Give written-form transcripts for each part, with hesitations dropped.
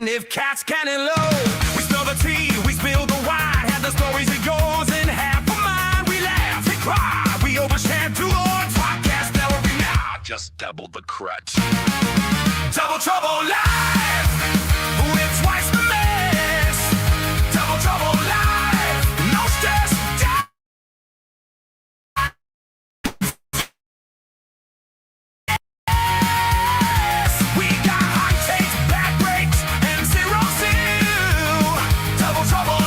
if cats can and low. We spill the tea, we spill the wine, have the stories it goes in half a mind. We laugh, we cry, we overshare too long. Podcast every now, just double the crutch. Double trouble live, with twice the mess. Double trouble live, no stress. We got hot takes, back breaks, and zero seal. Double trouble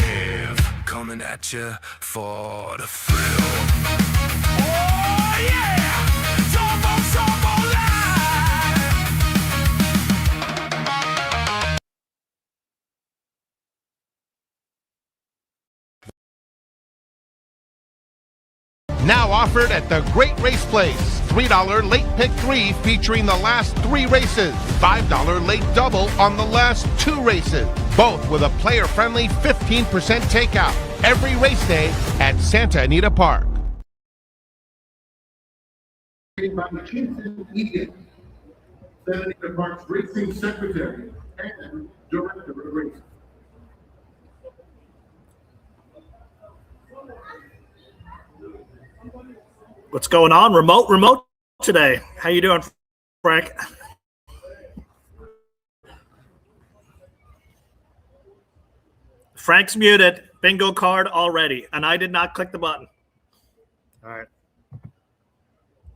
live, coming at you for the thrill. Oh yeah, double trouble live. Now offered at the Great Race Place. $3 late pick 3 featuring the last 3 races. $5 late double on the last 2 races. Both with a player-friendly 15% takeout. Every race day at Santa Anita Park. By the Kingston Egan, Santa Anita Park's racing secretary and director of racing. What's going on? Remote today. How you doing, Frank? Frank's muted. Bingo card already, and I did not click the button. All right.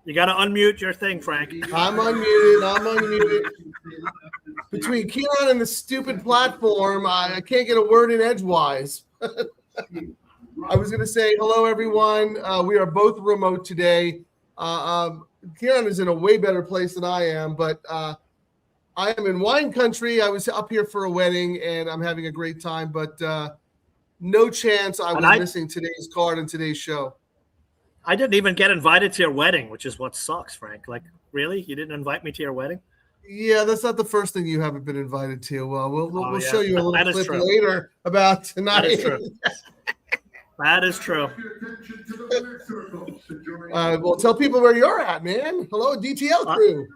You got to unmute your thing, Frank. I'm unmuted. Between Ciaran and the stupid platform, I can't get a word in edgewise. I was going to say hello, everyone. We are both remote today. Ciaran is in a way better place than I am, but I am in wine country. I was up here for a wedding, and I'm having a great time, but no chance I was missing today's card and today's show. I didn't even get invited to your wedding, which is what sucks, Frank. Like, really? You didn't invite me to your wedding? Yeah, that's not the first thing you haven't been invited to. We'll show you a little clip true. Later about tonight. That is true. That is true. Well, tell people where you're at, man. Hello, DTL crew.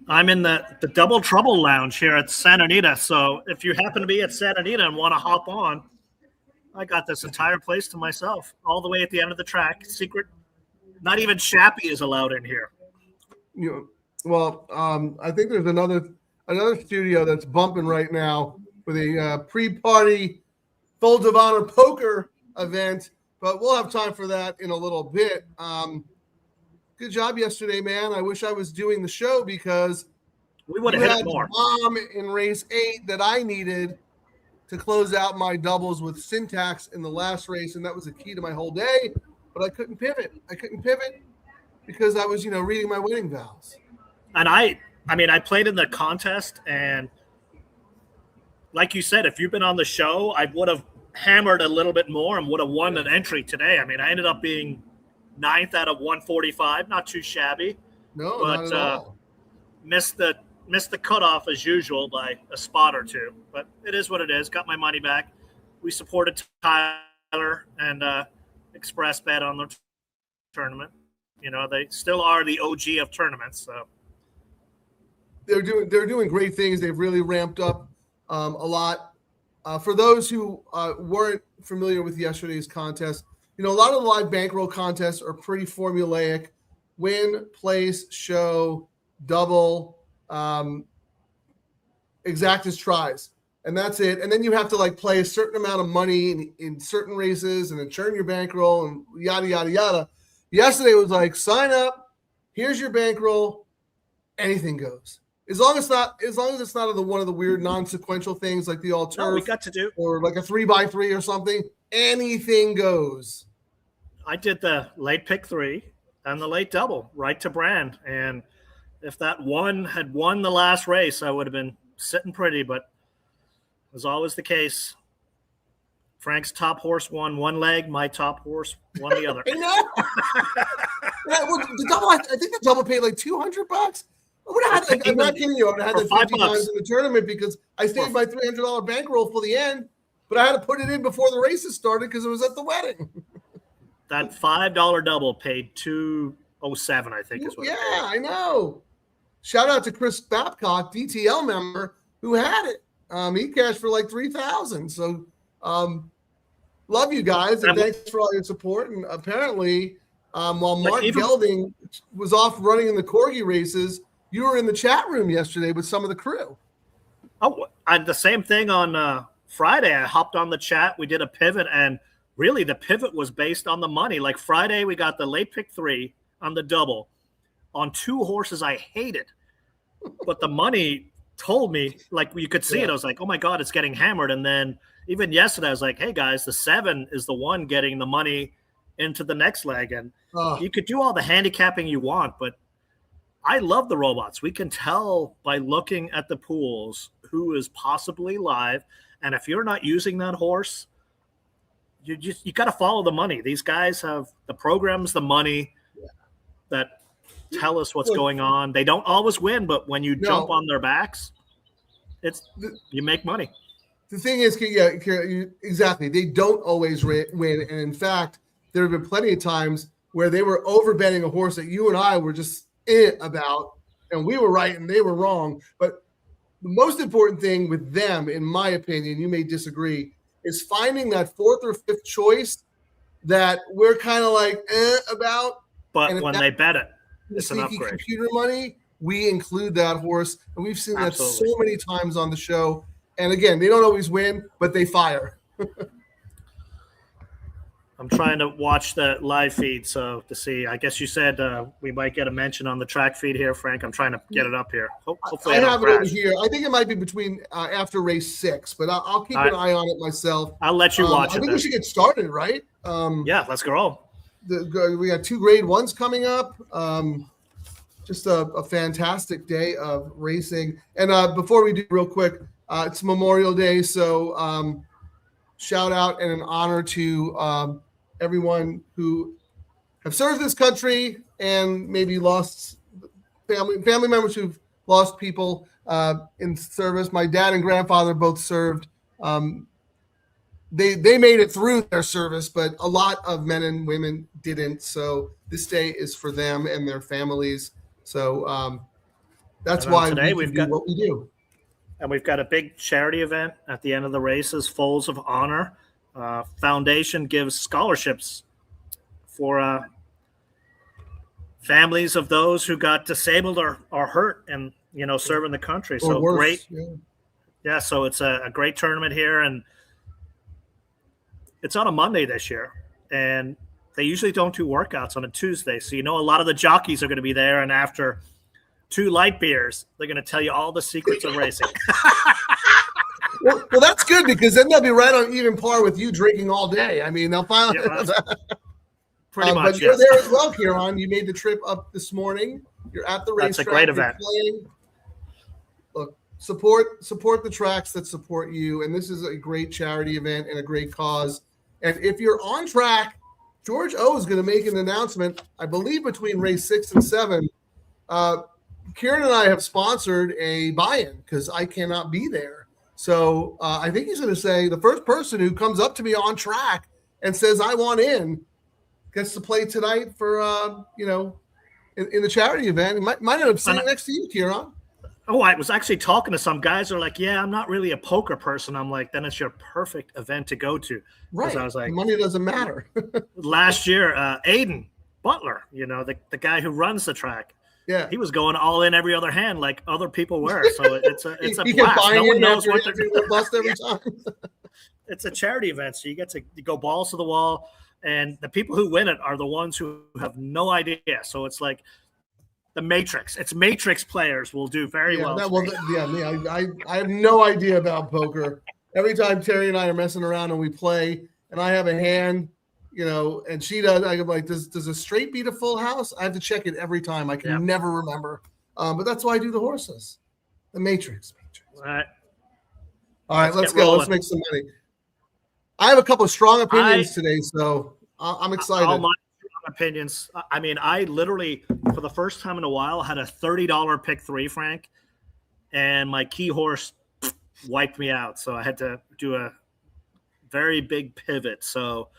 I'm in the Double Trouble Lounge here at Santa Anita. So if you happen to be at Santa Anita and want to hop on, I got this entire place to myself, all the way at the end of the track. Secret. Not even Chappy is allowed in here. I think there's another studio that's bumping right now with a pre-party Folds of Honor poker event, but we'll have time for that in a little bit. Good job yesterday, man. I wish I was doing the show because we would have hit it more. Bomb in race 8 that I needed to close out my doubles with syntax in the last race, and that was the key to my whole day. But I couldn't pivot. Because I was, reading my wedding vows. And I played in the contest, and like you said, if you've been on the show, I would have hammered a little bit more and would have won an entry today. I ended up being 9th out of 145, not too shabby. No, but not at all. Missed the cutoff as usual by a spot or two. But it is what it is. Got my money back. We supported Tyler and Express Bet on the tournament. They still are the OG of tournaments. So they're doing great things. They've really ramped up a lot. For those who weren't familiar with yesterday's contest, a lot of the live bankroll contests are pretty formulaic: win, place, show, double, exactas tries, and that's it. And then you have to play a certain amount of money in certain races and then churn your bankroll and yada yada yada. Yesterday was like, sign up, here's your bankroll, anything goes. As long as it's not one of the weird non-sequential things like the all turf we got to do, or like a 3x3 or something, anything goes. I did the late pick 3 and the late double right to brand, and if that one had won the last race, I would have been sitting pretty, but as always the case, Frank's top horse won one leg, my top horse won the other. I know. The double, I think the double paid like $200. I'm not kidding you. I would have had that 50 times in the tournament because I saved my $300 bankroll for the end, but I had to put it in before the races started because it was at the wedding. That $5 double paid $207, I think is what. Yeah, I know. shout out to Chris Babcock, DTL member, who had it. He cashed for like 3,000. So love you guys, and thanks for all your support. And apparently, while Mark Gelding was off running in the corgi races, you were in the chat room yesterday with some of the crew. Oh, the same thing on Friday. I hopped on the chat. We did a pivot, and really the pivot was based on the money. Like Friday, we got the late pick 3 on the double on 2 horses I hated, but the money told me, like you could see it. I was like, oh my God, it's getting hammered. And then even yesterday, I was like, hey guys, the 7 is the one getting the money into the next leg. And you could do all the handicapping you want, but I love the robots. We can tell by looking at the pools who is possibly live. And if you're not using that horse, you got to follow the money. These guys have the programs, the money that tell us what's going on. They don't always win, but when you jump on their backs, you make money. The thing is, exactly. They don't always win. And in fact, there have been plenty of times where they were overbetting a horse that you and I were just about, and we were right and they were wrong. But the most important thing with them, in my opinion, you may disagree, is finding that 4th or 5th choice that we're kind of like about. But when they bet it, it's an sneaky upgrade. Computer money, we include that horse, and we've seen that so many times on the show. And again, they don't always win, but they fire. I'm trying to watch the live feed, so to see. I guess you said we might get a mention on the track feed here, Frank. I'm trying to get it up here. Hopefully, I have it over here. I think it might be between after race 6, but I'll keep an eye on it myself. I'll let you watch it. I think we should get started, right? Yeah, let's go. We got 2 grade 1s coming up. Just a fantastic day of racing. And before we do, real quick, it's Memorial Day, so shout out and an honor to everyone who have served this country and maybe lost family members who've lost people in service. My dad and grandfather both served. They made it through their service, but a lot of men and women didn't. So this day is for them and their families. So that's why today we've got what we do. And we've got a big charity event at the end of the races, Folds of Honor. Foundation gives scholarships for families of those who got disabled or hurt and, serving the country. So great. Yeah, so it's a great tournament here, and it's on a Monday this year. And they usually don't do workouts on a Tuesday. So, a lot of the jockeys are going to be there, and after 2 light beers, they're going to tell you all the secrets of racing. Well, that's good, because then they'll be right on even par with you drinking all day. I mean, they'll finally pretty much. But you're there as well, Ciaran. You made the trip up this morning. You're at the racetrack. That's a great event. Look, support the tracks that support you, and this is a great charity event and a great cause. And if you're on track, George O is going to make an announcement, I believe, between race 6 and 7. Ciaran and I have sponsored a buy-in because I cannot be there. So I think he's going to say the first person who comes up to me on track and says, I want in, gets to play tonight for, in the charity event. He might end up sitting next to you, Ciaran. Oh, I was actually talking to some guys who are like, yeah, I'm not really a poker person. I'm like, then it's your perfect event to go to. Right. I was like, money doesn't matter. Last year, Aiden Butler, the guy who runs the track. Yeah, he was going all in every other hand like other people were. So it's a blast. No one knows what they're doing. Bust every time. It's a charity event, so you get to go balls to the wall, and the people who win it are the ones who have no idea. So it's like the Matrix. It's Matrix players will do very well. I have no idea about poker. Every time Terry and I are messing around and we play, and I have a hand, and she does. I'm like, does a straight beat a full house? I have to check it every time. I can never remember. But that's why I do the horses. The Matrix. All right. Let's go. Let's make some money. I have a couple of strong opinions today, so I'm excited. All my strong opinions. I mean, I literally, for the first time in a while, had a $30 pick 3, Frank, and my key horse wiped me out. So I had to do a very big pivot. So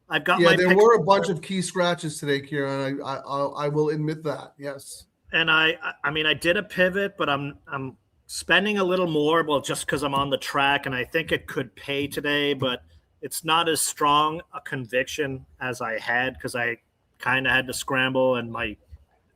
I've got there were a bunch of key scratches today, Ciaran. I will admit that. Yes. And I mean, I did a pivot, but I'm spending a little more, well, just because I'm on the track, and I think it could pay today, but it's not as strong a conviction as I had because I kind of had to scramble, and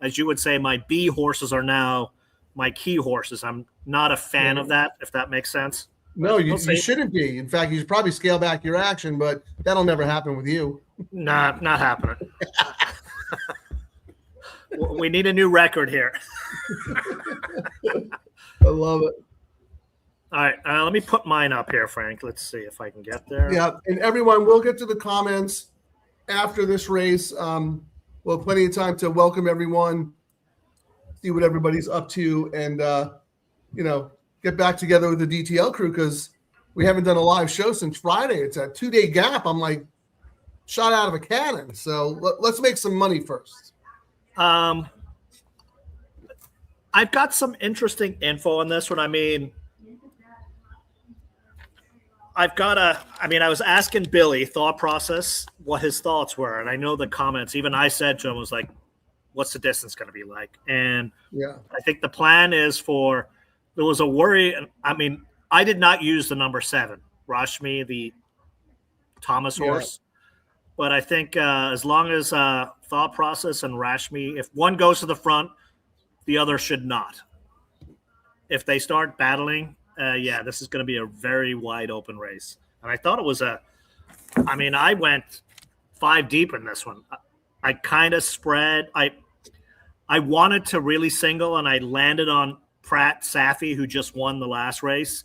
as you would say, my B horses are now my key horses. I'm not a fan of that, if that makes sense. No, you shouldn't be. In fact, you should probably scale back your action, but that'll never happen with you. Nah, not happening. We need a new record here. I love it. All right, let me put mine up here, Frank. Let's see if I can get there. Yeah, and everyone, we'll get to the comments after this race. We'll have plenty of time to welcome everyone, see what everybody's up to, and get back together with the DTL crew because we haven't done a live show since Friday. It's a 2-day gap. I'm like shot out of a cannon. So let's make some money first. I've got some interesting info on this one. I mean, I was asking Billy thought process, what his thoughts were. And I know the comments, even I said to him was like, what's the distance going to be like? And yeah, I think the plan is there was a worry. I mean, I did not use the number 7, Rashmi, the Thomas horse. But I think as long as thought process and Rashmi, if one goes to the front, the other should not. If they start battling, this is going to be a very wide open race. And I thought it was I went 5 deep in this one. I kind of spread. I wanted to really single, and I landed on Pratt Safi, who just won the last race.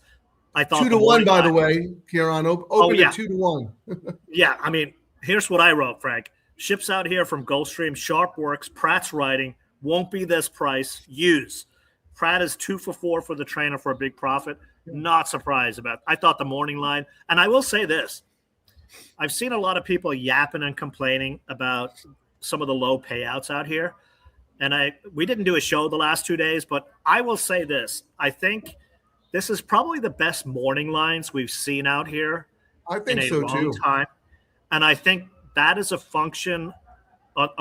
I thought 2-1, by the way, Ciaran. Open at 2-1. Yeah, I mean, here's what I wrote, Frank. Ships out here from Gulfstream, sharp works, Pratt's riding, won't be this price, use. Pratt is 2 for 4 for the trainer for a big profit. Not surprised about. I thought the morning line, and I will say this. I've seen a lot of people yapping and complaining about some of the low payouts out here. And we didn't do a show the last 2 days, but I will say this. I think this is probably the best morning lines we've seen out here. I think in a so long too. Time. And I think that is a function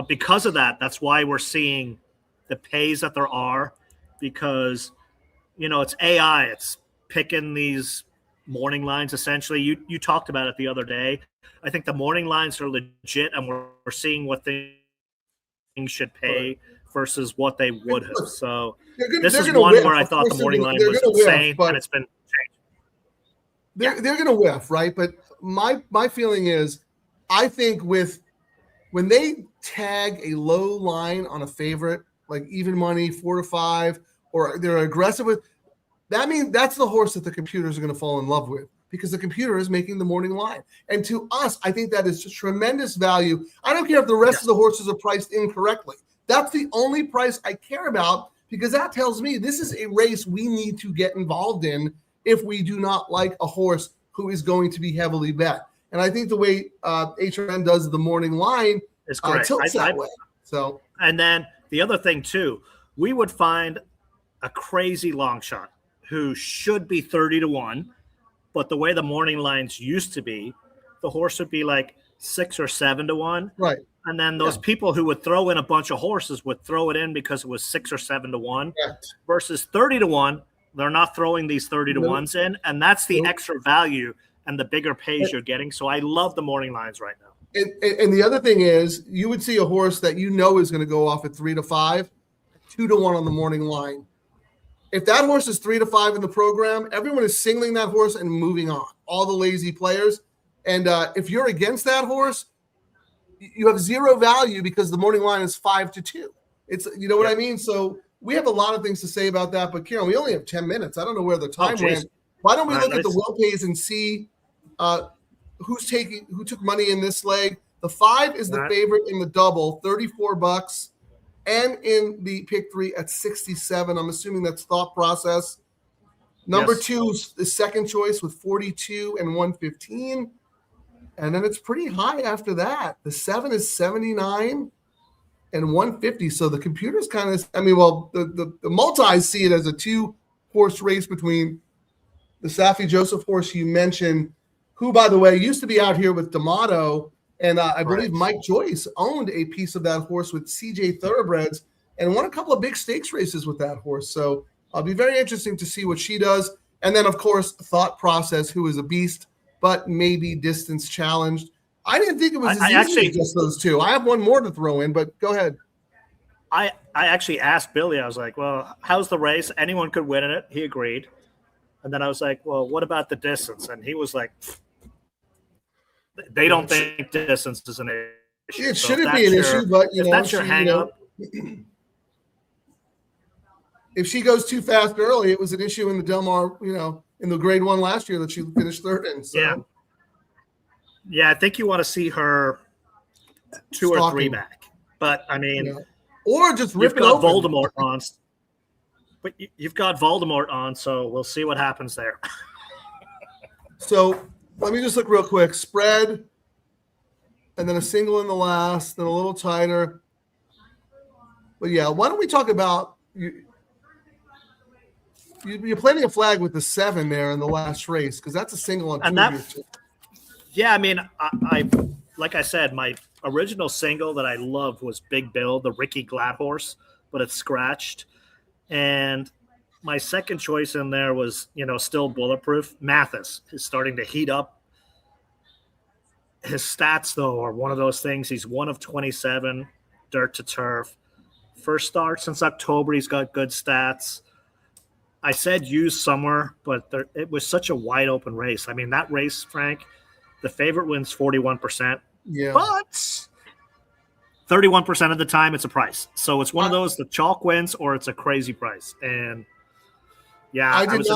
because of that. That's why we're seeing the pays that there are, because, it's AI. It's picking these morning lines, essentially. You talked about it the other day. I think the morning lines are legit, and we're seeing what things should pay versus what they would have. So this is one where I thought the morning line was insane, and it's been changed. They're going to whiff, right? But my feeling is, I think when they tag a low line on a favorite, like even money, 4 to 5, or they're aggressive with, that means that's the horse that the computers are going to fall in love with, because the computer is making the morning line. And to us, I think that is just tremendous value. I don't care if the rest of the horses are priced incorrectly. That's the only price I care about, because that tells me this is a race we need to get involved in if we do not like a horse who is going to be heavily bet. And I think the way HRN does the morning line is correct. Tilts that way. So, and then the other thing too, we would find a crazy long shot who should be 30-1, but the way the morning lines used to be, the horse would be like 6 or 7-1. Right. And then those people who would throw in a bunch of horses would throw it in because it was 6 or 7-1 versus 30-1. They're not throwing these 30-1s in, and that's the extra value and the bigger pays you're getting. So I love the morning lines right now. And the other thing is, you would see a horse that is going to go off at 3 to 5, 2-1 on the morning line. If that horse is 3 to 5 in the program, everyone is singling that horse and moving on. All the lazy players. And if you're against that horse, you have zero value because the morning line is 5 to 2. It's, what I mean? So we have a lot of things to say about that, but Ciaran, we only have 10 minutes. I don't know where the time went. Why don't we look at the well pays and see who took money in this leg? The 5 is the favorite in the double, $34, and in the pick 3 at 67. I'm assuming that's thought process. Number 2 is the second choice with 42 and 115. And then it's pretty high after that. The 7 is 79 and 150. So the computer's kind of, the multis see it as a 2-horse race between the Safi Joseph horse you mentioned, who, by the way, used to be out here with D'Amato. And I believe Mike Joyce owned a piece of that horse with CJ Thoroughbreds. and won a couple of big stakes races with that horse. So it'll be very interesting to see what she does. And then, of course, Thought Process, who is a beast, but maybe distance challenged. I didn't think it was as easy as just those two. I have one more to throw in, but go ahead. I actually asked Billy, I was like, well, how's the race? Anyone could win in it. He agreed. And then I was like, well, what about the distance? And he was like, they don't think distance is an issue. It shouldn't be an issue, but if that's your hang up. If she goes too fast early, it was an issue in the Del Mar, in the grade 1 last year that she finished third in. So. Yeah, I think you want to see her 2 or 3 back. But, I mean, or just rip you've got open. Voldemort on. But you've got Voldemort on, so we'll see what happens there. So let me just look real quick. Spread, and then a single in the last, then a little tighter. But, yeah, why don't we talk about you're planting a flag with the 7 there in the last race, because that's a single on 2 of your 2. Yeah, I mean, I like I said, my original single that I loved was Big Bill, the Ricky Glad horse, but it's scratched. And my second choice in there was, still Bulletproof. Mathis is starting to heat up. His stats, though, are one of those things. He's 1 of 27, dirt to turf. First start since October, he's got good stats. I said use somewhere, but it was such a wide open race. I mean, that race, Frank, the favorite wins 41%. Yeah. But 31% of the time it's a price. So it's one of those, the chalk wins or it's a crazy price. And yeah, I did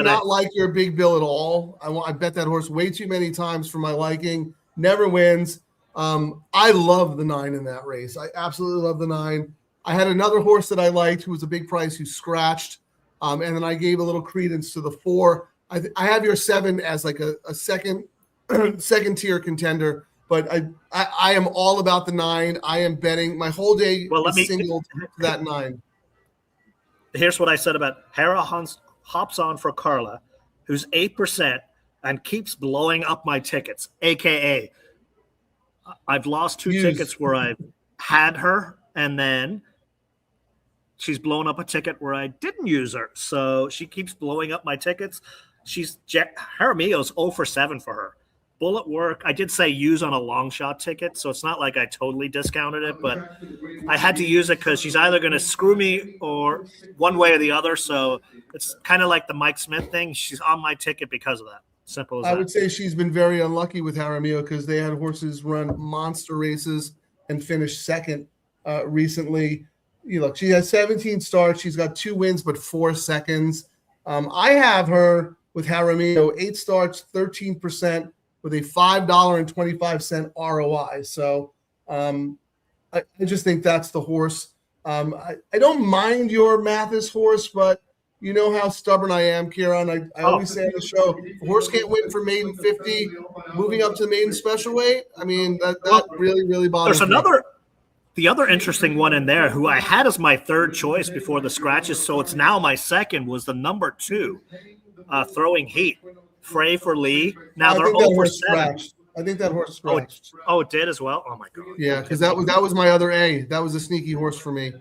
not like your Big Bill at all. I bet that horse way too many times for my liking. Never wins. I love the 9 in that race. I absolutely love the 9. I had another horse that I liked who was a big price who scratched. And then I gave a little credence to the 4. I have your 7 as like a second tier contender, but I am all about the 9. I am betting my whole day single to that 9. Here's what I said about Hera hops on for Carla, who's 8% and keeps blowing up my tickets, AKA I've lost 2 tickets where I've had her and then she's blown up a ticket where I didn't use her. So she keeps blowing up my tickets. Jaramillo's 0 for 7 for her. Bullet work, I did say use on a long shot ticket, so it's not like I totally discounted it, but I had to use it because she's either going to screw me or one way or the other. So it's kind of like the Mike Smith thing. She's on my ticket because of that. Simple as that. I would say she's been very unlucky with Jaramillo because they had horses run monster races and finish second recently. Look, she has 17 starts. She's got 2 wins, but 4 seconds. I have her with Jaramillo, 8 starts, 13%. With a $5.25 ROI. So I just think that's the horse. I don't mind your Mathis horse, but you know how stubborn I am, Ciaran. I always say on the show, a horse can't win for maiden 50, moving up to the maiden special weight. I mean, that really, really bothers me. The other interesting one in there who I had as my 3rd choice before the scratches, so it's now my 2nd, was the number 2, Throwing Heat. Frey for Lee. Now they're 0 for 7. I think that horse scratched. Oh, it did as well? Oh, my God. Yeah, because that was my other A. That was a sneaky horse for me.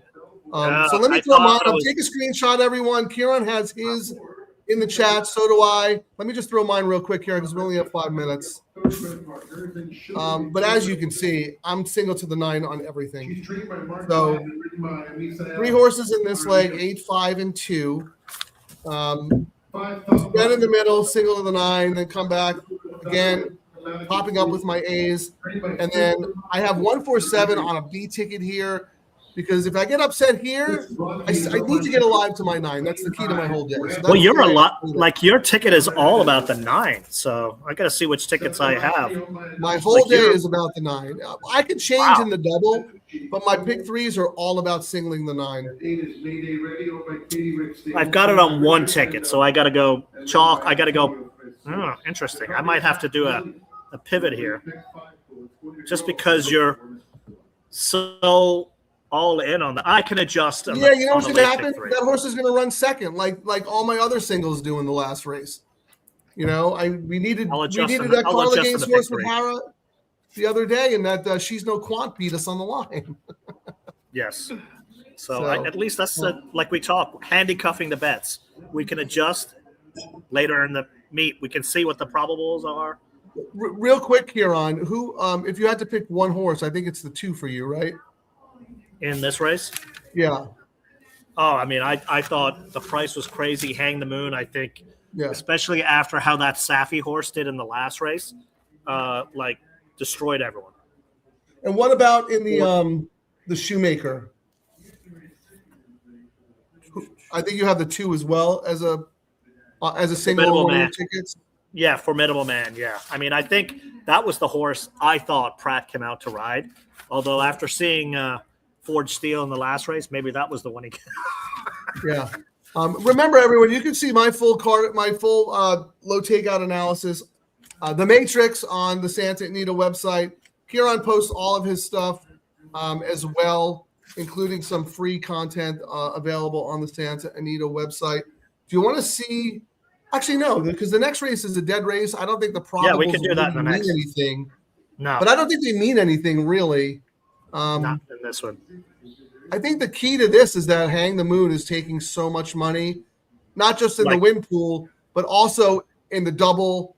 So let me throw mine up. Take a screenshot, everyone. Ciaran has his in the chat. So do I. Let me just throw mine real quick here because we only have 5 minutes. But as you can see, I'm single to the 9 on everything. So 3 horses in this leg, 8, 5, and 2. Spread in the middle, single to the 9, then come back again, popping up with my A's. And then I have 1, 4, 7 on a B ticket here because if I get upset here, I need to get alive to my 9. That's the key to my whole day. So well, you're a lot like your ticket is all about the 9. So I got to see which tickets I have. My whole day is about the 9. I could change in the double, but my pick 3s are all about singling the 9. I've got it on 1 ticket, so I got to go chalk. I got to go. Oh, interesting. I might have to do a pivot here, just because you're so all in on that. I can adjust. Yeah, you know what's going to happen? That horse is going to run second, like all my other singles do in the last race. We needed that Carla Gaines horse with Hara the other day, and that She's No Quant beat us on the line. Yes. So at least that's like we talk, handicuffing the bets. We can adjust later in the meet. We can see what the probables are. Real quick, Ciaran, who, if you had to pick one horse, I think it's the 2 for you, right? In this race? Yeah. Oh, I mean, I thought the price was crazy. Hang the Moon, I think, Yeah. especially after how that Safi horse did in the last race, destroyed everyone. And what about in the Shoemaker? I think you have the 2 as well as a single one of tickets. Yeah, Formidable Man. Yeah, I mean, I think that was the horse I thought Pratt came out to ride. Although after seeing Forge Steel in the last race, maybe that was the one he. Yeah. Remember, everyone, you can see my full low takeout analysis, the Matrix on the Santa Anita website. Ciaran posts all of his stuff as well, including some free content available on the Santa Anita website. Do you want to see? Actually, no, because the next race is a dead race. I don't think the probables we can do that in the next. Anything. No, but I don't think they mean anything really. Not in this one. I think the key to this is that Hang the Moon is taking so much money, not just in the win pool, but also in the double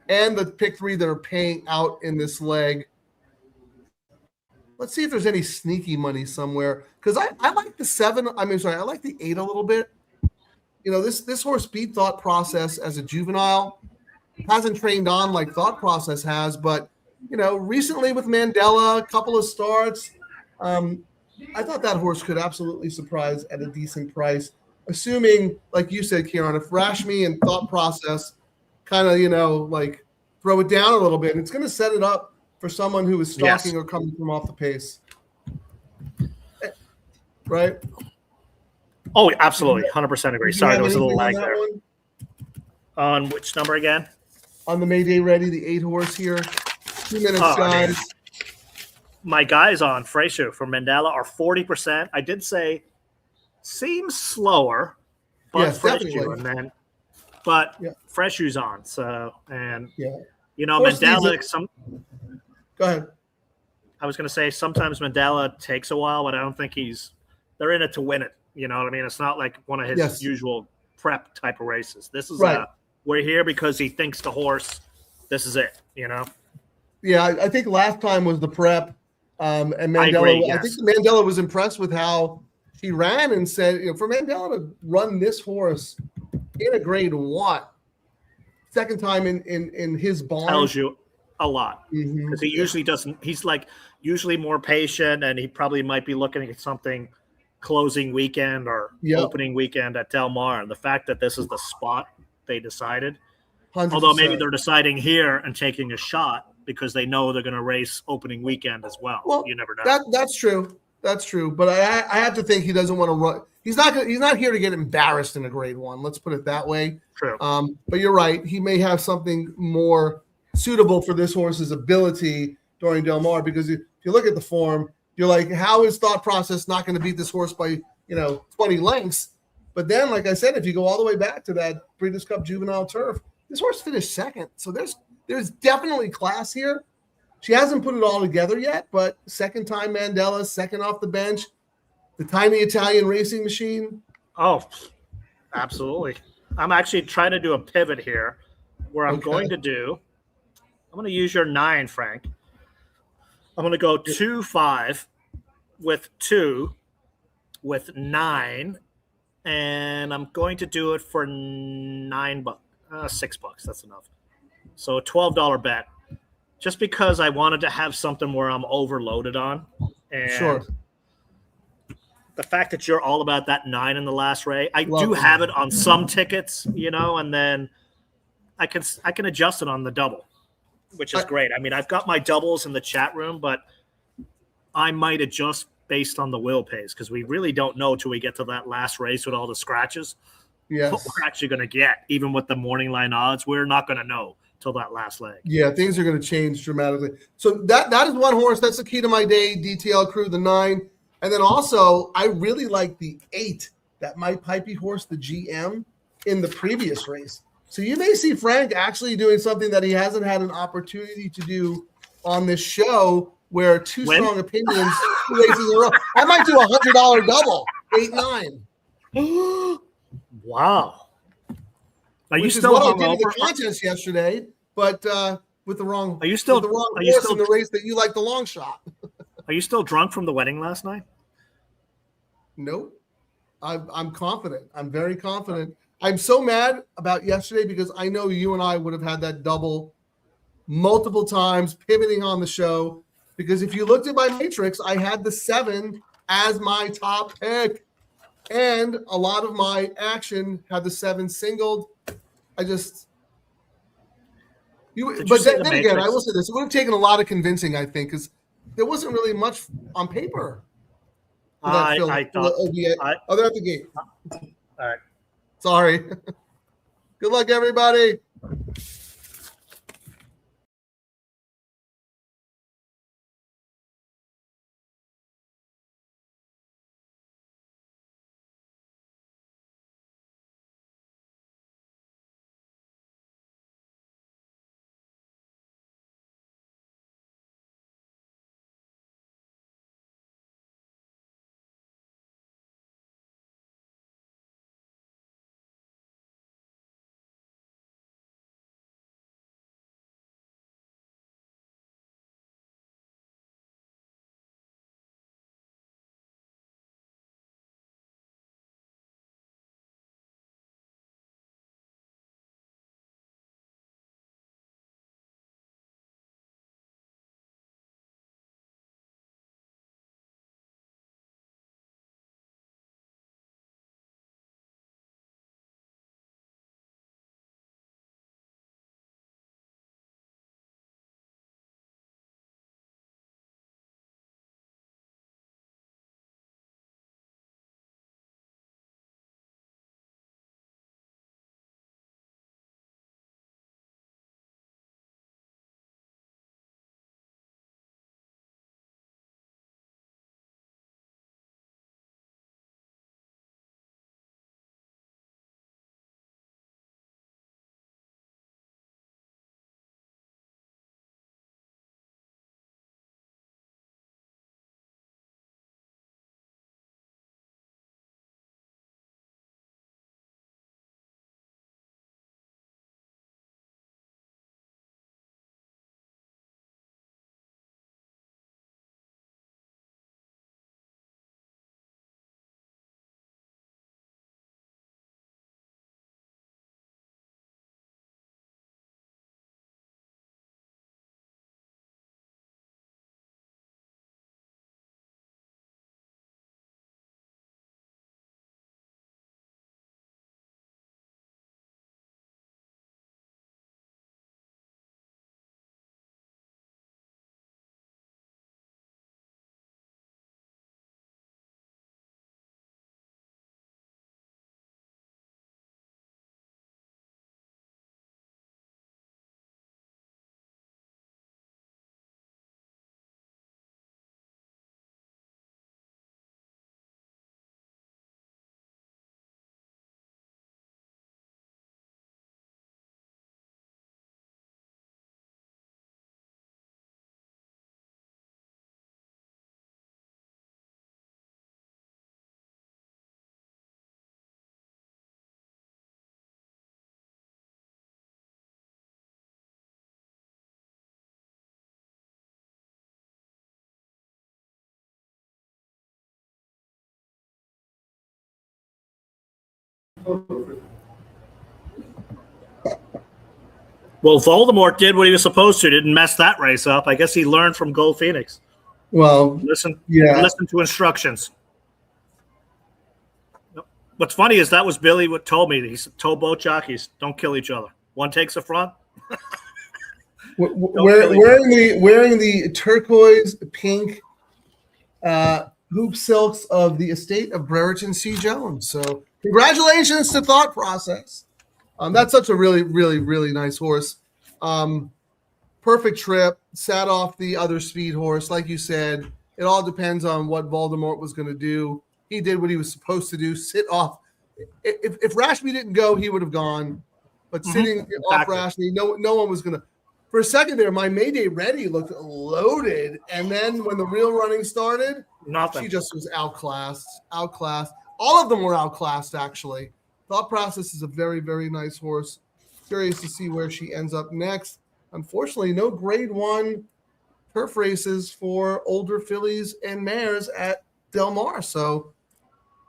and the pick 3 that are paying out in this leg. Let's see if there's any sneaky money somewhere. Because I like the 7. I like the 8 a little bit. You know, this horse beat Thought Process as a juvenile. Hasn't trained on like Thought Process has, but, you know, recently with Mandela, a couple of starts, I thought that horse could absolutely surprise at a decent price, assuming, like you said, Ciaran, if Rashmi and Thought Process kind of, you know, like throw it down a little bit, it's going to set it up for someone who is stalking or coming from off the pace. Right? Oh, absolutely. 100% agree. Sorry, there was a little lag there. One? On which number again? On the Mayday Ready, the 8 horse here. 2 minutes, guys. My guys on Freyshu for Mandela are 40%. I did say seems slower, but yes, Freyshu Freyshu's on. So, and you know, horse Mandela. Go ahead. I was going to say sometimes Mandela takes a while, but I don't think they're in it to win it. You know what I mean? It's not like one of his usual prep type of races. This is we're here because he thinks the horse. This is it. You know. Yeah, I think last time was the prep, and Mandela. I agree, I think Mandela was impressed with how he ran and said, you know, for Mandela to run this horse in a grade 1, second time in his barn, tells you a lot because he usually doesn't. He's like usually more patient, and he probably might be looking at something closing weekend or opening weekend at Del Mar. And the fact that this is the spot they decided, 100%. Although maybe they're deciding here and taking a shot because they know they're going to race opening weekend as well. Well, you never know. That's true. That's true. But I have to think he doesn't want to run. He's not here to get embarrassed in a grade 1. Let's put it that way. True. But you're right. He may have something more suitable for this horse's ability during Del Mar, because if you look at the form, you're like, how is Thought Process not going to beat this horse by, 20 lengths? But then, like I said, if you go all the way back to that Breeders' Cup Juvenile Turf, this horse finished second. So there's definitely class here. She hasn't put it all together yet, but second time Mandela, second off the bench, the tiny Italian racing machine. Oh, absolutely. I'm actually trying to do a pivot here where I'm going to use your 9, Frank. I'm going to go 2-5 with 2 with 9, and I'm going to do it for $6. That's enough. So a $12 bet, just because I wanted to have something where I'm overloaded on. And sure. The fact that you're all about that 9 in the last race, I do have it on some tickets, and then I can adjust it on the double, which is great. I mean, I've got my doubles in the chat room, but I might adjust based on the wheel pace, because we really don't know till we get to that last race with all the scratches. Yes. What we're actually going to get, even with the morning line odds, we're not going to know till that last leg. Yeah, things are going to change dramatically. So that is one horse. That's the key to my day. DTL crew, the 9. And then also, I really like the 8, that My Pipey horse, the GM, in the previous race. So you may see Frank actually doing something that he hasn't had an opportunity to do on this show, where two When? strong opinions 2 races in a row. I might do $100 double, 8-9. Wow. Are you Which is still what I did in the hungover? contest yesterday, but with the wrong Are you still- with the wrong are you horse still- in the race that you like the long shot. Are you still drunk from the wedding last night? Nope. I'm confident. I'm very confident. I'm so mad about yesterday because I know you and I would have had that double multiple times pivoting on the show. Because if you looked at my matrix, I had the 7 as my top pick. And a lot of my action had the 7 singled. But then again, I will say this: it would have taken a lot of convincing, I think, because there wasn't really much on paper. For that film, I thought. oh, they're at the gate. All right. Sorry. Good luck, everybody. Well, Voldemort did what he was supposed to. Didn't mess that race up. I guess he learned from Gold Phoenix. Well, Listen to instructions. What's funny is that was Billy what told me. He told both jockeys, don't kill each other. One takes the front. wearing the turquoise pink hoop silks of the estate of Brereton C. Jones. So congratulations to Thought Process. That's such a really, really, really nice horse. Perfect trip, sat off the other speed horse. Like you said, it all depends on what Voldemort was going to do. He did what he was supposed to do, sit off. If Rashmi didn't go, he would have gone. But sitting off Rashmi, no one was going to. for a second there, my Mayday Ready looked loaded, and then when the real running started, Nothing. she just was outclassed. All of them were outclassed, actually. Thought Process is a very, very nice horse. Curious to see where she ends up next. Unfortunately, no grade 1 turf races for older fillies and mares at Del Mar. So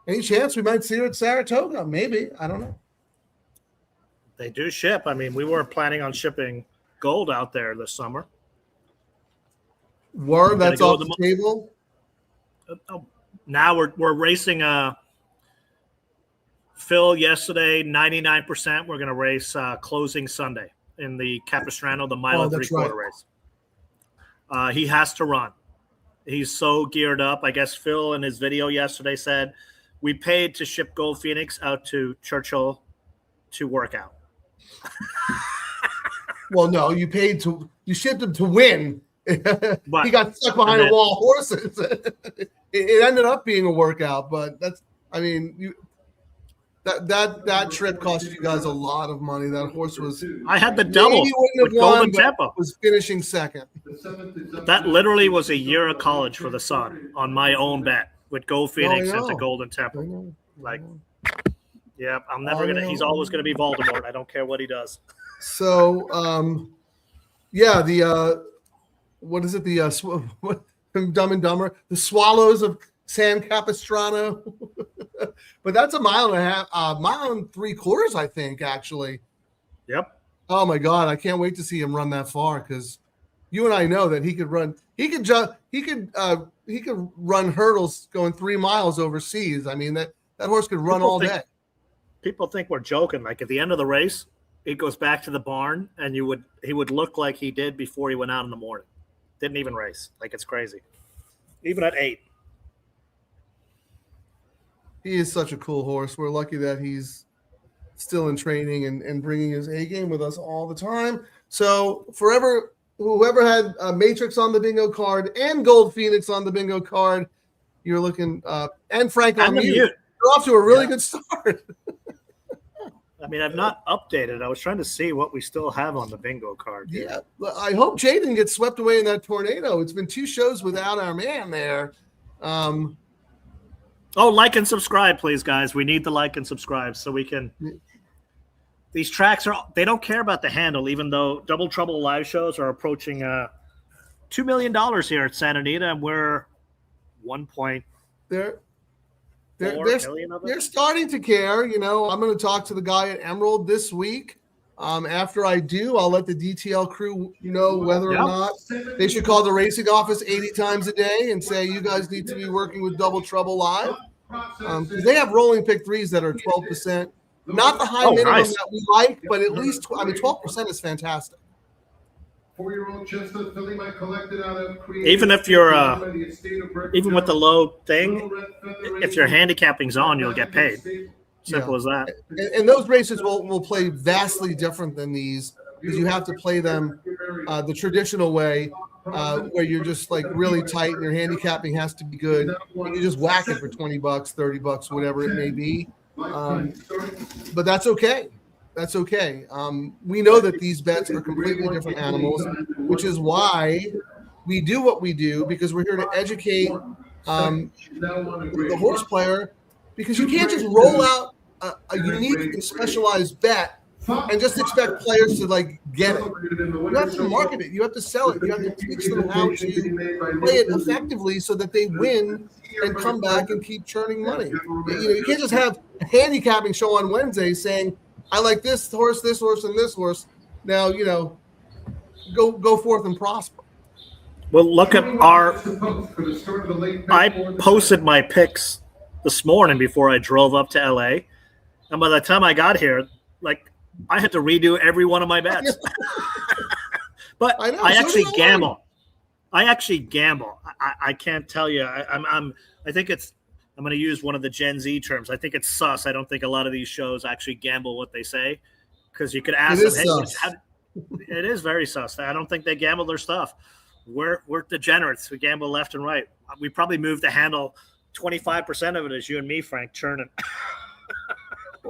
any chance we might see her at Saratoga? Maybe. I don't know. They do ship. I mean, we weren't planning on shipping gold out there this summer. Word, that's off the table. Now we're racing Phil yesterday, 99%. We're going to race closing Sunday in the Capistrano, the mile and 3/4 race. He has to run. He's so geared up. I guess Phil in his video yesterday said, we paid to ship Gold Phoenix out to Churchill to work out. Well, no, you shipped him to win. But, he got stuck behind a wall of horses. It ended up being a workout, but that trip cost you guys a lot of money. That horse was. I had the double with Golden Tempo. Was finishing second. That literally was a year of college for the son on my own bet with Gold Phoenix into Golden Tempo. Like, yeah, I'm never gonna. He's always gonna be Voldemort. I don't care what he does. So, yeah, what is it? Dumb and Dumber, the Swallows of San Capistrano. But that's a mile and a half, mile and 3/4, I think, actually. Yep. Oh my God, I can't wait to see him run that far, because you and I know that he could run. He could run hurdles going 3 miles overseas. I mean, that horse could run all day. People think we're joking. Like at the end of the race, it goes back to the barn, and he would look like he did before he went out in the morning. Didn't even race. Like, it's crazy. Even at 8. He is such a cool horse. We're lucky that he's still in training and bringing his A game with us all the time. So whoever had Matrix on the bingo card and Gold Phoenix on the bingo card, you're looking and Frank on mute. You're off to a really good start. I mean, I've not updated. I was trying to see what we still have on the bingo card. Yeah, I hope Jay didn't get swept away in that tornado. It's been 2 shows without our man there. Like and subscribe, please, guys. We need the like and subscribe so we can. These tracks they don't care about the handle, even though Double Trouble live shows are approaching $2 million here at Santa Anita, and we're 1.4 million of it. They're starting to care. You know, I'm going to talk to the guy at Emerald this week. After I do, I'll let the DTL crew know whether or not they should call the racing office 80 times a day and say, you guys need to be working with Double Trouble Live. Because they have rolling pick 3s that are 12%. Not the high minimum that we like, but at least 12% is fantastic. 4-year-old chestnut filly I collected out of even if you're even with the low thing, if your handicapping's on, you'll get paid. Simple as that. And those races will play vastly different than these, because you have to play them the traditional way, where you're just like really tight and your handicapping has to be good. And you just whack it for $20, $30, whatever it may be. But that's okay. That's okay. We know that these bets are completely different animals, which is why we do what we do, because we're here to educate the horse player, because you can't just roll out a unique and specialized bet and just expect players to like get it. You have to market it. You have to sell it. You have to teach them how to play it effectively so that they win and come back and keep churning money. You can't just have a handicapping show on Wednesday saying, I like this horse, and this horse. Now, go forth and prosper. Well, look at I posted my picks this morning before I drove up to LA. And by the time I got here, like, I had to redo every one of my bets. But I actually gamble. I can't tell you. I think it's. I'm going to use one of the Gen Z terms. I think it's sus. I don't think a lot of these shows actually gamble what they say, because you could ask them. Hey, it is very sus. I don't think they gamble their stuff. We're degenerates. We gamble left and right. We probably move the handle 25% of it is you and me, Frank, churning.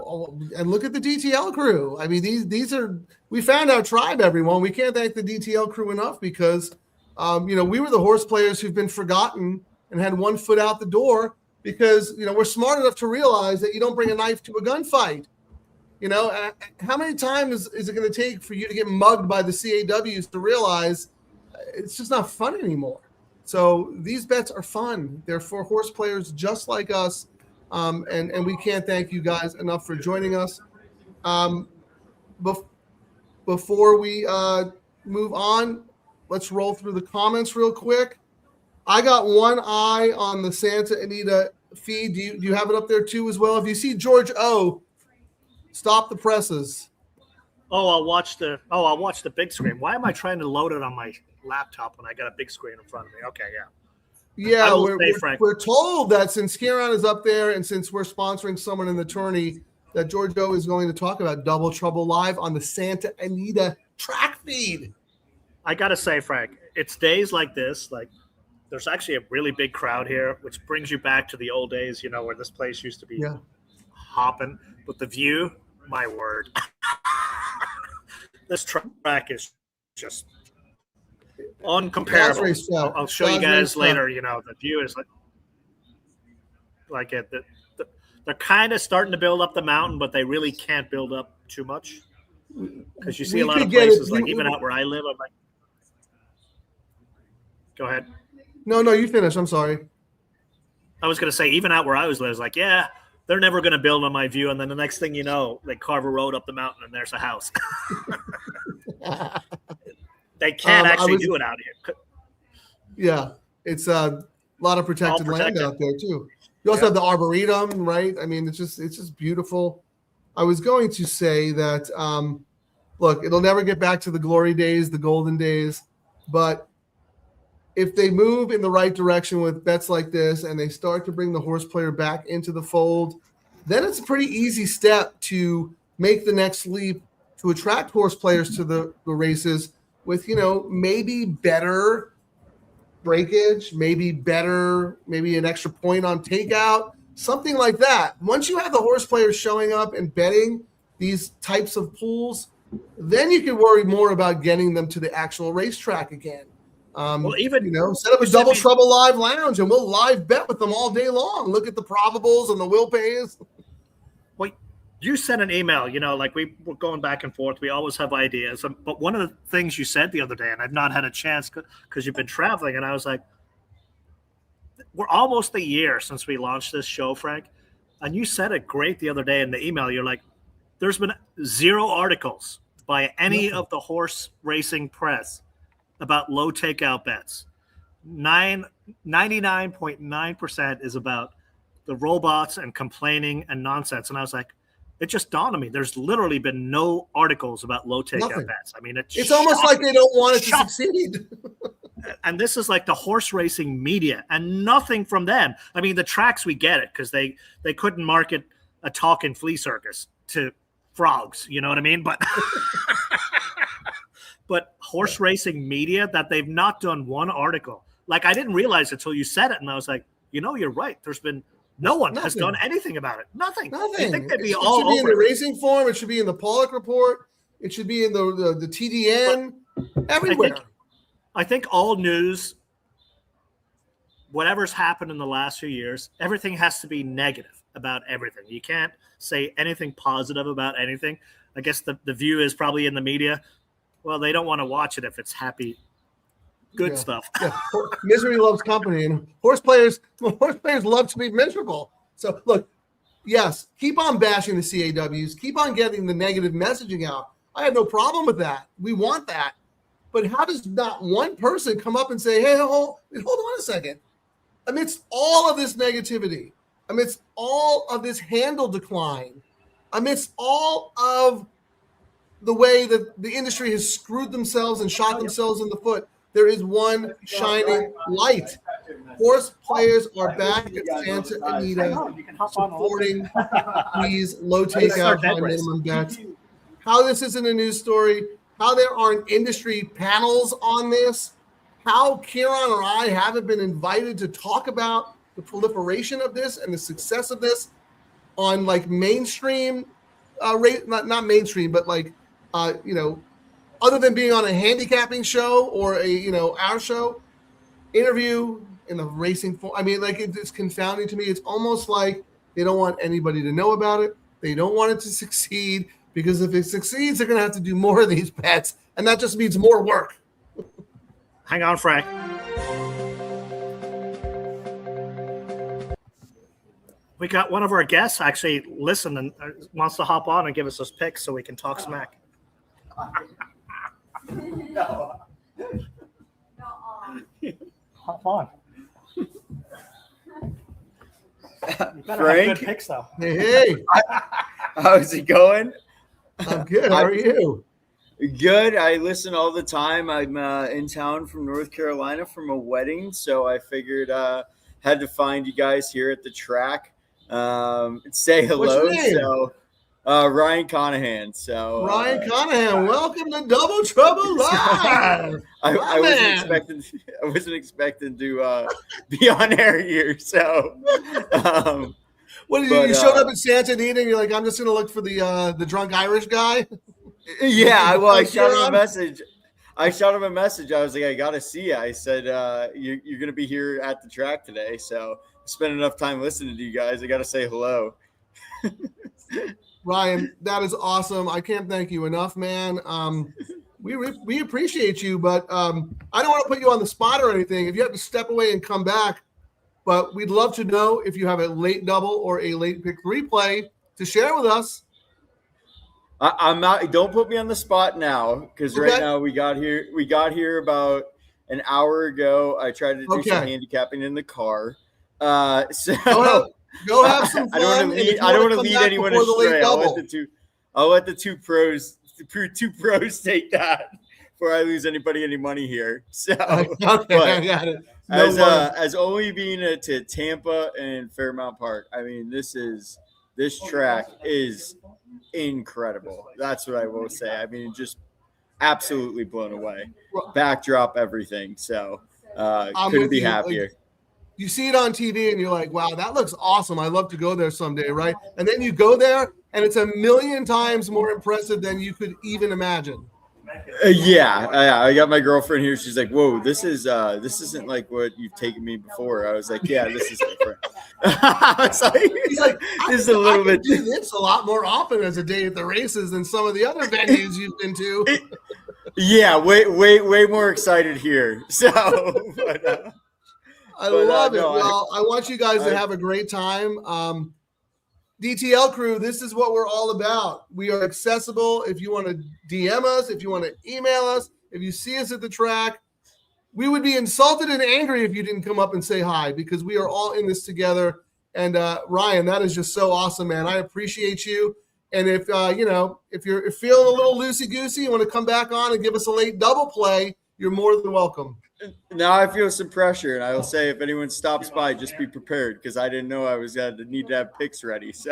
and look at the DTL crew. I mean, these are, we found our tribe, everyone. We can't thank the DTL crew enough because, we were the horse players who've been forgotten and had one foot out the door because, we're smart enough to realize that you don't bring a knife to a gunfight. How many times is it going to take for you to get mugged by the CAWs to realize it's just not fun anymore? So these bets are fun. They're for horse players just like us. And we can't thank you guys enough for joining us. Before we move on, let's roll through the comments real quick. I got one eye on the Santa Anita feed. Do you have it up there too as well? If you see George O, stop the presses. I'll watch the big screen. Why am I trying to load it on my laptop when I got a big screen in front of me? Okay, yeah. Yeah, we're told that since Ciaran is up there and since we're sponsoring someone in the tourney, that George O is going to talk about Double Trouble live on the Santa Anita track feed. I got to say, Frank, it's days like this, like there's actually a really big crowd here, which brings you back to the old days, where this place used to be hopping. But the view, my word. This track is just uncomparable. I'll show you guys later. The view is like it. They're kind of starting to build up the mountain, but they really can't build up too much because you see a lot of places like even out where I live. I'm like, go ahead. No, you finish. I'm sorry. I was going to say even out where I was like, yeah, they're never going to build on my view, and then the next thing you know, they carve a road up the mountain and there's a house. They can't actually do it out here. Yeah, it's a lot of protected land out there too. You also have the Arboretum, right? I mean, it's just beautiful. I was going to say that, look, it'll never get back to the glory days, the golden days, but if they move in the right direction with bets like this and they start to bring the horse player back into the fold, then it's a pretty easy step to make the next leap to attract horse players to the races with, maybe better breakage, maybe an extra point on takeout, something like that. Once you have the horse players showing up and betting these types of pools, then you can worry more about getting them to the actual racetrack again. Set up a Double Trouble live lounge and we'll live bet with them all day long. Look at the probables and the will pays. Well, you sent an email, like we were going back and forth. We always have ideas. But one of the things you said the other day, and I've not had a chance because you've been traveling, and I was like, we're almost a year since we launched this show, Frank. And you said it great the other day in the email. You're like, there's been 0 articles by any of the horse racing press about low takeout bets. 99.9% is about the robots and complaining and nonsense. And I was like, it just dawned on me. There's literally been no articles about low takeout bets. I mean, it's almost like they don't want it to succeed. And this is like the horse racing media and nothing from them. I mean, the tracks, we get it because they couldn't market a talking flea circus to frogs. You know what I mean? But horse racing media, that they've not done one article. Like, I didn't realize it until you said it. And I was like, you're right. There's been no one has done anything about it. Nothing. I think they'd be all over. It should be in the racing form. It should be in the Pollock report. It should be in the TDN, everywhere. I think all news, whatever's happened in the last few years, everything has to be negative about everything. You can't say anything positive about anything. I guess the view is probably in the media. Well, they don't want to watch it if it's happy, good stuff. Yeah. Misery loves company, and horse players love to be miserable. So, look, yes, keep on bashing the CAWs. Keep on getting the negative messaging out. I have no problem with that. We want that. But how does not one person come up and say, hey, hold on a second. Amidst all of this negativity, amidst all of this handle decline, amidst all of the way that the industry has screwed themselves and shot themselves in the foot, there is one shining light. Horse players are back at Santa Anita supporting these low takeout, high minimum bets. How this isn't a news story, how there aren't industry panels on this, how Ciaran or I haven't been invited to talk about the proliferation of this and the success of this on like mainstream not mainstream, but like other than being on a handicapping show or our show, interview in the racing form. I mean, like it's confounding to me. It's almost like they don't want anybody to know about it. They don't want it to succeed because if it succeeds, they're going to have to do more of these bets, and that just means more work. Hang on, Frank. We got one of our guests actually listen and wants to hop on and give us those picks so we can talk smack. No. Hop on. You better Frank? have good picks, though. Hey, How's it going? I'm good. How are you? Good. I listen all the time. I'm in town from North Carolina from a wedding, so I figured had to find you guys here at the track. Say hello. What's your name? So Ryan Conahan. So Ryan Conahan, welcome to Double Trouble Live. I wasn't expecting to be on air here. So What did you showed up at Santa Anita and you're like, I'm just gonna look for the drunk Irish guy? yeah, well, I shot him a Ciaran? message. I was like, I gotta see you. I said, you're gonna be here at the track today, so I spent enough time listening to you guys. I gotta say hello. Ryan, that is awesome. I can't thank you enough, man. We appreciate you, but I don't want to put you on the spot or anything. If you have to step away and come back, but we'd love to know if you have a late double or a late pick 3 play to share with us. I'm not. Don't put me on the spot now, because Okay. right now we got here about an hour ago. I tried to do some handicapping in the car. So Go have some fun. I don't want to lead anyone astray. I'll let the two pros take that before I lose anybody any money here. So Okay, I got it. as only being to Tampa and Fairmount Park, I mean, this track is incredible. That's what I will say. I mean, just absolutely blown away. Backdrop, everything. So couldn't be happier. You see it on TV and you're like, wow, that looks awesome. I'd love to go there someday, right? And then you go there and it's a million times more impressive than you could even imagine. I got my girlfriend here. She's like, whoa, this isn't like what you've taken me before. I was like, yeah, this is different. I was like, He's like, this is a little bit. do this a lot more often as a day at the races than some of the other venues you've been to. Yeah, way more excited here. So, I love it. no, Well, I want you guys to have a great time. DTL crew, this is what we're all about. We are accessible. If you want to DM us, if you want to email us, if you see us at the track, we would be insulted and angry if you didn't come up and say hi, because we are all in this together. And Ryan, that is just so awesome, man. I appreciate you. And if if you're feeling a little loosey-goosey, you want to come back on and give us a late double play, you're more than welcome. Now I feel some pressure, and I will say, if anyone stops by, just be prepared, because I didn't know I was going to need to have picks ready. So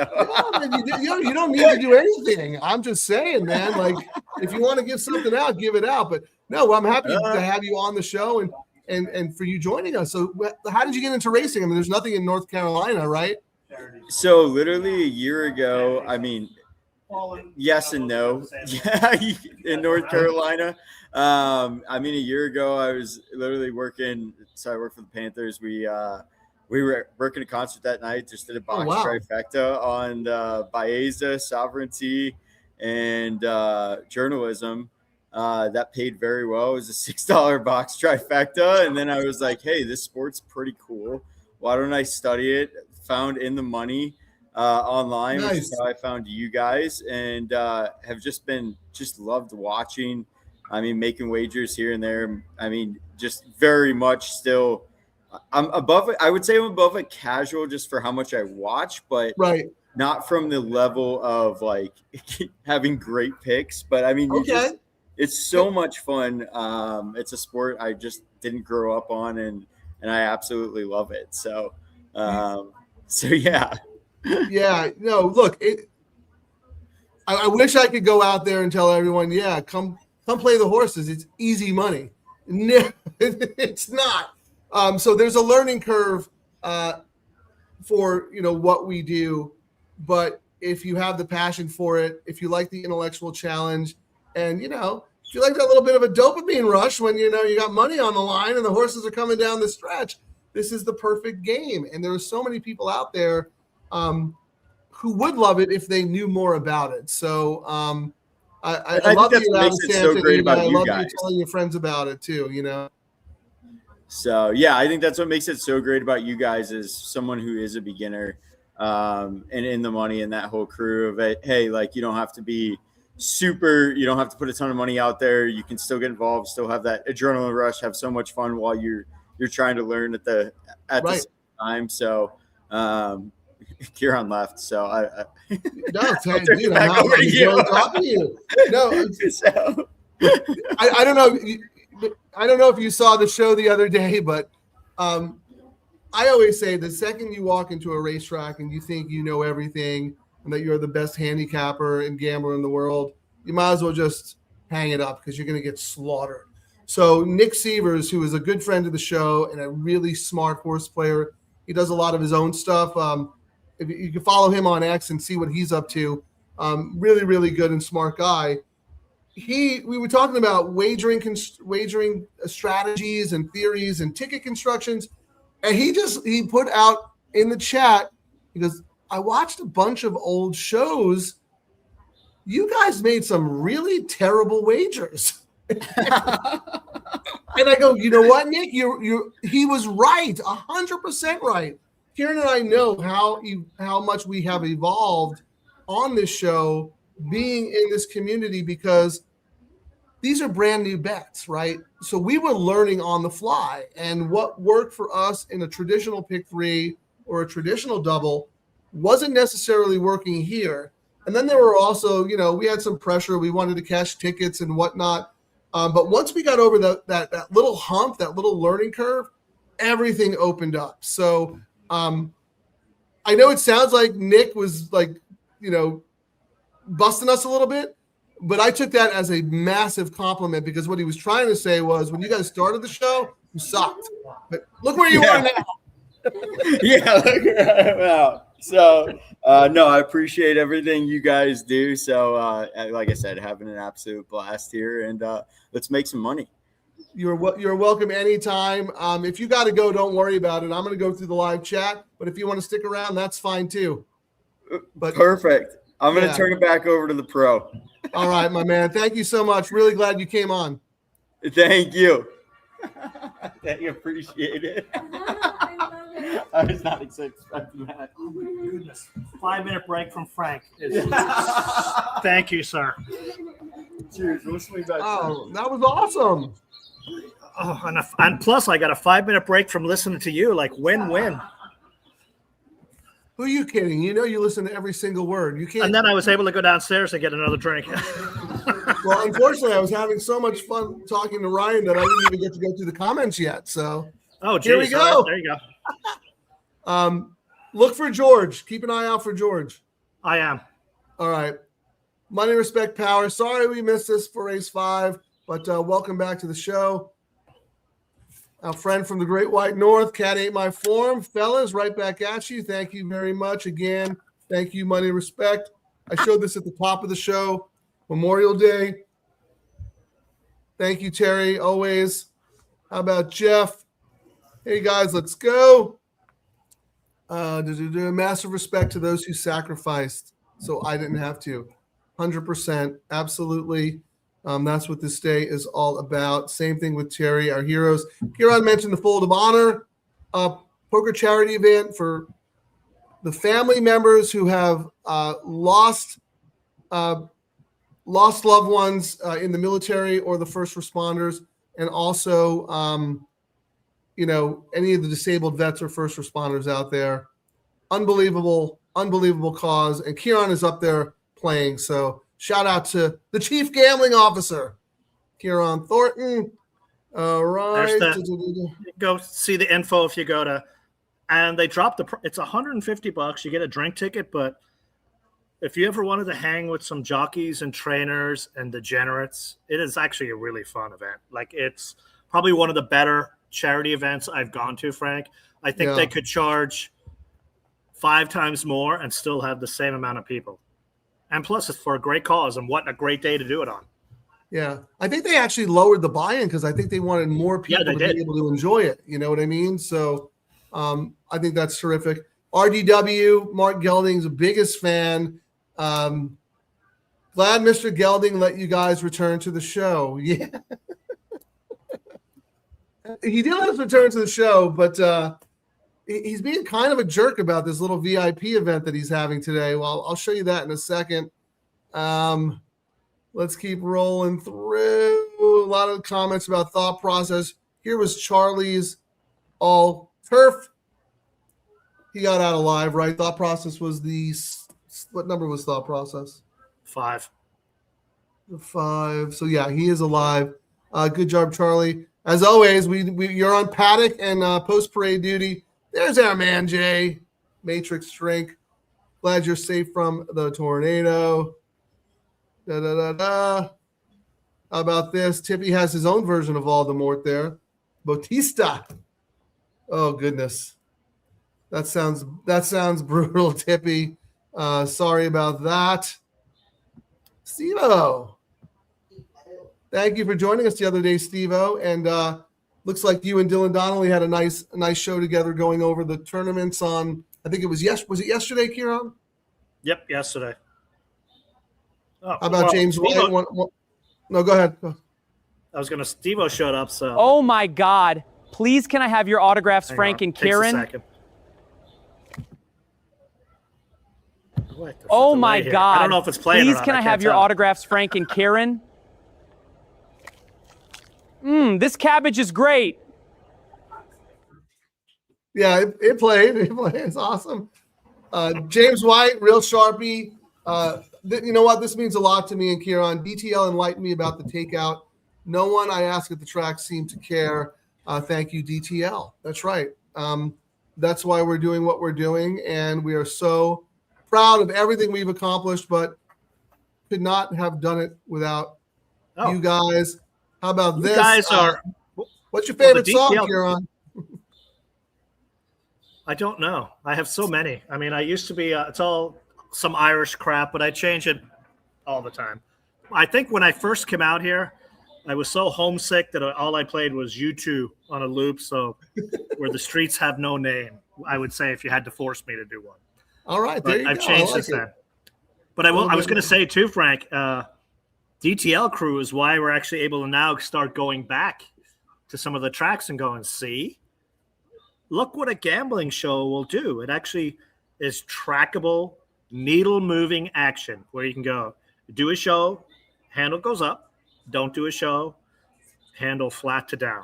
You don't need to do anything. I'm just saying, man. Like, if you want to give something out, give it out. But no, I'm happy to have you on the show and for you joining us. So, how did you get into racing? I mean, there's nothing in North Carolina, right? So literally a year ago, I mean, yes and no. In North Carolina. I mean, a year ago, I was literally working. So I worked for the Panthers. We were working a concert that night. Just did a box trifecta on Baeza, sovereignty, and journalism. That paid very well. It was a $6 box trifecta. And then I was like, hey, this sport's pretty cool. Why don't I study it? Found In the Money online, Nice. which is how I found you guys, and have just loved watching. I mean, making wagers here and there. I mean, just very much still. I'm above it. I would say I'm above it casual just for how much I watch, but Right. not from the level of like having great picks. But I mean, it's so much fun. It's a sport I just didn't grow up on, and I absolutely love it. So, yeah. Yeah. No, look, I wish I could go out there and tell everyone, yeah, come play the horses. It's easy money. No, it's not. So there's a learning curve for what we do, but if you have the passion for it, if you like the intellectual challenge, and if you like that little bit of a dopamine rush when you got money on the line and the horses are coming down the stretch, this is the perfect game. And there are so many people out there who would love it if they knew more about it. So I love that you have so great about I you love guys. you telling your friends about it too. So yeah, I think that's what makes it so great about you guys is someone who is a beginner and in the money and that whole crew of it. Hey, like you don't have to be you don't have to put a ton of money out there. You can still get involved, still have that adrenaline rush, have so much fun while you're trying to learn at the same time. So Ciaran left, so no, dude, I'm talking to you. No, so. I don't know. I don't know if you saw the show the other day, but I always say the second you walk into a racetrack and you think you know everything and that you're the best handicapper and gambler in the world, you might as well just hang it up because you're going to get slaughtered. So Nick Sievers, who is a good friend of the show and a really smart horse player, he does a lot of his own stuff. If you can follow him on X and see what he's up to, really, really good and smart guy. We were talking about wagering strategies and theories and ticket constructions, and he put out in the chat, he goes, I watched a bunch of old shows. You guys made some really terrible wagers. And I go, you know what, Nick? He was right, 100% right. Ciaran and I know how much we have evolved on this show, being in this community, because these are brand new bets, right? So we were learning on the fly, and what worked for us in a traditional pick 3 or a traditional double wasn't necessarily working here. And then there were also, we had some pressure. We wanted to cash tickets and whatnot. But once we got over that little hump, that little learning curve, everything opened up. So I know it sounds like Nick was busting us a little bit, but I took that as a massive compliment, because what he was trying to say was, when you guys started the show, you sucked. But look where you are now. Yeah, look wow. So no, I appreciate everything you guys do. So like I said, having an absolute blast here, and let's make some money. You're welcome anytime. If you got to go, don't worry about it. I'm going to go through the live chat, but if you want to stick around, that's fine too. But perfect. I'm going to turn it back over to the pro. All right, my man. Thank you so much. Really glad you came on. Thank you. I appreciate it. I was not expecting that. Oh my goodness. 5-minute break from Frank. Thank you, sir. Cheers. We'll swing back. Oh, that was awesome. Oh, and plus I got a 5-minute break from listening to you. Like win-win. Who are you kidding? You listen to every single word. You can't. And then I was able to go downstairs and get another drink. Well, unfortunately, I was having so much fun talking to Ryan that I didn't even get to go through the comments yet. So, here we go. Right, there you go. Look for George. Keep an eye out for George. I am. All right. Money, respect, power. Sorry we missed this for race 5, but welcome back to the show. Our friend from the Great White North, Cat Ain't My Form. Fellas, right back at you. Thank you very much. Again, thank you, Money, respect. I showed this at the top of the show. Memorial Day. Thank you, Terry, always. How about Jeff? Hey, guys, let's go. Massive respect to those who sacrificed so I didn't have to. 100%. Absolutely. That's what this day is all about. Same thing with Terry, our heroes. Ciaran mentioned the Fold of Honor poker charity event for the family members who have lost loved ones in the military or the first responders, and also, any of the disabled vets or first responders out there. Unbelievable cause. And Ciaran is up there playing. So shout out to the chief gambling officer, Ciaran Thornton. All right. Go see the info if you go to, and they dropped it's $150. You get a drink ticket, but if you ever wanted to hang with some jockeys and trainers and degenerates, it is actually a really fun event. Like, it's probably one of the better charity events I've gone to, Frank. I think they could charge 5 times more and still have the same amount of people. And plus, it's for a great cause, and what a great day to do it on. Yeah, I think they actually lowered the buy-in because I think they wanted more people to did. be able to enjoy it. You know what I mean? So I think that's terrific. RDW, Mark Gelding's biggest fan. Glad Mr. Gelding let you guys return to the show. Yeah. He did let us return to the show, but he's being kind of a jerk about this little VIP event that he's having today. Well, I'll show you that in a second. Let's keep rolling through. A lot of comments about thought process. Here was Charlie's all turf. He got out alive, right? Thought process was what number was thought process? 5. 5. So yeah, he is alive. Good job, Charlie. As always, you're on paddock and post parade duty. There's our man Jay, Matrix Drink. Glad you're safe from the tornado. How about this? Tippy has his own version of Voldemort there. Bautista. Oh goodness. That sounds brutal, Tippy. Sorry about that. Steve-O. Thank you for joining us the other day, Steve-O. And looks like you and Dylan Donnelly had a nice show together going over the tournaments on, I think it was yesterday, Ciaran? Yep, yesterday. How about James White? No, go ahead. I was going to, Steve-O showed up, so. Oh my God. Please, can I have your autographs, Frank and Ciaran? Oh my God. I don't know if it's playing. Please, can I have your autographs, Frank and Ciaran? This cabbage is great. Yeah, it played. It's awesome. James White, real Sharpie. You know what? This means a lot to me and Ciaran. DTL enlightened me about the takeout. No one I ask at the track seemed to care. Thank you, DTL. That's right. That's why we're doing what we're doing, and we are so proud of everything we've accomplished, but could not have done it without you guys. How about this? You guys are. What's your favorite song, Ciaran? I don't know. I have so many. I mean, I used to be. It's all some Irish crap, but I change it all the time. I think when I first came out here, I was so homesick that all I played was U2 on a loop. So where the streets have no name, I would say, if you had to force me to do one. All right, there you I've go. changed since then. But I was going to say too, Frank, DTL crew is why we're actually able to now start going back to some of the tracks and going, see, look what a gambling show will do. It actually is trackable, needle-moving action where you can go, do a show, handle goes up, don't do a show, handle flat to down.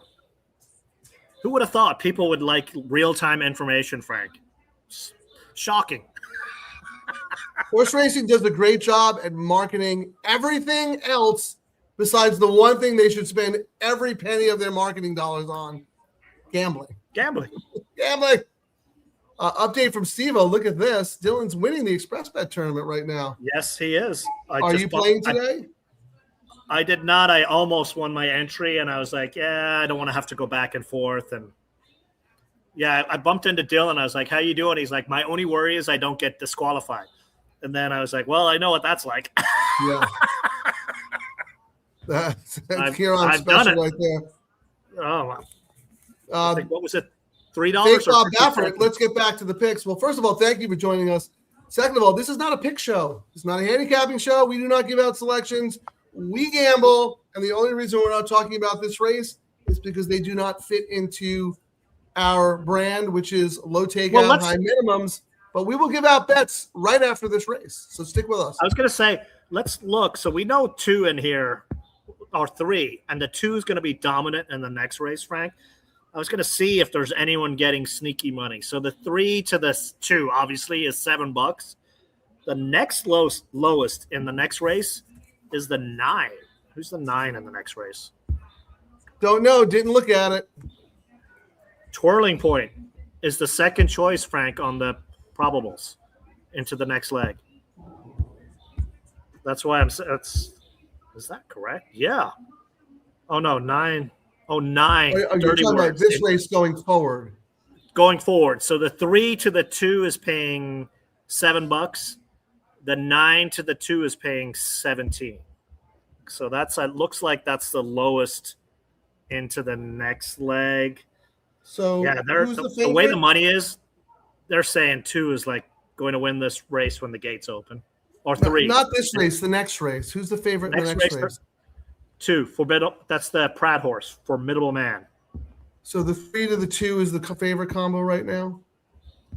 Who would have thought people would like real-time information, Frank? Shocking. Horse racing does a great job at marketing everything else besides the one thing they should spend every penny of their marketing dollars on, gambling. Gambling. Update from Steve-O. Look at this. Dylan's winning the Express Bet tournament right now. Yes, he is. Are you playing today? I did not. I almost won my entry, and I was like, yeah, I don't want to have to go back and forth. And yeah, I bumped into Dylan. I was like, how you doing? He's like, my only worry is I don't get disqualified. And then I was like, well, I know what that's like. Yeah. That's Ciaran I've done special it. right there. Oh, I think, what was it? $3 Fake or Bob $50? Baffert. Let's get back to the picks. Well, first of all, thank you for joining us. Second of all, this is not a pick show. It's not a handicapping show. We do not give out selections. We gamble, and the only reason we're not talking about this race is because they do not fit into our brand, which is low takeout, high minimums. But we will give out bets right after this race, so stick with us. I was going to say, let's look. So we know 2 in here, or 3, and the 2 is going to be dominant in the next race, Frank. I was going to see if there's anyone getting sneaky money. So the 3 to the 2 obviously is $7. The next lowest in the next race is the 9. Who's the 9 in the next race? Don't know. Didn't look at it. Twirling Point is the second choice, Frank, on the probables into the next leg. That's why is that correct? Yeah. Oh no, 9. Oh, 9. Are you talking about this race going forward? going forward. So the 3 to the 2 is paying $7. The 9 to the 2 is paying 17. So that's it looks like that's the lowest into the next leg. So Yeah, who's the the way the favorite? money is, they're saying 2 is like going to win this race when the gates open, or 3. Not this race, the next race. Who's the favorite in the next race? 2, formidable. That's the Pratt horse, Formidable Man. So the 3 to the 2 is the favorite combo right now.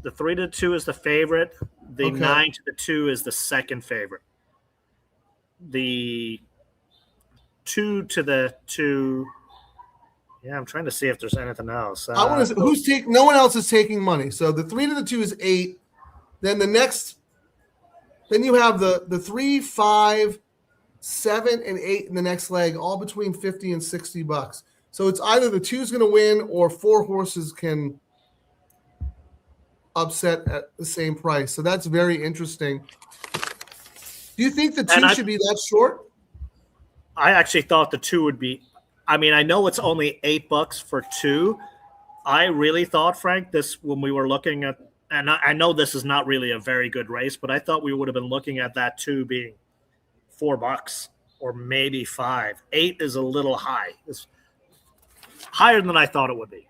The 3 to 2 is the favorite. The Okay. 9 to the 2 is the second favorite. The 2 to the 2. Yeah, I'm trying to see if there's anything else. I want to. Who's taking? No one else is taking money. So the 3 to the 2 is 8. Then the next. Then you have the 3, 5, 7, and 8 in the next leg, all between $50 and $60. So it's either the 2's going to win or 4 horses can upset at the same price. So that's very interesting. Do you think the 2 should be that short? I actually thought the 2 would be. I mean, I know it's only $8 for 2. I really thought, Frank, this when we were looking at, and I know this is not really a very good race, but I thought we would have been looking at that 2 being $4 or maybe 5. 8 is a little high. It's higher than I thought it would be.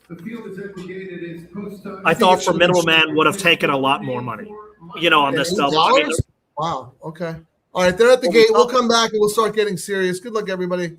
The field is educated is post-time. I thought Formidable Man would have taken a lot more money, on this double. I mean, Wow. Okay. All right. They're at the gate. We'll come back and we'll start getting serious. Good luck, everybody.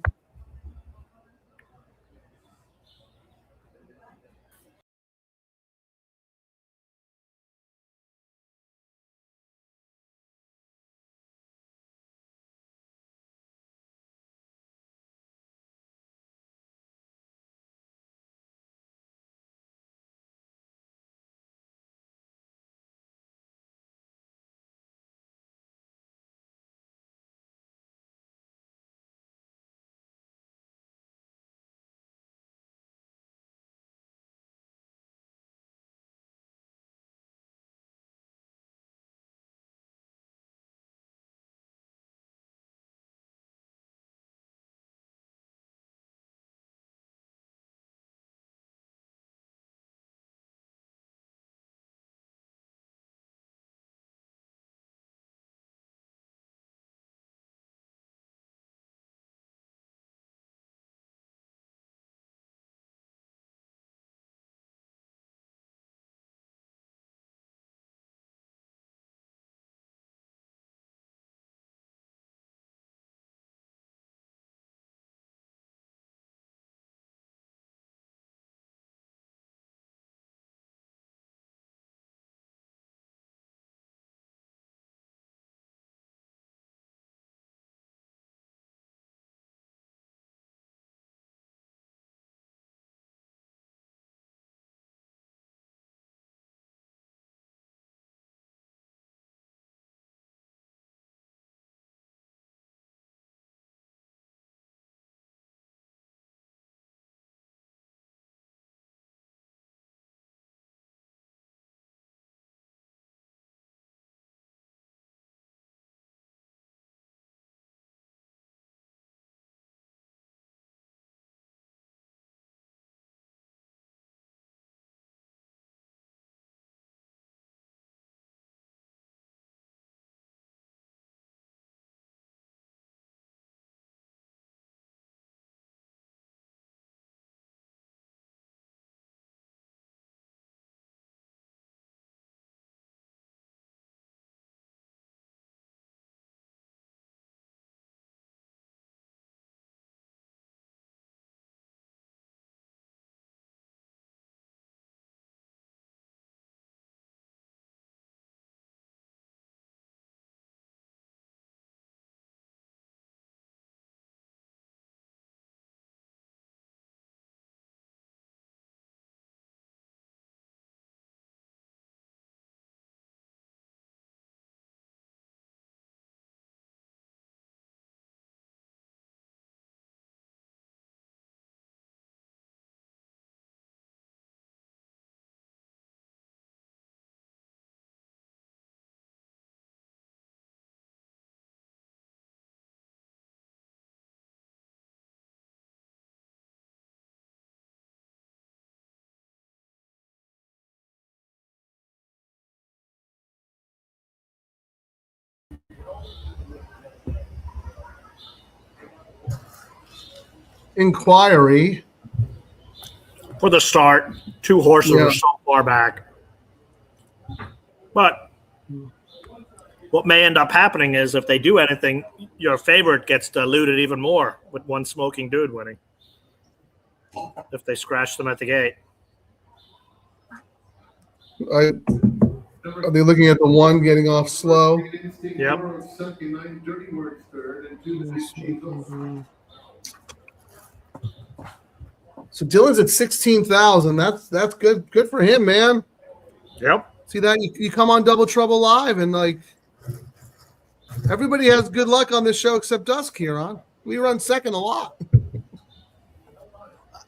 inquiry. For the start, 2 horses Yeah. are so far back. But what may end up happening is if they do anything, your favorite gets diluted even more with one smoking dude winning. If they scratch them at the gate. Are they looking at the one getting off slow? Yep. So Dylan's at 16,000. That's good. Good for him, man. Yep. See that you come on Double Trouble Live and like everybody has good luck on this show except us, Ciaran. We run second a lot.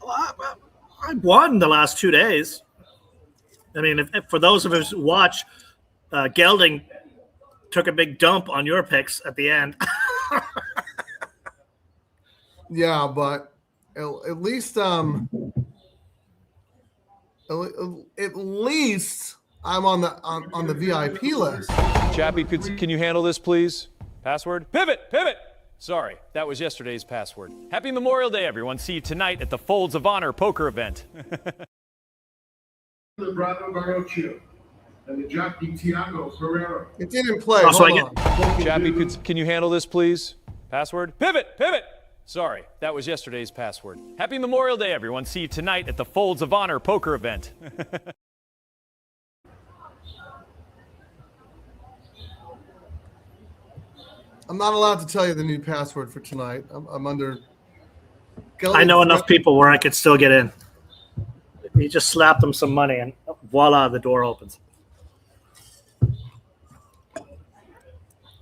I won the last 2 days. I mean, if for those of us who watch, Gelding took a big dump on your picks at the end. Yeah, but at least at least I'm on the VIP list. Chappy, can you handle this, please? Password? Pivot! Sorry, that was yesterday's password. Happy Memorial Day, everyone. See you tonight at the Folds of Honor poker event. The Bravo Barocchio and the jockey Tiago Ferrero. It didn't play. Oh, so Hold on. Chappy, can you handle this, please? Password? Pivot! Sorry, that was yesterday's password. Happy Memorial Day, everyone. See you tonight at the Folds of Honor poker event. I'm not allowed to tell you the new password for tonight. I'm under. I know enough people where I could still get in. You just slap them some money and voila, the door opens. All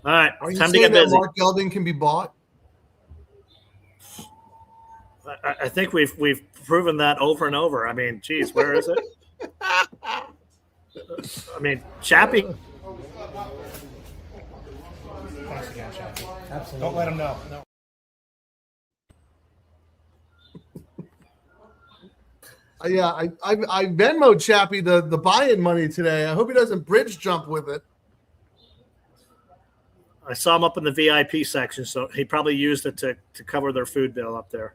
right, Are you time to saying get that busy. Mark Gelding can be bought? I think we've proven that over and over. I mean, geez, where is it? I mean, Chappy. Don't let him know. No. Yeah, I Venmoed Chappy the buy-in money today. I hope he doesn't bridge jump with it. I saw him up in the VIP section, so he probably used it to cover their food bill up there.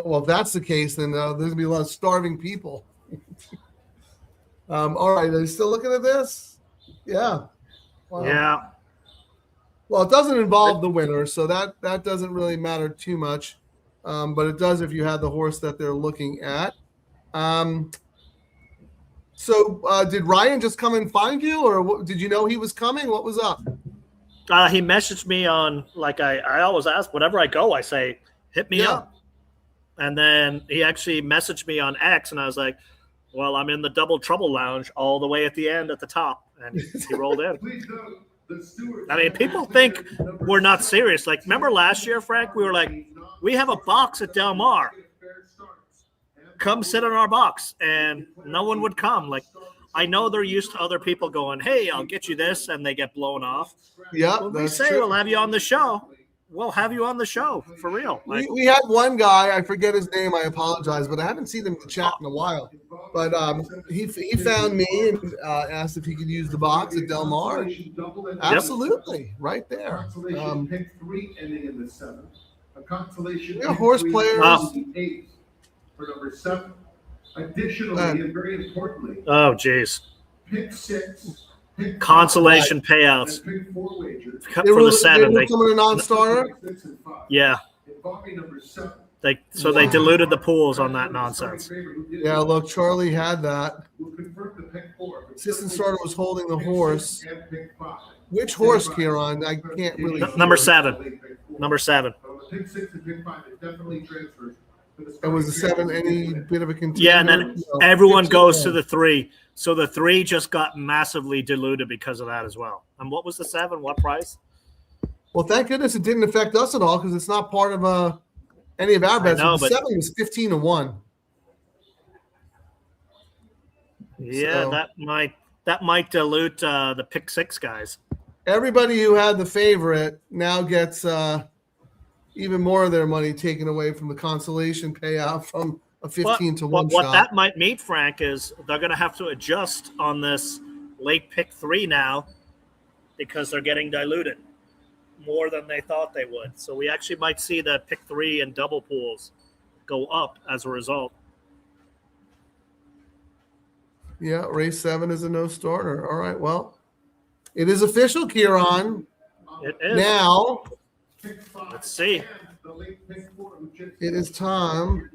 Well, if that's the case, then there's gonna be a lot of starving people. All right, are you still looking at this? Yeah. Wow. Yeah. Well, it doesn't involve the winner, so that doesn't really matter too much. But it does if you had the horse that they're looking at. So did Ryan just come and find you, or did you know he was coming? What was up? He messaged me on, like I always ask, whenever I go, I say, hit me up. And then he actually messaged me on X, and I was like, well, I'm in the Double Trouble Lounge all the way at the end at the top. And he rolled in. I mean, people think we're not serious. Like, remember last year, Frank? We were like, we have a box at Del Mar. Come sit in our box. And no one would come. Like, I know they're used to other people going, hey, I'll get you this, and they get blown off. Yeah, When we say we'll have you on the show, we'll have you on the show, for real. Like, we had one guy, I forget his name, I apologize, but I haven't seen him in the chat in a while. But he found me and asked if he could use the box at Del Mar. Absolutely, right there. Pick 3 ending in the 7th. A consolation. Yeah, horse players. For number 7. Additionally, and very importantly, oh, geez. pick 6. Pick Consolation 5, payouts and pick 4 wagers. for the 7. They coming a non-starter. 6 and 5. Yeah. Involving number 7. They diluted the pools on that nonsense. Yeah, look, Charlie had that. We'll confirm the pick 4. Assistant starter was holding the horse. And pick 5. Which horse, Ciaran? I can't really. Number 7. Number 7. Pick 6 and pick 5. It definitely transfers. It was the 7. Any bit of a contender? Yeah, and then everyone goes to the 3. So the 3 just got massively diluted because of that as well. And what was the 7? What price? Well, thank goodness it didn't affect us at all because it's not part of any of our bets. know, The but- 7 was 15-1. Yeah, So- that might dilute the pick 6 guys. Everybody who had the favorite now gets even more of their money taken away from the consolation payout from a 15-1 what shot. that might mean, Frank, is they're going to have to adjust on this late pick 3 now because they're getting diluted. more than they thought they would. So we actually might see the pick 3 and double pools go up as a result. Yeah, race 7 is a no starter. All right, well, it is official, Ciaran. It is. Now, Let's see. it is time.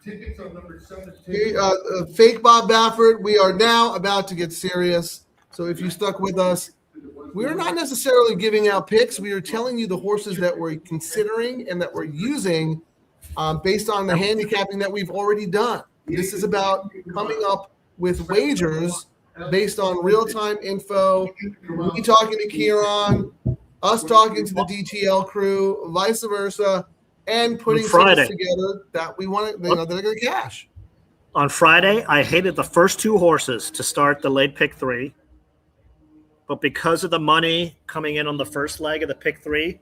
Tickets on number 17. Fake Bob Baffert, we are now about to get serious. So if you stuck with us, we're not necessarily giving out picks. We are telling you the horses that we're considering and that we're using based on the handicapping that we've already done. This is about coming up with wagers based on real-time info, me talking to Ciaran, us talking to the DTL crew, vice versa, and putting things together that we want to, that are going to cash. On Friday, I hated the first 2 horses to start the late pick 3. But because of the money coming in on the first leg of the pick 3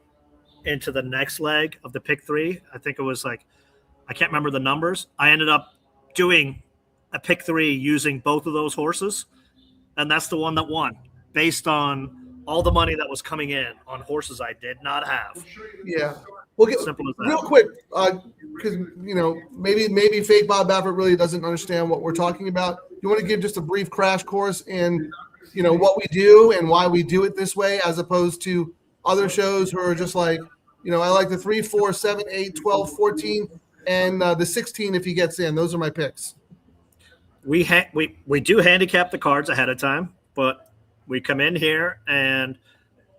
into the next leg of the pick 3, I think it was like, I can't remember the numbers. I ended up doing a pick 3 using both of those horses. And that's the one that won based on all the money that was coming in on horses I did not have. Yeah. We'll get Simple as that. real quick, because maybe Fake Bob Baffert really doesn't understand what we're talking about. You want to give just a brief crash course in, what we do and why we do it this way, as opposed to other shows who are just like, I like the 3, 4, 7, 8, 12, 14, and the 16 if he gets in. Those are my picks. We do handicap the cards ahead of time, but we come in here and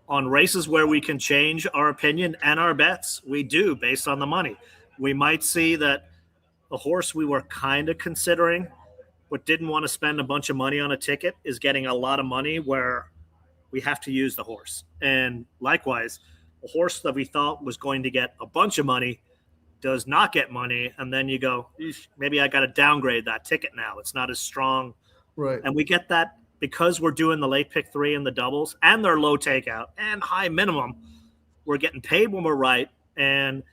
on races where we can change our opinion and our bets, we do based on the money. We might see that the horse we were kind of considering but didn't want to spend a bunch of money on a ticket is getting a lot of money where we have to use the horse. And likewise, a horse that we thought was going to get a bunch of money does not get money. And then you go, maybe I got to downgrade that ticket now. It's not as strong. Right. And we get that because we're doing the late pick 3 and the doubles and their low takeout and high minimum. We're getting paid when we're right. And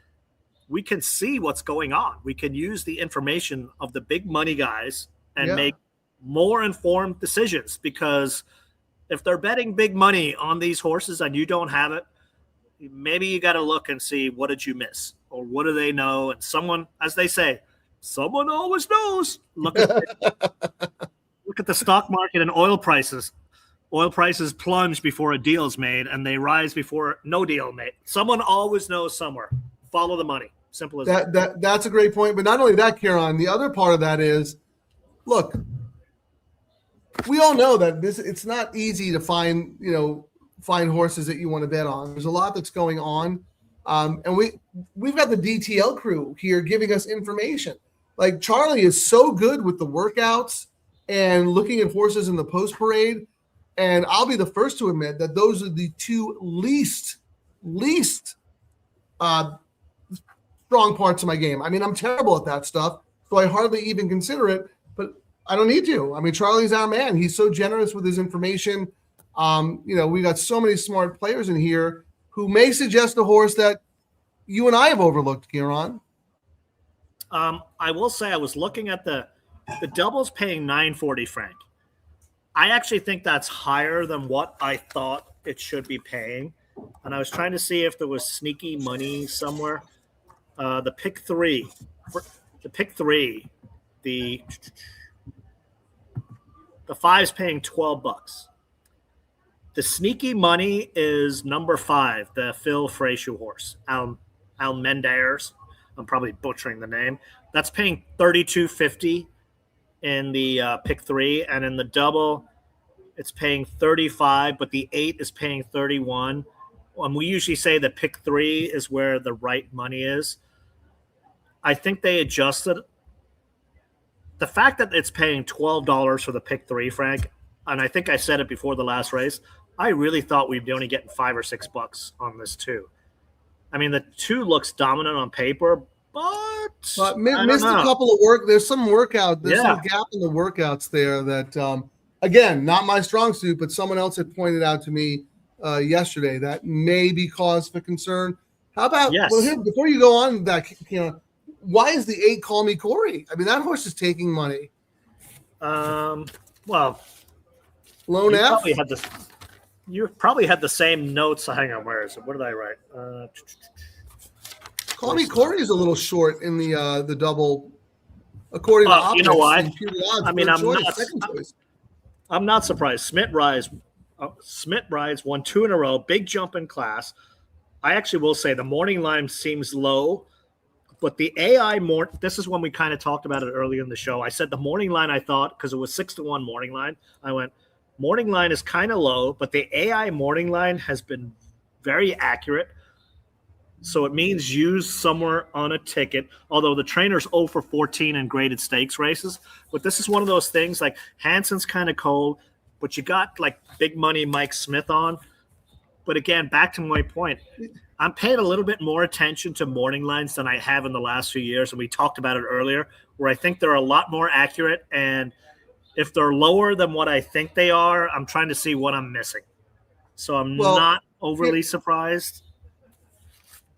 we can see what's going on. We can use the information of the big money guys and make more informed decisions, because if they're betting big money on these horses and you don't have it, maybe you got to look and see, what did you miss or what do they know? And someone, as they say, someone always knows. Look at the stock market and oil prices. Oil prices plunge before a deal is made and they rise before no deal made. Someone always knows somewhere. Follow the money. Simple as that. That's a great point. But not only that, Ciaran, the other part of that is, look, we all know that it's not easy to find horses that you want to bet on. There's a lot that's going on. And we've got the DTL crew here giving us information. Like Charlie is so good with the workouts and looking at horses in the post parade. And I'll be the first to admit that those are the 2 least strong parts of my game. I mean, I'm terrible at that stuff, so I hardly even consider it, but I don't need to. I mean, Charlie's our man. He's so generous with his information. We got so many smart players in here who may suggest a horse that you and I have overlooked, Ciaran. I will say I was looking at the doubles paying $940 franc. I actually think that's higher than what I thought it should be paying. And I was trying to see if there was sneaky money somewhere. The pick 3, the 5's paying $12. The sneaky money is number 5, the Phil Fraser horse, Almendares. I'm probably butchering the name. That's paying $32.50 in the pick 3, and in the double, it's paying $35, but the 8 is paying $31. We usually say the pick 3 is where the right money is. I think they adjusted the fact that it's paying $12 for the pick 3, Frank. And I think I said it before the last race. I really thought we'd be only getting $5 or $6 on this 2. I mean, the 2 looks dominant on paper, but missed a couple of work. There's some workout. There's some gap in the workouts there that, again, not my strong suit, but someone else had pointed out to me yesterday that may be cause for concern. How about before you go on that, why is the 8 Call Me Corey? I mean, that horse is taking money. Well, Lone F. Probably had this. You probably had the same notes. Hang on, where is it? What did I write? Call Me Corey is a little short in the double, according to optics. You know why? And pure odds, I mean, second choice. I'm not surprised. Smith Rise won 2 in a row. Big jump in class. I actually will say the morning line seems low, but the AI this is when we kind of talked about it earlier in the show. I said the morning line, I thought, because it was 6-1 morning line, I went, morning line is kind of low, but the AI morning line has been very accurate. So it means use somewhere on a ticket, although the trainer's 0 for 14 in graded stakes races. But this is one of those things like Hansen's kind of cold, but you got like big money Mike Smith on. But again, back to my point, I'm paying a little bit more attention to morning lines than I have in the last few years. And we talked about it earlier, where I think they're a lot more accurate. And if they're lower than what I think they are, I'm trying to see what I'm missing. So I'm not overly surprised.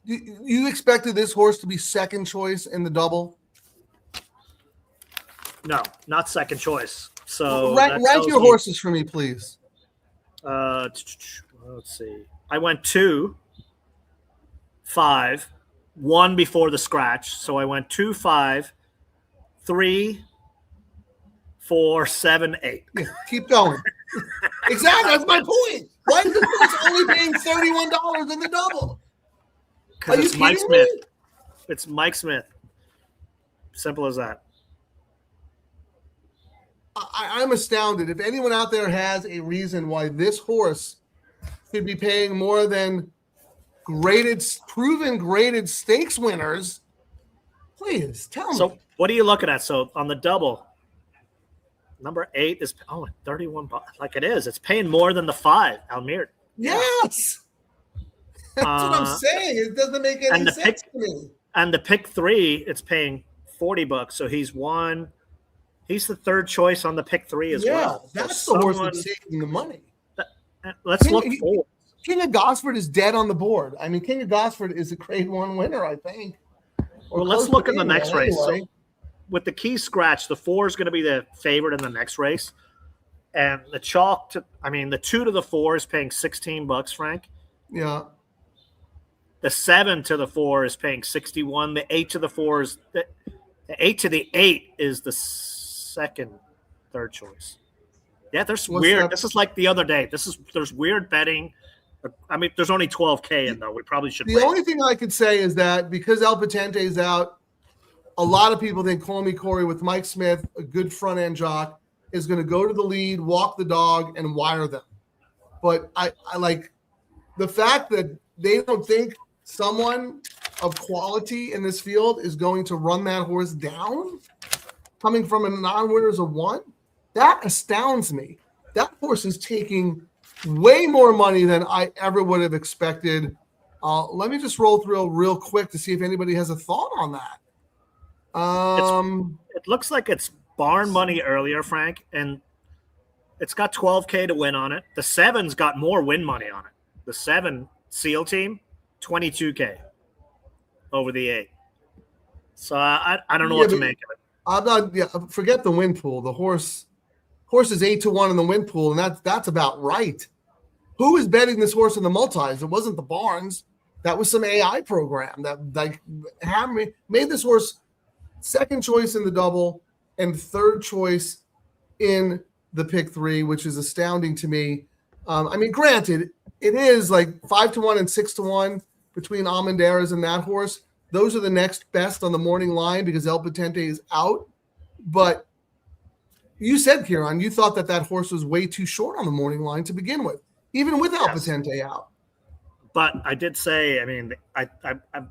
You expected this horse to be second choice in the double? No, not second choice. So rank your horses for me, please. Let's see. I went 2, 5, 1 before the scratch. So I went 2, 5, 3, 4, 7, 8. Yeah, keep going. Exactly. That's my point. Why is this horse only paying $31 in the double? Because it's Mike Smith. It's Mike Smith. Simple as that. I'm astounded. If anyone out there has a reason why this horse should be paying more than proven graded stakes winners, please tell me. So what are you looking at? So on the double, number 8 is $31. Like it is. It's paying more than the 5, Almir. Yes. That's what I'm saying. It doesn't make any sense to me. And the pick 3, it's paying $40. So he's the third choice on the pick 3 as well. Yeah, that's the horse that's taking the money. Let's look forward. King of Gosford is dead on the board. I mean, King of Gosford is a grade 1 winner, I think. Well, let's look in the next race. So with the key scratch, the 4 is going to be the favorite in the next race. And the the 2 to the 4 is paying $16, Frank. Yeah. The 7 to the 4 is paying 61. The 8 to the 4 is the 8 to the 8 is the third choice. Yeah, there's weird. This is like the other day. There's weird betting. I mean, there's only 12K in though. We probably should. The only thing I could say is that because El Patente is out, a lot of people think Call Me Corey with Mike Smith, a good front end jock, is going to go to the lead, walk the dog, and wire them. But I like the fact that they don't think someone of quality in this field is going to run that horse down, coming from a non-winners of 1. That astounds me. That horse is taking way more money than I ever would have expected. Let me just roll through real quick to see if anybody has a thought on that. It looks like it's barn money earlier, Frank, and it's got 12K to win on it. The 7's got more win money on it. The 7 SEAL team, 22K over the 8. So I don't know what to make of it. I'm not. Yeah, forget the win pool. The horse is 8-1 in the win pool, and that's about right. Who is betting this horse in the multis? It wasn't the barns. That was some AI program that made this horse second choice in the double and third choice in the pick 3, which is astounding to me. I mean, granted, it is like 5-1 and 6-1 between Almendares and that horse. Those are the next best on the morning line because El Patente is out. But you said, Ciaran, you thought that horse was way too short on the morning line to begin with, even with El Patente out. But I did say, I mean, I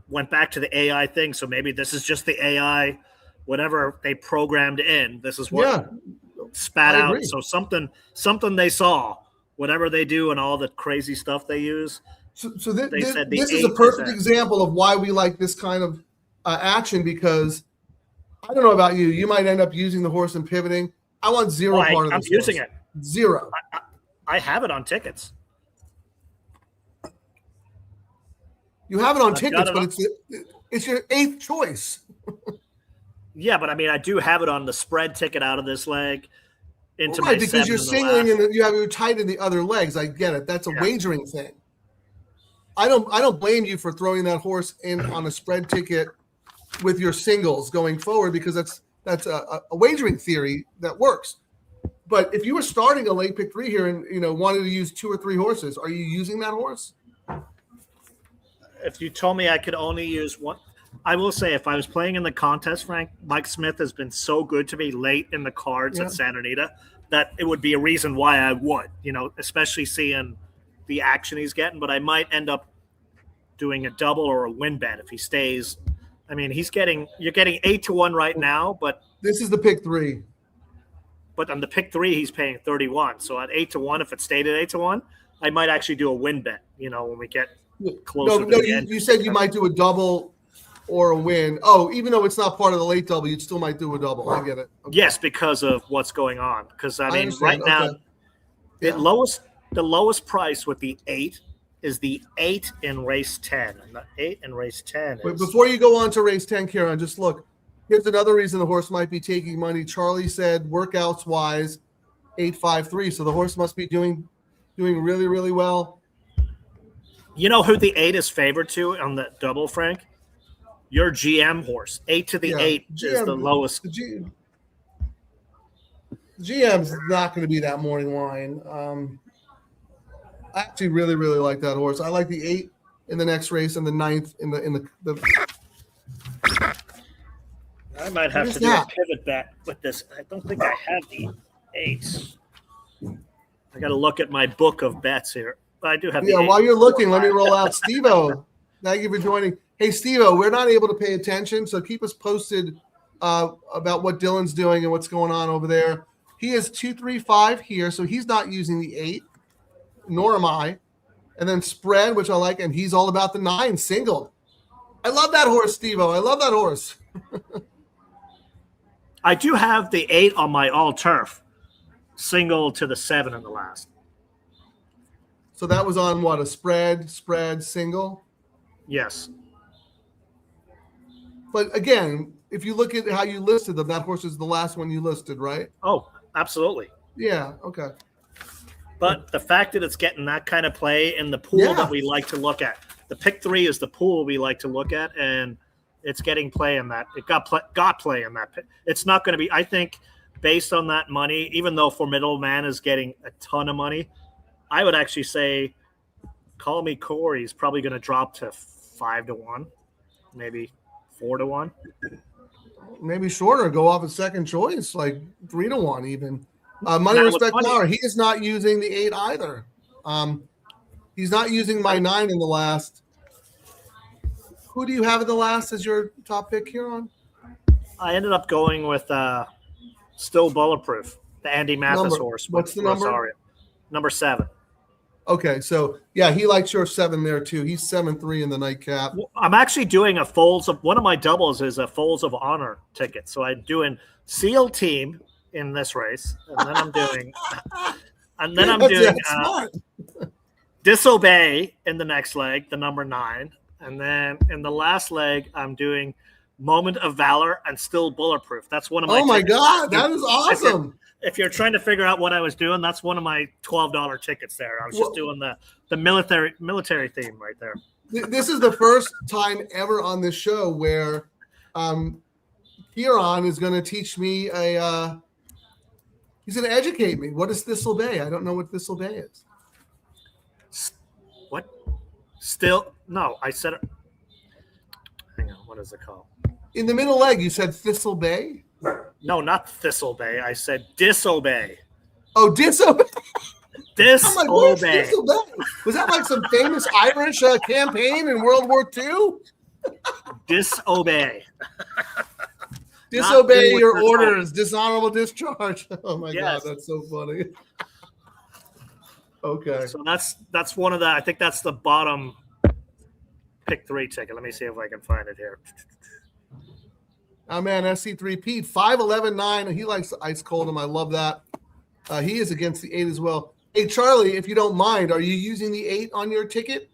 went back to the AI thing, so maybe this is just the AI, whatever they programmed in. This is what spat out. Agree. So something they saw, whatever they do and all the crazy stuff they use. So this is a perfect example of why we like this kind of action, because I don't know about you. You might end up using the horse and pivoting. I want zero part of this. I'm using it. Zero. I have it on tickets. You have it on tickets, but it's your 8th choice. Yeah, but I mean, I do have it on the spread ticket out of this leg. into Right, my because 7 you're in the singling last. and you have your tight in the other legs. I get it. That's a Yeah. wagering thing. I don't blame you for throwing that horse in on a spread ticket with your singles going forward, because that's a wagering theory that works. But if you were starting a late pick 3 here and wanted to use 2 or 3 horses, are you using that horse? If you told me I could only use one, I will say if I was playing in the contest, Frank, Mike Smith has been so good to me late in the cards at Santa Anita that it would be a reason why I would, especially seeing the action he's getting. But I might end up doing a double or a win bet if he stays. I mean, you're getting 8-1 right now, but this is the pick 3. But on the pick 3, he's paying 31. So at 8-1, if it stayed at 8-1, I might actually do a win bet. When we get closer. No, you said you might do a double or a win. Oh, even though it's not part of the late double, you still might do a double. I get it. Okay. Yes, because of what's going on. Because I mean, right now, okay. the lowest price with the 8 is the 8 in race 10, and the 8 in race 10. But before you go on to race 10, Ciaran, just look. Here's another reason the horse might be taking money. Charlie said workouts wise, 8.53. So the horse must be doing really, really well. You know who the 8 is favored to on the double, Frank? Your GM horse. 8 to the 8 is the lowest. The GM's not going to be that morning line. I actually really, really like that horse. I like the 8 in the next race and the 9th in the I might have to do a pivot bet with this. I don't think I have the 8s. I got to look at my book of bets here. But I do have the 8. While you're looking, let me roll out Steve-O. Thank you for joining. Hey, Steve-O, we're not able to pay attention, so keep us posted about what Dylan's doing and what's going on over there. He is 2-3-5 here, so he's not using the 8, nor am I. And then spread, which I like, and he's all about the 9 single. I love that horse, Steve-O. I love that horse. I do have the 8 on my all turf, single to the 7 in the last. So that was on what, a spread, single? Yes. But again, if you look at how you listed them, that horse is the last one you listed, right? Oh, absolutely. Yeah, okay. But the fact that it's getting that kind of play in the pool that we like to look at. The pick 3 is the pool we like to look at, and it's getting play in that. It got play in that. It's not going to be, I think, based on that money, even though Formidable Man is getting a ton of money, I would actually say Call Me Corey is probably going to drop to 5-1, maybe 4-1. Maybe shorter, go off a second choice, like 3-1 even. Money, Respect, Power. He is not using the 8 either. He's not using my 9 in the last. Who do you have in the last as your top pick here on? I ended up going with Still Bulletproof, the Andy Mathis horse. What's the number? Rosario. Number 7. Okay, so yeah, he likes your 7 there too. He's 7-3 in the nightcap. I'm actually doing a Folds of, one of my doubles is a Folds of Honor ticket. So I'm doing SEAL Team in this race, and then I'm doing Disobey in the next leg, the number 9, and then in the last leg I'm doing Moment of Valor and Still Bulletproof. That's one of my. Oh my God, that is awesome! If you're trying to figure out what I was doing, that's one of my $12 tickets there. I was just doing the military theme right there. This is the first time ever on this show where Ciaran is going to teach me he's going to educate me. What is Thistle Bay? I don't know what Thistle Bay is. What? Still? No, I said it. Hang on. What is it called? In the middle leg, you said Thistle Bay? No, not Thistle Bay. I said Disobey. Oh, Disobey. Disobey. Like, Disobey. Was that like some famous Irish campaign in World War II? Disobey. Disobey your orders. Dishonorable discharge. Oh my God, that's so funny. Okay. So that's one of the. I think that's the bottom pick 3 ticket. Let me see if I can find it here. Oh man, SC3 Pete 5'11" He likes ice cold him. I love that. He is against the 8 as well. Hey Charlie, if you don't mind, are you using the 8 on your ticket?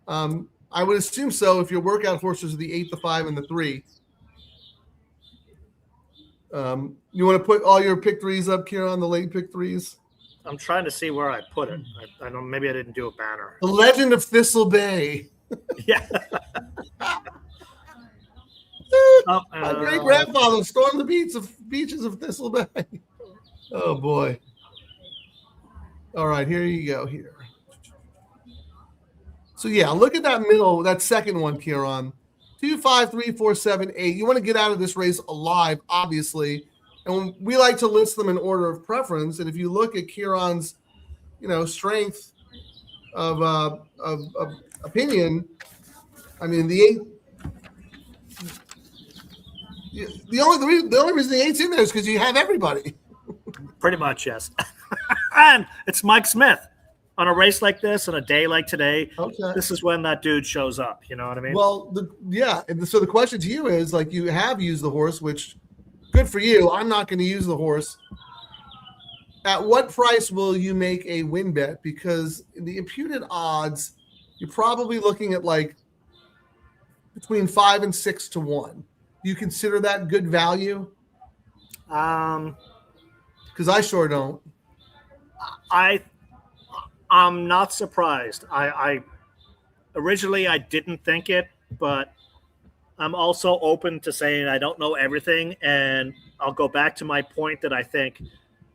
I would assume so if your workout horses are the 8, the 5, and the 3. You want to put all your pick threes up, Ciaran, the late pick threes? I'm trying to see where I put it. I don't. Maybe I didn't do a banner. The Legend of Thistle Bay. Yeah. My great grandfather stormed the beaches of Thistle Bay. Oh boy. All right, here you go. Here. So yeah, look at that middle, that second one, Ciaran. 2, 5, 3, 4, 7, 8. You want to get out of this race alive, obviously. And we like to list them in order of preference. And if you look at Ciaran's, strength of opinion, I mean, the only reason the 8's in there is because you have everybody. Pretty much, yes. And it's Mike Smith. On a race like this, on a day like today, This is when that dude shows up. You know what I mean? Well, so the question to you is, like, you have used the horse, which good for you. I'm not going to use the horse. At what price will you make a win bet? Because in the imputed odds, you're probably looking at like between 5 and 6 to 1. Do you consider that good value? Because I sure don't. I'm not surprised. I originally I didn't think it, but I'm also open to saying I don't know everything, and I'll go back to my point that I think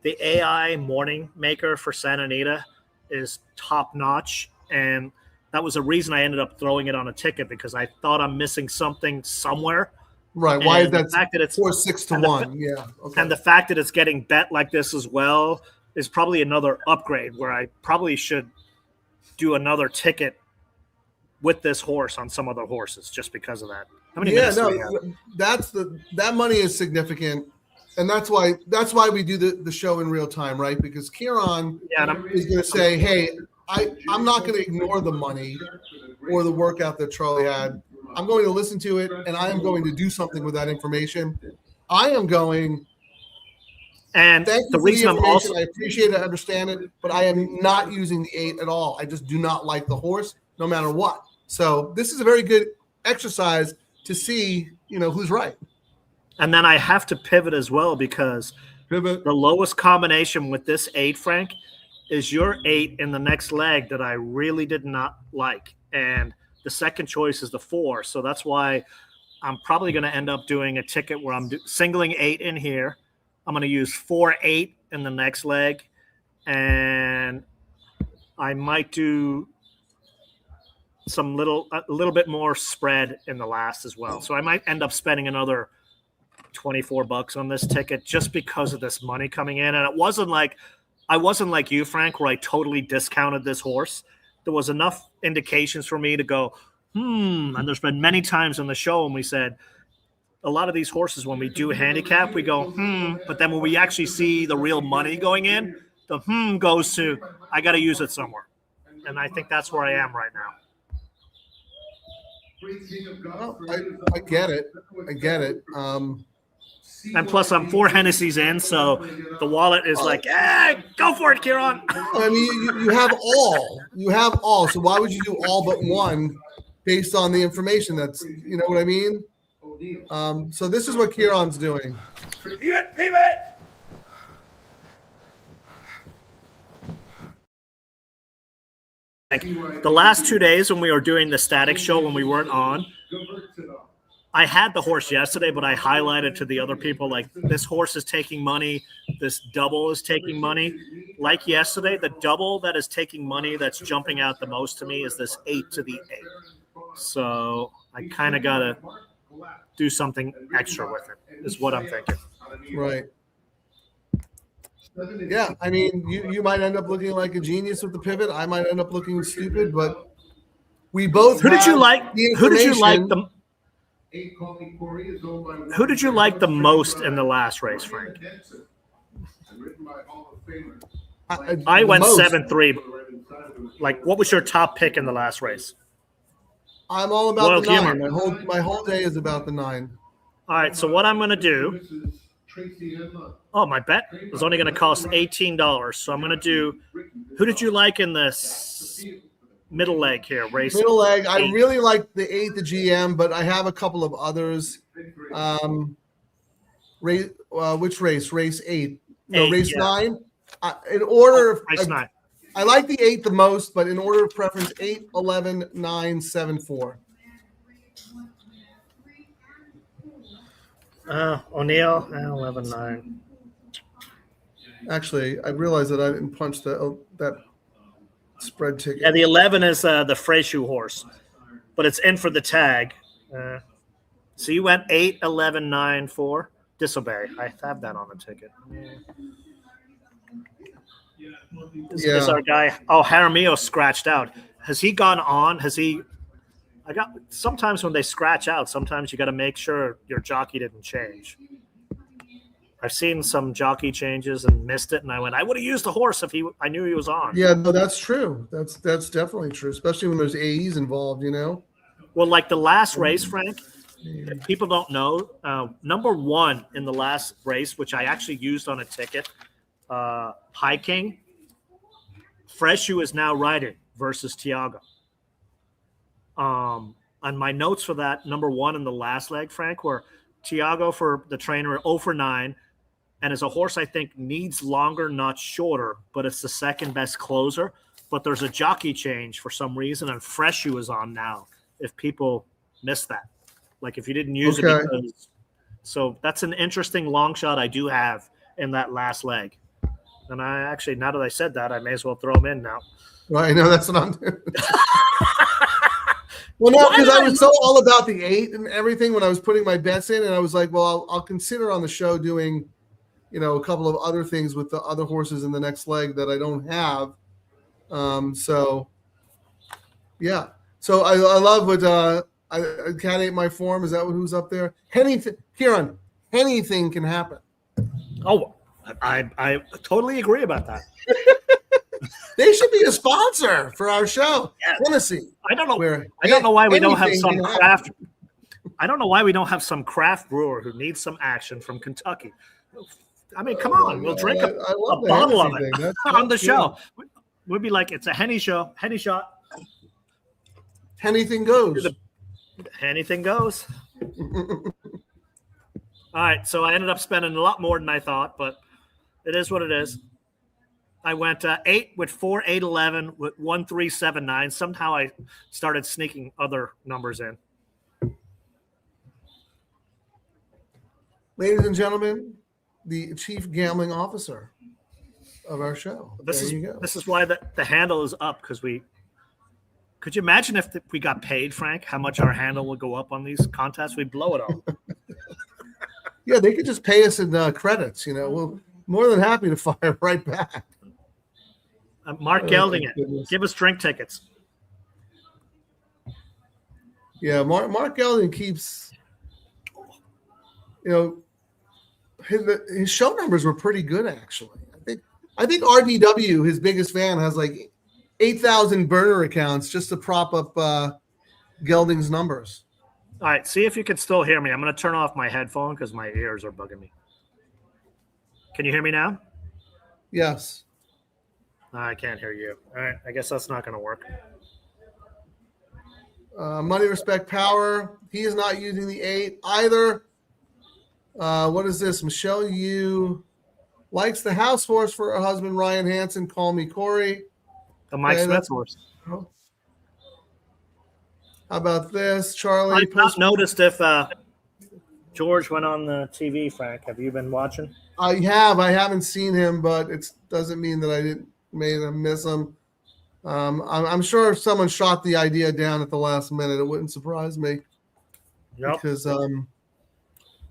the AI morning maker for Santa Anita is top notch, and that was a reason I ended up throwing it on a ticket because I thought I'm missing something somewhere. Right? Why is that? The fact that it's 4, 6 to 1? Yeah. Okay. And the fact that it's getting bet like this as well is probably another upgrade where I probably should do another ticket with this horse on some other horses just because of that. How many minutes do we have? That money is significant, and that's why we do the show in real time, right? Because Ciaran is going to say, "Hey, I'm not going to ignore the money or the workout that Charlie had. I'm going to listen to it, and I am going to do something with that information. I am going." And the reason I'm also, I appreciate it, I understand it, but I am not using the 8 at all. I just do not like the horse, no matter what. So this is a very good exercise to see, who's right. And then I have to pivot as well because the lowest combination with this 8, Frank, is your 8 in the next leg that I really did not like. And the second choice is the 4. So that's why I'm probably going to end up doing a ticket where I'm singling 8 in here. I'm going to use 4, 8 in the next leg, and I might do a little bit more spread in the last as well. So I might end up spending another $24 on this ticket just because of this money coming in. And I wasn't like you, Frank, where I totally discounted this horse. There was enough indications for me to go, and there's been many times on the show when we said, a lot of these horses, when we do handicap, we go, but then when we actually see the real money going in, the goes to, I got to use it somewhere. And I think that's where I am right now. Well, I get it. And plus, I'm 4 Hennessy's in, so the wallet is like, go for it, Ciaran. I mean, you have all. You have all. So why would you do all but one based on the information that's, you know what I mean? So this is what Ciaran's doing. Pivot! The last 2 days when we were doing the static show when we weren't on, I had the horse yesterday, but I highlighted to the other people, like, this horse is taking money, this double is taking money. Like yesterday, the double that is taking money that's jumping out the most to me is this 8 to the 8. So I kind of got to do something extra with it, is what I'm thinking. Right. Yeah, I mean, you might end up looking like a genius with the pivot. I might end up looking stupid, but we both. Who did you like the most in the last race, Frank? I went 7-3. Like, what was your top pick in the last race? I'm all about the 9. My whole day is about the 9. All right, so what I'm going to do. Oh, my bet was only going to cost $18. So I'm going to do. Who did you like in this middle leg here? Race middle leg. 8. I really like the 8, the GM, but I have a couple of others. Race, which race? Race 8. No, Eight, race yeah. 9. In order of Race 9. I like the 8 the most, but in order of preference, 8, 11, 9, 7, 4. O'Neill, 11, 9. Actually, I realized that I didn't punch that spread ticket. Yeah, the 11 is the Freyshu horse, but it's in for the tag. So you went 8, 11, 9, 4. Disobey. I have that on the ticket. Is our guy? Oh, Jaramillo scratched out. Has he gone on? Sometimes when they scratch out, sometimes you got to make sure your jockey didn't change. I've seen some jockey changes and missed it, and I would have used the horse if I knew he was on. Yeah, no, that's true. That's definitely true, especially when there's AEs involved, you know? Well, like the last race, Frank, if people don't know, number 1 in the last race, which I actually used on a ticket, High King, Freyshu is now riding versus Tiago. On my notes for that, number 1 in the last leg, Frank, where Tiago for the trainer 0 for 9, and as a horse I think needs longer, not shorter, but it's the second best closer. But there's a jockey change for some reason, and Freyshu is on now. If people missed that, like if you didn't use it, because so that's an interesting long shot I do have in that last leg. And I actually, now that I said that, I may as well throw him in now. Right, no, that's what I'm doing. Well, no, because I was so all about the 8 and everything when I was putting my bets in, and I was like, well, I'll consider on the show doing, a couple of other things with the other horses in the next leg that I don't have. So, yeah. So I love what I can't eat my form. Is that who's up there? Ciaran, anything can happen. Oh, I totally agree about that. They should be a sponsor for our show. Yes. Tennessee. I don't know why we don't have some craft. I don't know why we don't have some craft brewer who needs some action from Kentucky. I mean, come on, we'll drink a bottle of it on the show. We'd be like, it's a Henny show, Henny shot. Anything goes. Anything goes. All right, so I ended up spending a lot more than I thought, but it is what it is. I went 8 with 4, 8, 11 with 1, 3, 7, 9. Somehow I started sneaking other numbers in. Ladies and gentlemen, the chief gambling officer of our show. This is why the handle is up, because could you imagine if we got paid, Frank, how much our handle would go up on these contests? We'd blow it all. Yeah, they could just pay us in credits. We're more than happy to fire right back. Mark Gelding give us drink tickets. Yeah, Mark Gelding keeps, his show numbers were pretty good actually. I think RDW, his biggest fan, has like 8,000 burner accounts just to prop up Gelding's numbers. All right, see if you can still hear me. I'm going to turn off my headphone because my ears are bugging me. Can you hear me now? Yes. I can't hear you. All right, I guess that's not going to work. Money, respect, power. He is not using the 8 either. What is this? Michelle Yu likes the house horse for her husband, Ryan Hansen. Call me Corey. The Mike Smith horse. How about this, Charlie? I've not noticed if George went on the TV, Frank. Have you been watching? I have. I haven't seen him, but it doesn't mean that I didn't miss him. I'm sure if someone shot the idea down at the last minute, it wouldn't surprise me. Yep. Because who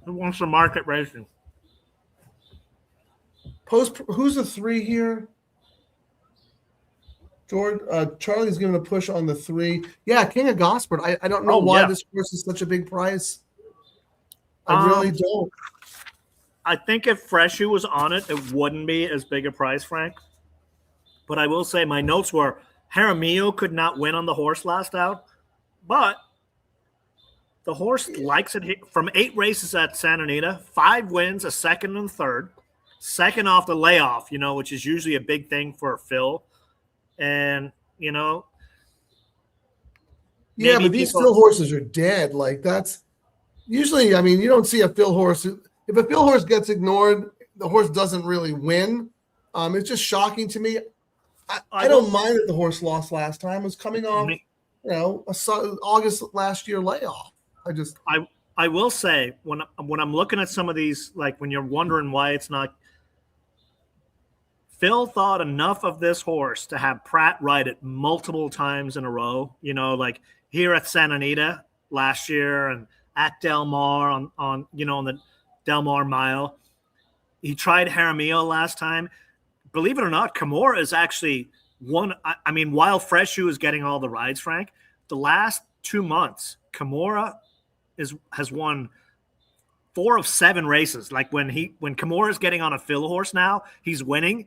wants to market racing? Who's the 3 here? George, Charlie's giving a push on the 3. Yeah, King of Gosport. I don't know why this horse is such a big price. I really don't. I think if Freyshu was on it, it wouldn't be as big a price, Frank. But I will say my notes were Jaramillo could not win on the horse last out, but the horse likes it from 8 races at Santa Anita, 5 wins, a second and third, second off the layoff, which is usually a big thing for Phil. And, yeah, but these Phil horses are dead. Like that's usually, you don't see a Phil horse if a fill horse gets ignored, the horse doesn't really win. It's just shocking to me. I don't mind that the horse lost last time. It was coming off, August last year layoff. I will say when I'm looking at some of these, like when you're wondering why it's not, Phil thought enough of this horse to have Pratt ride it multiple times in a row. Like here at Santa Anita last year and at Del Mar on the Del Mar Mile. He tried Jaramillo last time. Believe it or not, Kimura is actually one. I mean, while Freshu is getting all the rides, Frank, the last 2 months, Kimura has won 4 of 7 races. Like when Kimura is getting on a Phil horse now, he's winning,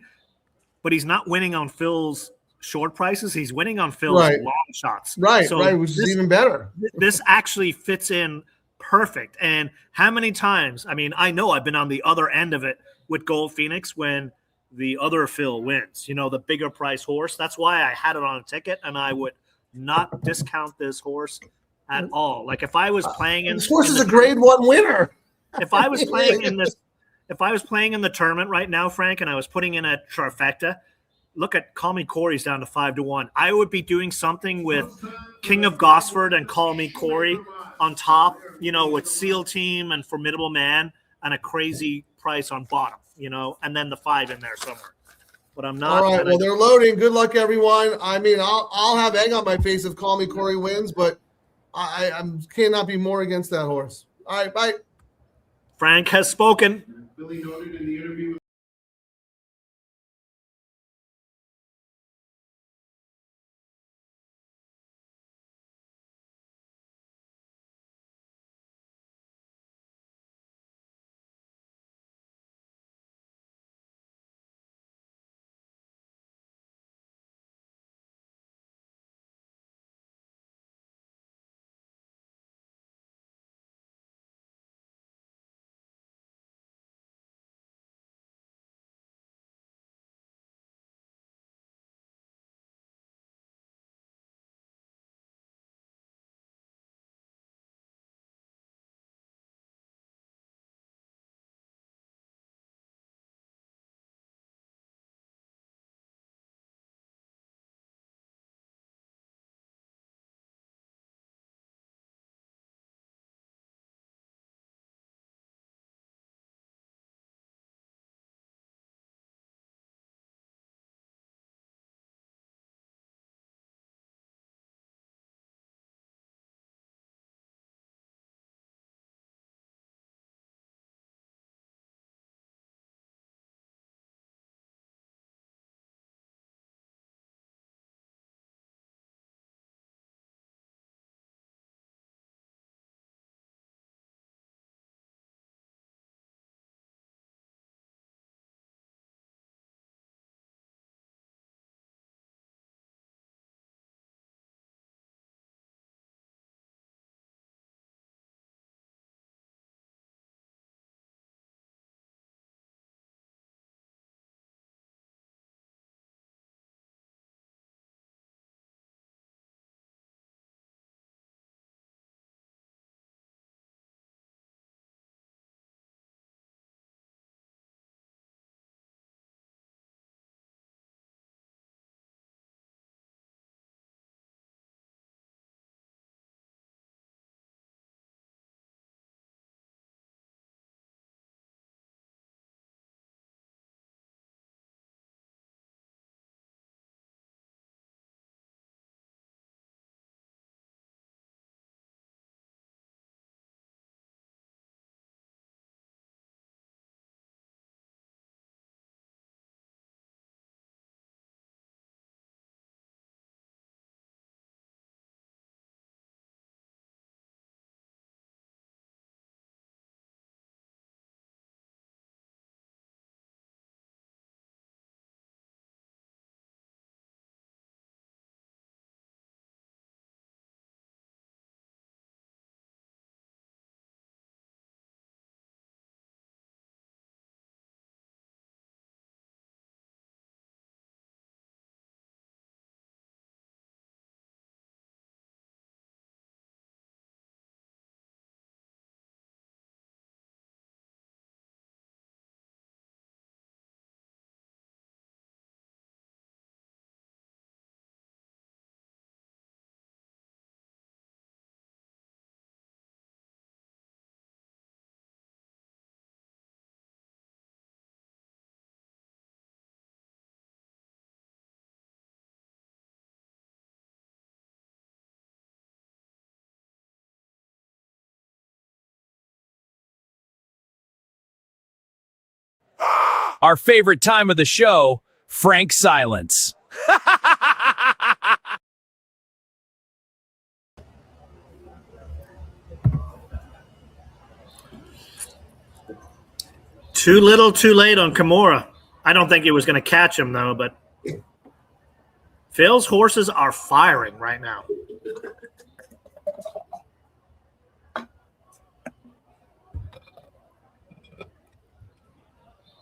but he's not winning on Phil's short prices. He's winning on Phil's long shots. Right, which is even better. This actually fits in perfect. And how many times? I mean, I know I've been on the other end of it with Gold Phoenix when the other Phil wins, the bigger price horse. That's why I had it on a ticket, and I would not discount this horse at all. Like if I was playing in this horse is a grade 1 winner. If I was playing in the tournament right now, Frank, and I was putting in a trifecta, look at Call Me Corey's down to 5-1. I would be doing something with King of Gosford and Call Me Corey on top, with SEAL Team and Formidable Man and a crazy price on bottom, and then the 5 in there somewhere. But I'm not. All right. Well, they're loading. Good luck, everyone. I mean, I'll have egg on my face if Call Me Corey wins, but I cannot be more against that horse. All right. Bye. Frank has spoken. Billy noted in the interview our favorite time of the show, Frank Silence. Too little, too late on Kimura. I don't think he was going to catch him, though, but Phil's horses are firing right now.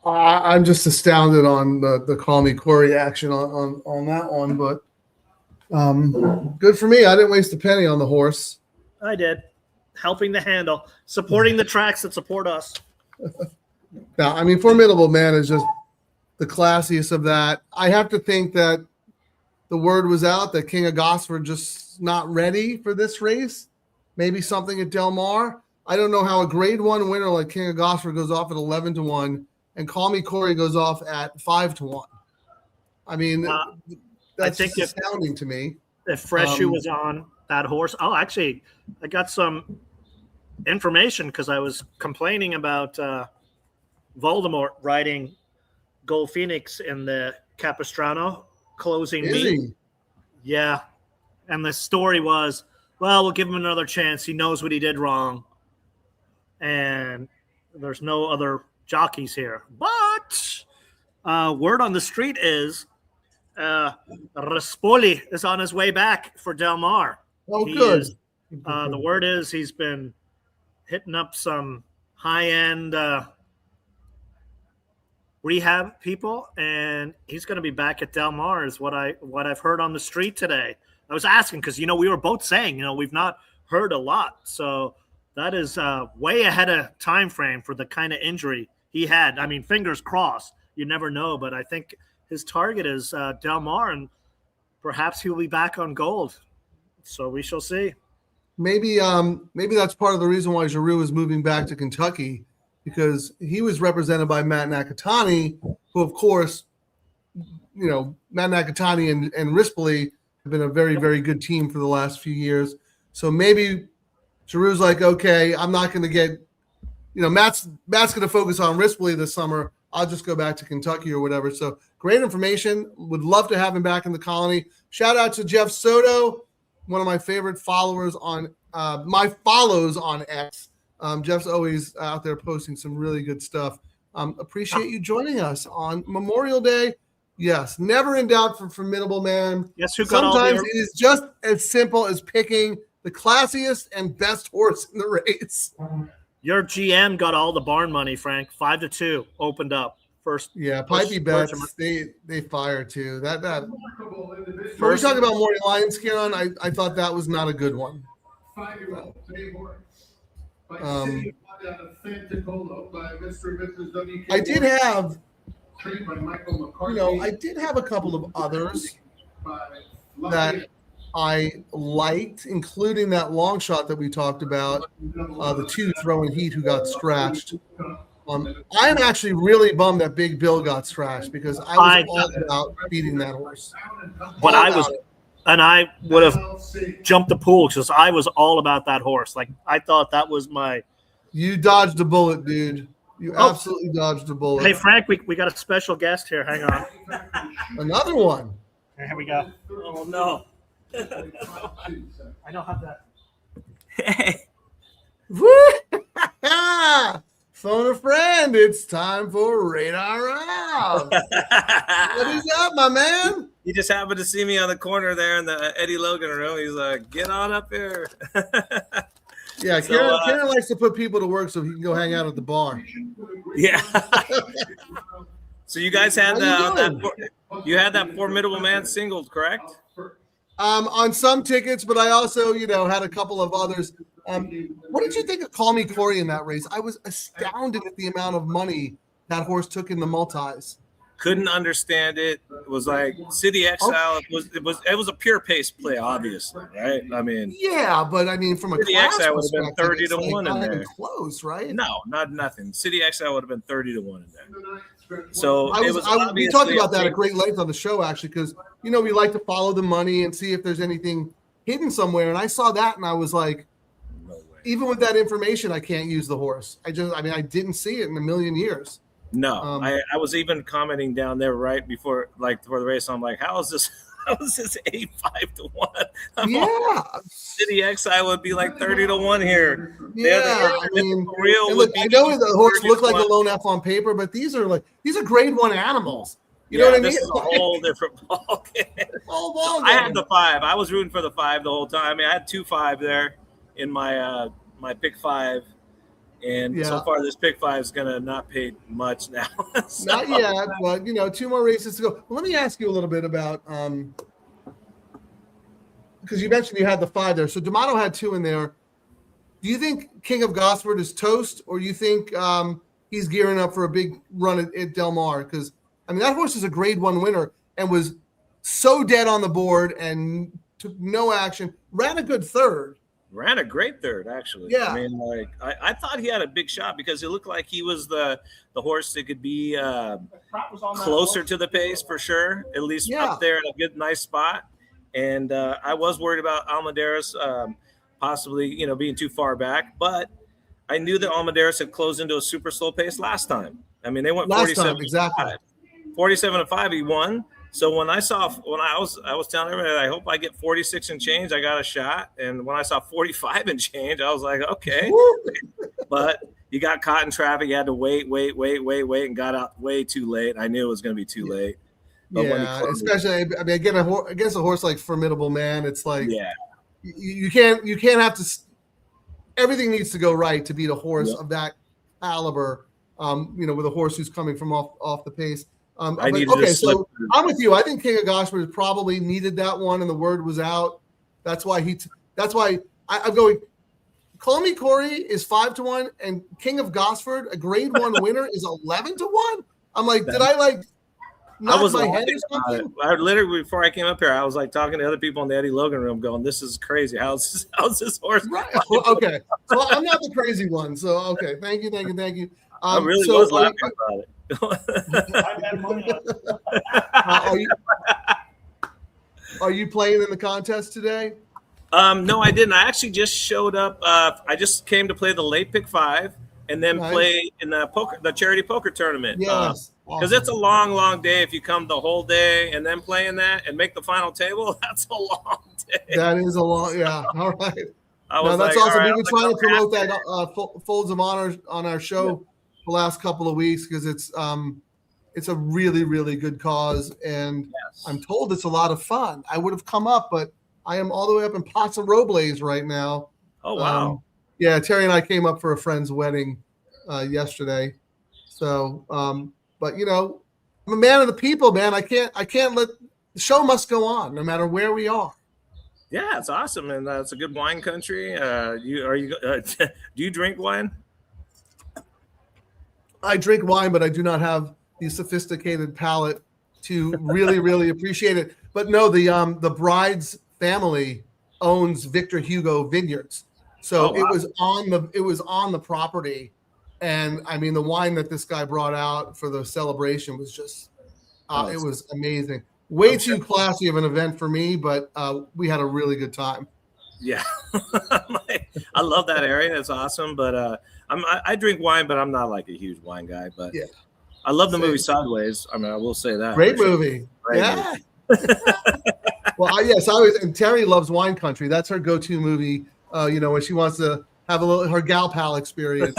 I'm just astounded on the Call Me Corey action on that one, but good for me. I didn't waste a penny on the horse. I did. Helping the handle, supporting the tracks that support us. Now, I mean, Formidable Man is just the classiest of that. I have to think that the word was out that King of Gosford just not ready for this race. Maybe something at Del Mar. I don't know how a grade 1 winner like King of Gosford goes off at 11-1 and Call Me Corey goes off at 5-1. I mean, that's I think astounding to me. If Freshu was on that horse, actually, I got some information because I was complaining about Voldemort riding Gold Phoenix in the Capistrano closing meet. Yeah. And the story was, well, we'll give him another chance. He knows what he did wrong. And there's no other jockeys here. But word on the street is Rispoli is on his way back for Del Mar. Oh, good. The word is he's been hitting up some high-end rehab people, and he's going to be back at Del Mar is what I've heard on the street today. I was asking because, we were both saying, we've not heard a lot. So that is way ahead of time frame for the kind of injury he had. I mean, fingers crossed. You never know, but I think his target is Del Mar, and perhaps he'll be back on gold. So we shall see. Maybe that's part of the reason why Giroux is moving back to Kentucky, because he was represented by Matt Nakatani, who, of course, Matt Nakatani and Rispoli have been a very, very good team for the last few years. So maybe Giroux's like, okay, I'm not going to get, Matt's going to focus on Rispoli this summer. I'll just go back to Kentucky or whatever. So great information. Would love to have him back in the colony. Shout out to Jeff Soto, one of my favorite followers on my follows on X. Jeff's always out there posting some really good stuff. Appreciate you joining us on Memorial Day. Yes, never in doubt for Formidable Man. Yes, who got Sometimes it is just as simple as picking the classiest and best horse in the race. Your GM got all the barn money, Frank. 5-2 opened up first. Yeah, Pipey bets. They fire too. That. When we talk about Morning Lions, Ciaran, I thought that was not a good one. 5-year-old I did have, I did have a couple of others that I liked, including that long shot that we talked about, the 2 throwing heat who got scratched. I'm actually really bummed that Big Bill got scratched because I was all about beating that horse. But I would have jumped the pool because I was all about that horse. Like, I thought that was my. You dodged a bullet, dude. You absolutely dodged a bullet. Hey, Frank, we got a special guest here. Hang on. Another one. Here we go. Oh, no. I don't have that. Phone a friend. It's time for Radar Round. What is up, my man? He just happened to see me on the corner there in the Eddie Logan room. He's like, get on up here. Yeah, Ciaran likes to put people to work so he can go hang out at the bar. Yeah. So you guys had that Formidable Man singled, correct? On some tickets, but I also, had a couple of others. What did you think of Call Me Corey in that race? I was astounded at the amount of money that horse took in the multis. Couldn't understand it. It was like City Exile. It was a pure pace play, obviously, right? I mean, yeah, but I mean, from a City Exile would have been 30-1 in there. Close, right? No, not nothing. City Exile would have been 30-1 in there. So we talked about that at great length on the show, actually, because we like to follow the money and see if there's anything hidden somewhere. And I saw that, and I was like, no way. Even with that information, I can't use the horse. I didn't see it in a million years. No, I was even commenting down there right before the race. I'm like, how is this 8-5-1? City Exile would be like 30-1 here. Yeah, I mean, real look, I know the horse looked like a lone F on paper, but these are grade 1 animals. You know what I mean? This is a whole different ball game. I had the 5. I was rooting for the 5 the whole time. I mean, I had 2-5 there in my my pick 5. And so far, this pick 5 is gonna not pay much now. Not yet, but 2 more races to go. Well, let me ask you a little bit about because you mentioned you had the 5 there. So D'Amato had 2 in there. Do you think King of Gosford is toast, or do you think he's gearing up for a big run at Del Mar? Because I mean, that horse is a grade 1 winner and was so dead on the board and took no action. Ran a good third. Ran a great third, actually. Yeah. I mean, I thought he had a big shot because it looked like he was the horse that could be closer to the pace for sure, at least up there in a good, nice spot. And I was worried about Almendares possibly, being too far back, but I knew that Almendares had closed into a super slow pace last time. I mean, they went 47-5. 47-5, he won. So when I was telling everybody, I hope I get 46 and change, I got a shot. And when I saw 45 and change, I was like, okay. But you got caught in traffic. You had to wait, and got out way too late. I knew it was going to be too late. But especially I mean, against a horse like Formidable Man, it's like you can't have to. Everything needs to go right to beat a horse of that caliber. With a horse who's coming from off the pace. So I'm with you. I think King of Gosford probably needed that one, and the word was out. That's why I'm going. Call Me Corey is 5-1, and King of Gosford, a grade 1 winner, is 11-1. I'm like, did I knock my head or something? I literally, before I came up here, I was like talking to other people in the Eddie Logan room, going, "This is crazy. How's this horse?" Right. Okay. So I'm not the crazy one. So okay, thank you. I really was laughing about it. Are you playing in the contest today? No, I didn't. I actually just showed up. I just came to play the late pick 5 and then play in the charity poker tournament. Yes. Because it's a long day. If you come the whole day and then play in that and make the final table, that's a long day. That is a long, yeah. All right. That's awesome. We've been trying to promote that Folds of Honor on our show the last couple of weeks because it's a really, really good cause. And I'm told it's a lot of fun. I would have come up, but I am all the way up in Paso Robles right now. Oh, wow. Terry and I came up for a friend's wedding yesterday. So, but I'm a man of the people, man. I can't let the show must go on no matter where we are. Yeah, it's awesome, and it's a good wine country. Do you drink wine? I drink wine, but I do not have the sophisticated palate to really, really appreciate it. But no, the bride's family owns Victor Hugo Vineyards, so it was on the property. And I mean, the wine that this guy brought out for the celebration was just, it was amazing. Way too classy of an event for me, but we had a really good time. Yeah. I love that area. It's awesome. But I drink wine, but I'm not like a huge wine guy. But I love the movie Sideways. I mean, I will say that. Great movie. Great movie. Well, and Terry loves Wine Country. That's her go-to movie, when she wants to have her gal pal experience.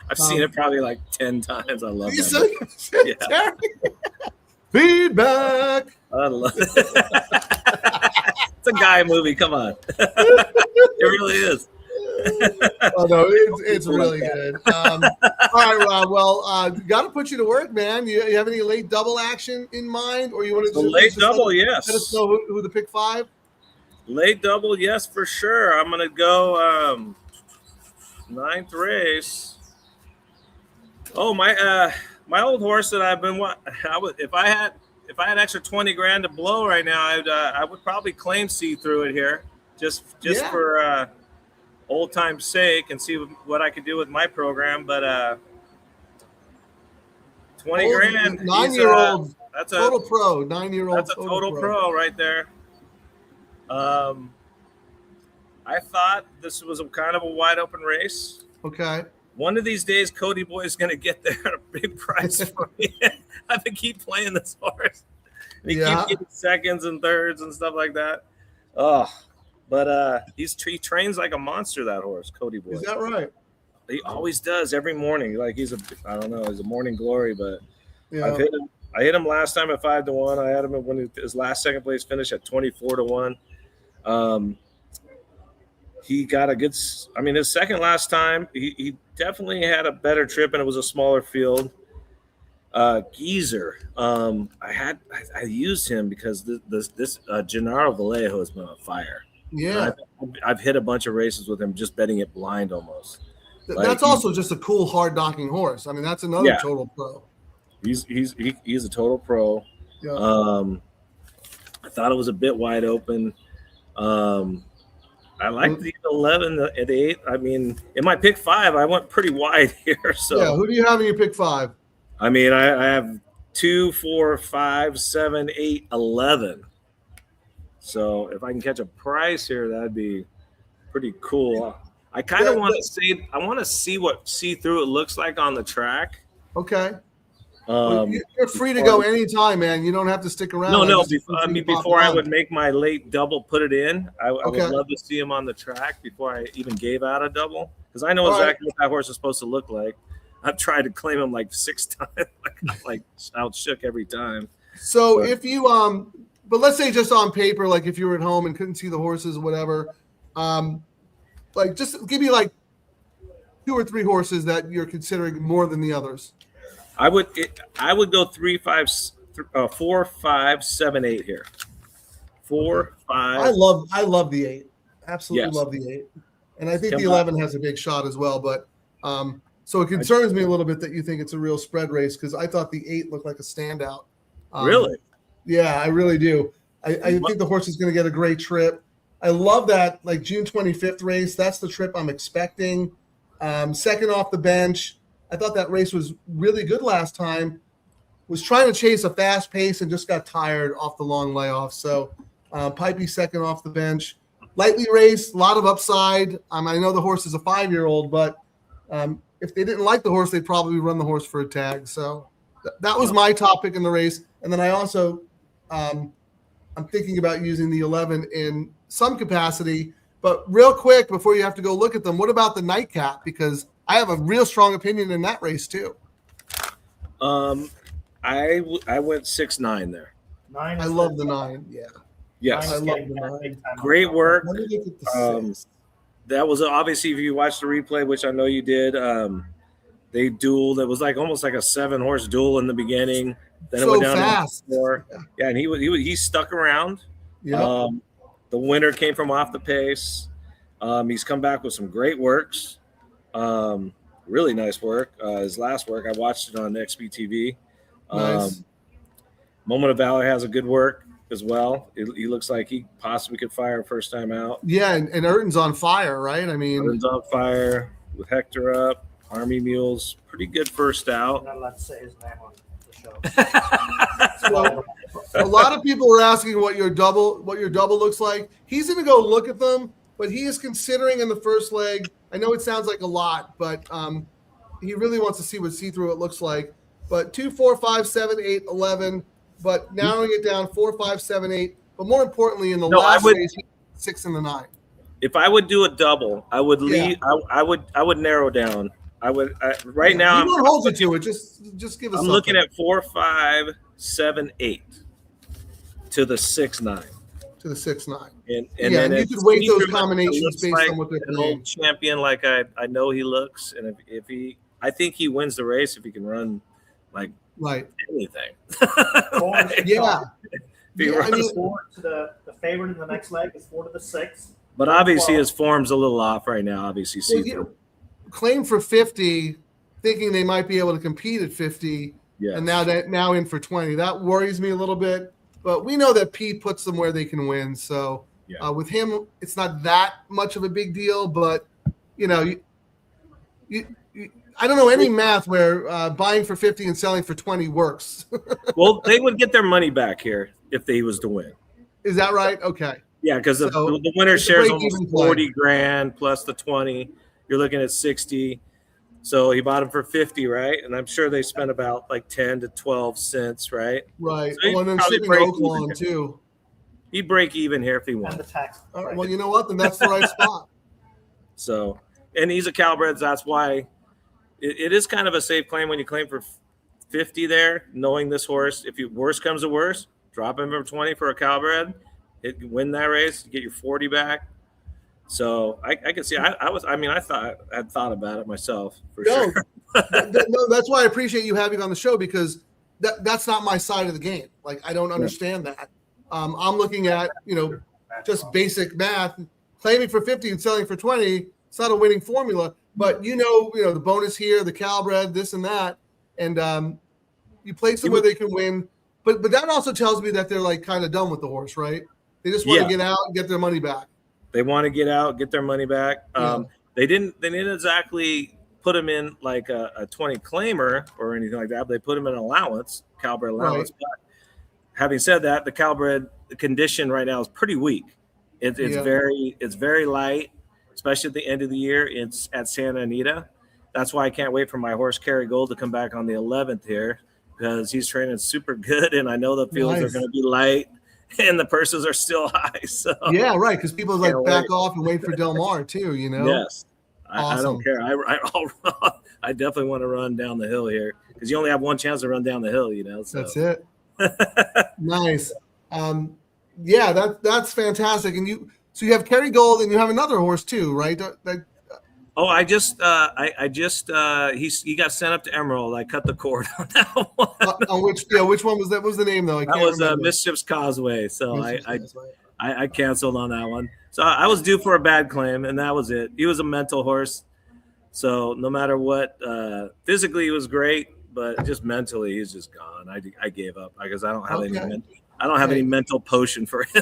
I've seen it probably like 10 times. I love it. Terry. Feedback. I love it. It's a guy movie. Come on. It really is. Oh, no, it's really good. All right, Rob. Well, got to put you to work, man. You have any late double action in mind, or you want to late double? Yes. Let us know who the pick 5. Late double, yes, for sure. I'm gonna go 9th race. Oh, my old horse that I've been. If I had extra 20 grand to blow right now, I would probably claim see through it here, just for old time's sake, and see what I could do with my program. But 20 grand, 9-year-old. That's total pro. 9-year-old. That's a total pro right there. I thought this was a kind of a wide open race. Okay. one of these days, Cody Boy is going to get there at a big price for me. I have to keep playing this horse. And he keeps getting seconds and thirds and stuff like that. Oh, but he trains like a monster, that horse, Cody Boy. Is that right? He always does every morning. Like he's a morning glory, but Yeah. I hit him last time at 5-1. I had him when his last second place finish at 24-1. He got a good. I mean, his second last time, he definitely had a better trip, and it was a smaller field. Geezer, I used him because this Gennaro Vallejo has been on fire. Yeah, I've hit a bunch of races with him, just betting it blind almost. That's also just a cool, hard knocking horse. I mean, that's another total pro. He's a total pro. Yeah. I thought it was a bit wide open. I like the 11, the 8. I mean, in my pick 5, I went pretty wide here. So yeah, who do you have in your pick 5? I mean, I have 2, 4, 5, 7, 8, 11. So if I can catch a price here, that'd be pretty cool. I kind of want to see. I want to see what see-through it looks like on the track. Okay. You're free to go anytime, man. You don't have to stick around. No. Before I would make my late double, put it in. I would love to see him on the track before I even gave out a double, because I know exactly what that horse is supposed to look like. I've tried to claim him like 6 times, like outshook every time. So if you but let's say just on paper, like if you were at home and couldn't see the horses or whatever, like just give me like 2 or 3 horses that you're considering more than the others. I would go 3, 5, 4, 5, 7, 8 here. 4, 5. I love the 8. Absolutely love the 8. And I think the 11 has a big shot as well. But so it concerns me a little bit that you think it's a real spread race, because I thought the 8 looked like a standout. Really? Yeah, I really do. I think the horse is going to get a great trip. I love that, like, June 25th race. That's the trip I'm expecting. Second off the bench. I thought that race was really good last time. Was trying to chase a fast pace and just got tired off the long layoff. So Pipey second off the bench. Lightly raced, a lot of upside. I know the horse is a 5-year-old, but if they didn't like the horse, they'd probably run the horse for a tag. So that was my top pick in the race. And then I also I'm thinking about using the 11 in some capacity. But real quick, before you have to go look at them, what about the nightcap? Because I have a real strong opinion in that race too. I went 6-9 there. 9. I love the 9. Yeah. Yes. I love the 9. Great work. Let me look at the 6. That was obviously, if you watched the replay, which I know you did, they dueled. It was like almost like a 7-horse duel in the beginning. Then it went down fast. to 4. Yeah, and he stuck around. Yeah. The winner came from off the pace. He's come back with some great works. Really nice work. His last work, I watched it on XBTV. Nice. Moment of Valor has a good work as well. He looks like he possibly could fire first time out. Yeah, and Urton's on fire, right? I mean, Urton's on fire with Hector up. Army Mules, pretty good first out. I'm not allowed to say his name on the show. so, a lot of people are asking what your double looks like. He's going to go look at them, but he is considering in the first leg. I know it sounds like a lot, but he really wants to see what see-through it looks like. But 2, 4, 5, 7, 8, 11. But narrowing it down 4, 5, 7, 8. But more importantly, in the last race, 6 and the 9. If I would do a double, I would leave. I would narrow down. Right now. You won't hold you to it. Just give us. I'm looking at 4, 5, 7, 8 to the 6, 9. To the 6, 9. And then you could weight those combinations based on what they're an playing. old champion, like I know he looks, and I think he wins the race if he can run like anything. Yeah. I mean, 4 to the favorite in the next leg is 4 to the 6. But obviously his form's a little off right now. Obviously, claim for 50, thinking they might be able to compete at 50, and now in for 20. That worries me a little bit. But we know that Pete puts them where they can win. So with him, it's not that much of a big deal. But you know, I don't know any math where buying for 50 and selling for 20 works. Well, they would get their money back here if he was to win. Is that right? Okay. Yeah, because the winner shares almost 40 grand plus the 20. You're looking at 60. So he bought him for 50, right? And I'm sure they spent about like 10 to 12 cents, right? Right. So Oh, and then probably shipping break Oaklawn even. too. He'd break even here if he won. And the tax. Well, you know what? Then that's the right spot. So, and he's a Calbred. That's why it is kind of a safe claim when you claim for 50 there, knowing this horse. If you worst comes to worst, drop him for 20 for a Calbred, win that race, get your 40 back. So I can see. I thought about it myself for sure. No, that's why I appreciate you having on the show, because that's not my side of the game. Like, I don't understand that. I'm looking at, just basic math. Claiming for 50 and selling for 20, it's not a winning formula. But the bonus here, the Calbred, this and that, and you place them where they can win. But that also tells me that they're like kind of done with the horse, right? They just want to get out and get their money back. They want to get out, get their money back. They didn't exactly put him in like a 20 claimer or anything like that. But they put him in an allowance, Calbred allowance. Right. But having said that, the Calbred condition right now is pretty weak. It's very light, especially at the end of the year. It's at Santa Anita. That's why I can't wait for my horse Carry Gold to come back on the 11th here, because he's training super good, and I know the fields are going to be light and the purses are still high. So yeah, right, because people like back off and wait for Del Mar too. Yes, awesome. I don't care. I definitely want to run down the hill here, because you only have one chance to run down the hill. So. That's it. Nice. Yeah, that's fantastic. And you have Carry Gold, and you have another horse too, right? Oh, he got sent up to Emerald. I cut the cord on that one. Which one was that? What was the name though? That was Mischief's Causeway. So I canceled on that one. So I was due for a bad claim, and that was it. He was a mental horse. So no matter what, physically he was great, but just mentally he's just gone. I gave up because I don't have any mental potion for him.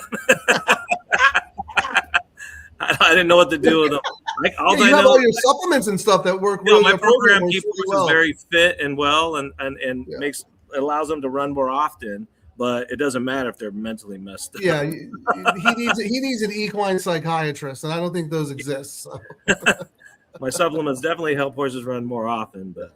I didn't know what to do with him. You have all your supplements and stuff that work really my program keeps really horses very fit and well, and allows them to run more often. But it doesn't matter if they're mentally messed up. Yeah, he needs an equine psychiatrist, and I don't think those exist. So. My supplements definitely help horses run more often. But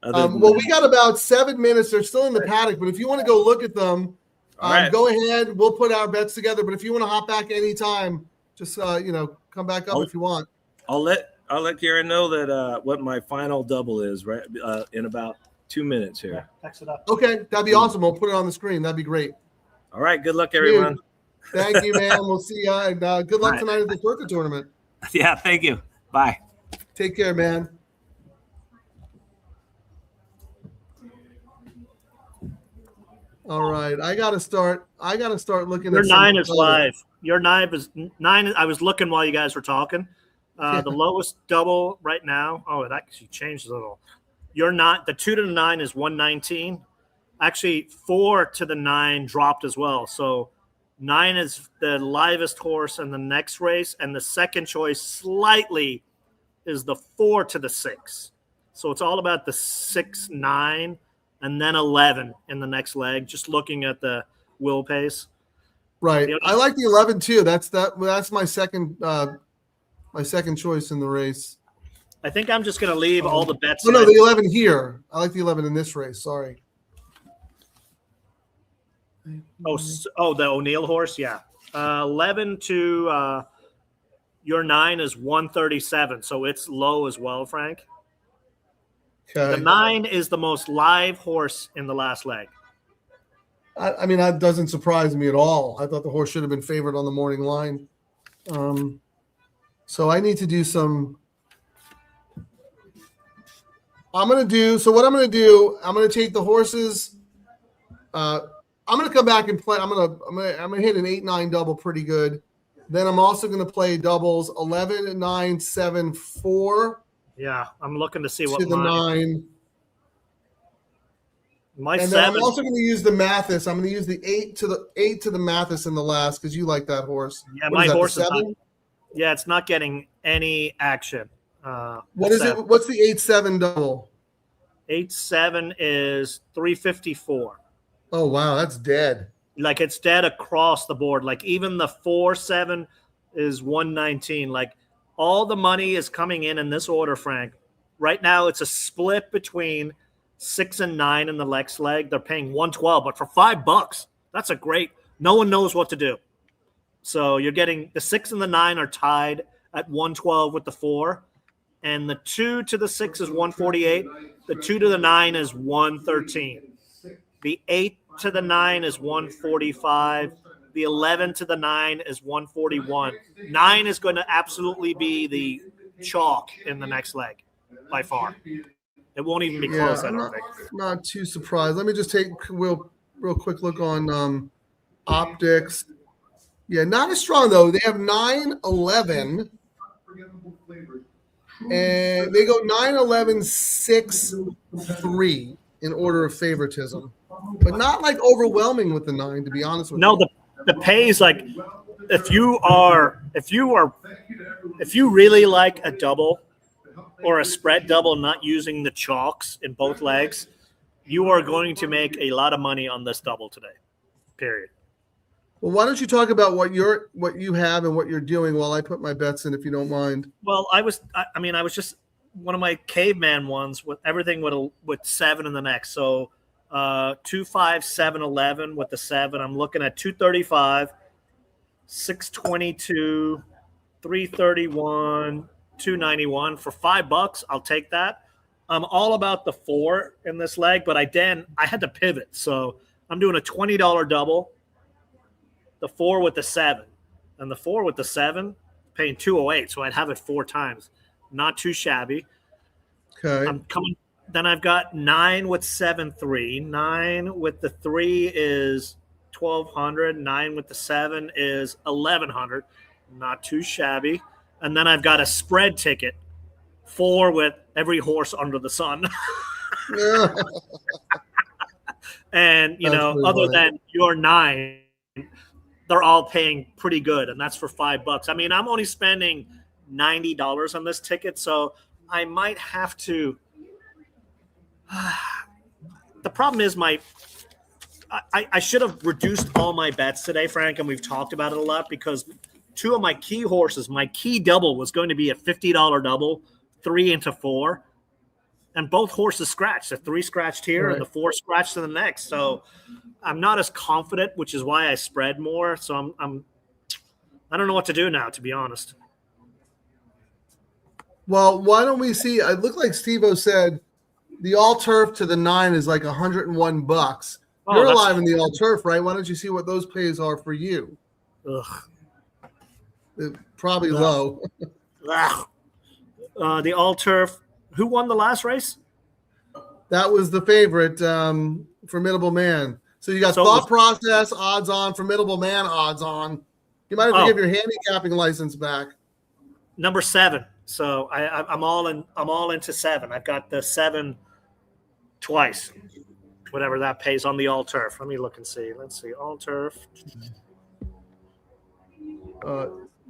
we got about 7 minutes. They're still in the paddock, but if you want to go look at them, go ahead. We'll put our bets together. But if you want to hop back anytime, just come back up if you want. I'll let Ciaran know that what my final double is right in about 2 minutes here. Yeah, text it up. Okay, that'd be awesome. We'll put it on the screen. That'd be great. All right. Good luck, everyone. Thank you, man. We'll see you. And good luck tonight at the Turkey tournament. Yeah. Thank you. Bye. Take care, man. All right, I gotta start looking. Your at 9 is live. Your 9 is 9. I was looking while you guys were talking. The lowest double right now. Oh, it actually changed a little. You're not. The 2 to the 9 is 119. Actually, 4 to the 9 dropped as well. So 9 is the livest horse in the next race, and the second choice slightly is the 4 to the 6. So it's all about the 6, 9, and then 11 in the next leg. Just looking at the will pace. Right. I like the 11 too. That's my second choice in the race. I think I'm just going to leave all the bets. No, the 11 here. I like the 11 in this race. Sorry. Oh, the O'Neill horse. Yeah. 11 to your 9 is 137. So it's low as well, Frank. Okay. The 9 is the most live horse in the last leg. I mean, that doesn't surprise me at all. I thought the horse should have been favored on the morning line. So I need to do some. What I'm going to do, I'm going to take the horses. I'm going to come back and play. I'm going to hit an 8-9 double pretty good. Then I'm also going to play doubles 11, 9, 7, 4. Yeah, I'm looking to see what to the 9. My and 7. then I'm also going to use the Mathis. I'm going to use the 8 to the Mathis in the last because you like that horse. Yeah, my horse is not, it's not getting any action. What is 7. It? What's the 8-7 double? 8-7 is 354. Oh wow, that's dead. Like it's dead across the board. Like even the 4-7 is 119. Like all the money is coming in this order, Frank. Right now, it's a split between 6 and 9 in the next leg. They're paying 112, but for $5, that's a great. No one knows what to do. So you're getting the 6 and the 9 are tied at 112 with the 4, and the 2 to the 6 is 148. The 2 to the 9 is 113. The 8 to the 9 is 145. The 11 to the 9 is 141. 9 is going to absolutely be the chalk in the next leg by far. It won't even be close, I don't think. Not too surprised. Let me just take a real quick look on optics. Yeah, not as strong, though. They have 9, 11, and they go 9, 11, 6, 3 in order of favoritism, but not like overwhelming with the 9, to be honest with you. No, the pay is like if you really like a double or a spread double, not using the chalks in both legs, you are going to make a lot of money on this double today. Period. Well, why don't you talk about what you have and what you're doing while I put my bets in, if you don't mind? Well, I was just one of my caveman ones with everything with 7 in the next. So 2, 5, 7, 11 with the 7. I'm looking at 235, 622, 331, 291 for $5. I'll take that. I'm all about the 4 in this leg, but I had to pivot. So I'm doing a $20 double. The 4 with the 7, and the 4 with the 7 paying 208, so I'd have it 4 times. Not too shabby. Okay. Then I've got 9 with 7, 3. 9 with the 3 is 1,200. 9 with the 7 is 1,100. Not too shabby. And then I've got a spread ticket, 4 with every horse under the sun. And other than your 9. They're all paying pretty good, and that's for $5. I mean, I'm only spending $90 on this ticket, so I might have to. The problem is I should have reduced all my bets today, Frank, and we've talked about it a lot because 2 of my key horses, my key double was going to be a $50 double, 3 into 4, and both horses scratched. The 3 scratched here, and the 4 scratched in the next. So I'm not as confident, which is why I spread more. So I don't know what to do now, to be honest. Well, why don't we see? It looked like Steve-O said the all turf to the 9 is like $101. You're alive in the all turf, right? Why don't you see what those pays are for you? Ugh. They're probably low. The all turf. Who won the last race? That was the favorite, Formidable Man. So you got Thought Process, odds on, Formidable Man, odds on. You might have to give your handicapping license back. Number 7. So I'm all into 7. I've got the 7 twice, whatever that pays on the all turf. Let me look and see. Let's see, all turf.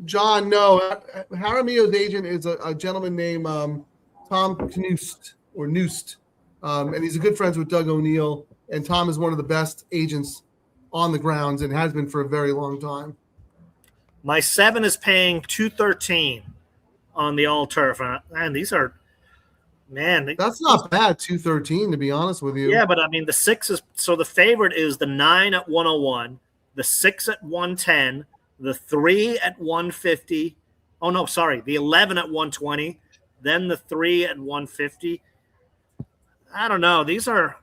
John, no. Jaramillo's agent is a gentleman named Tom Knust or Noost, and he's a good friends with Doug O'Neill. And Tom is one of the best agents on the grounds and has been for a very long time. My 7 is paying $213 on the all turf, and these are, man, that's not bad. $213, to be honest with you. Yeah, but I mean the 6 is so the favorite is the 9 at 101, the 6 at 110, the 3 at 150. Oh no, sorry, the 11 at 120, then the 3 at 150. I don't know. These are.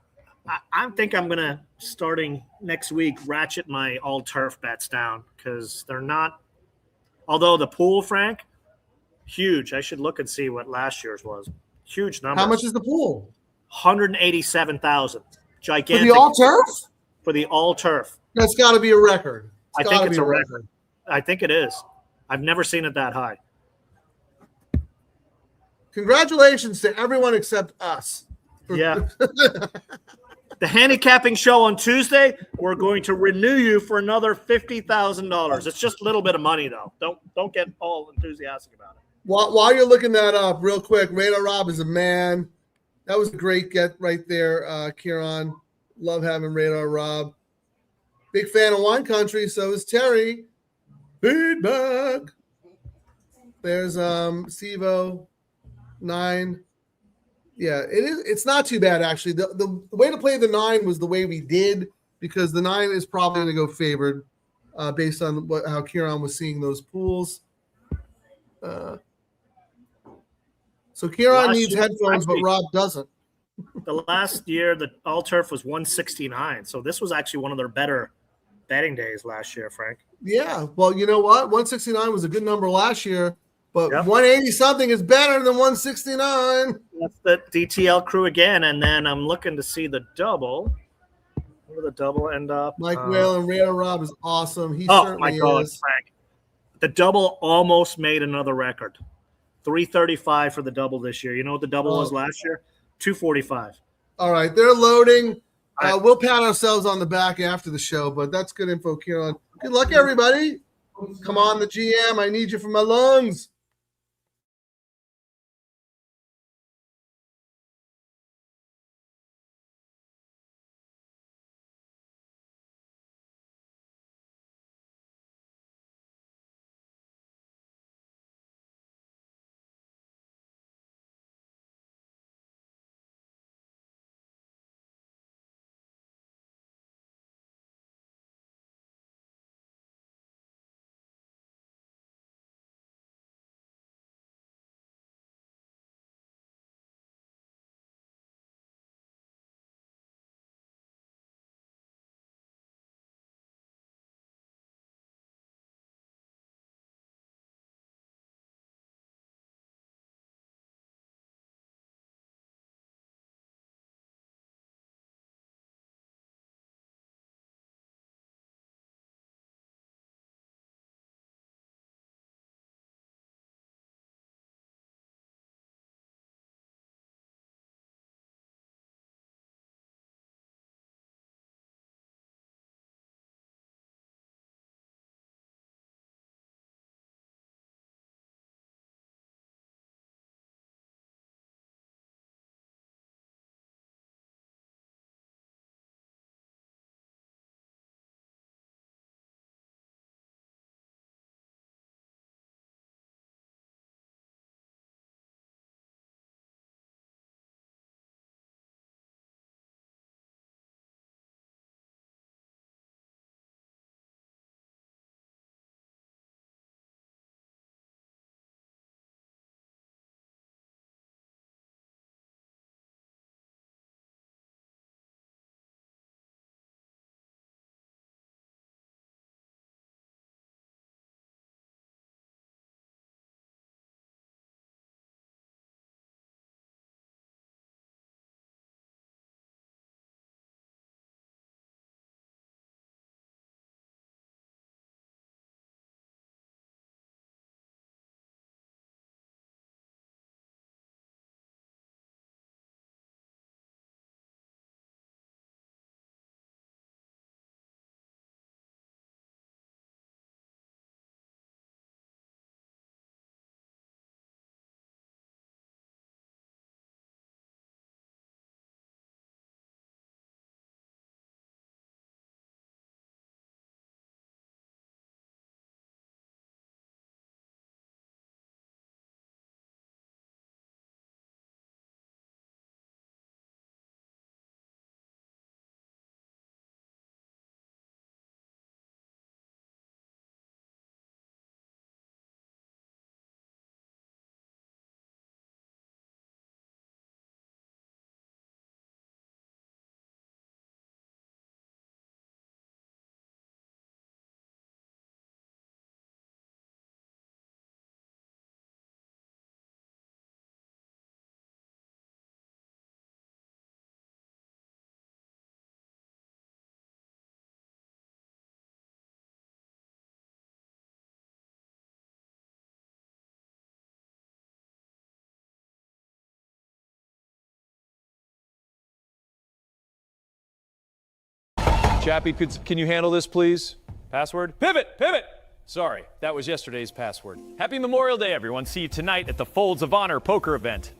I think I'm going to, starting next week, ratchet my all-turf bets down because they're not – although the pool, Frank, huge. I should look and see what last year's was. Huge number. How much is the pool? 187,000. Gigantic. For the all-turf? For the all-turf. That's got to be a record. I think it's a record. I think it is. I've never seen it that high. Congratulations to everyone except us. Yeah. The handicapping show on Tuesday, we're going to renew you for another $50,000. It's just a little bit of money, though. Don't get all enthusiastic about it. While you're looking that up, real quick, Radar Rob is a man. That was a great get right there, Ciaran. Love having Radar Rob. Big fan of Wine Country, so is Terry. Feedback. There's Steve-O, 9. Yeah, it is. It's not too bad actually. The way to play the 9 was the way we did, because the 9 is probably going to go favored based on how Ciaran was seeing those pools. So Ciaran needs headphones, but Rob doesn't. The last year, the all turf was 169. So this was actually one of their better betting days last year, Frank. Yeah. Well, you know what? 169 was a good number last year, but 180 something is better than 169. That's the DTL crew again. And then I'm looking to see the double. Where did the double end up? Mike Whale and Rio Rob is awesome. He oh certainly my God, is. Frank. The double almost made another record. 335 for the double this year. You know what the double was last year? 245. All right, they're loading. We'll pat ourselves on the back after the show, but that's good info, Ciaran. Good luck, everybody. Come on, the GM. I need you for my lungs. Chappy, can you handle this, please? Password? Pivot, pivot! Sorry, that was yesterday's password. Happy Memorial Day, everyone. See you tonight at the Folds of Honor poker event.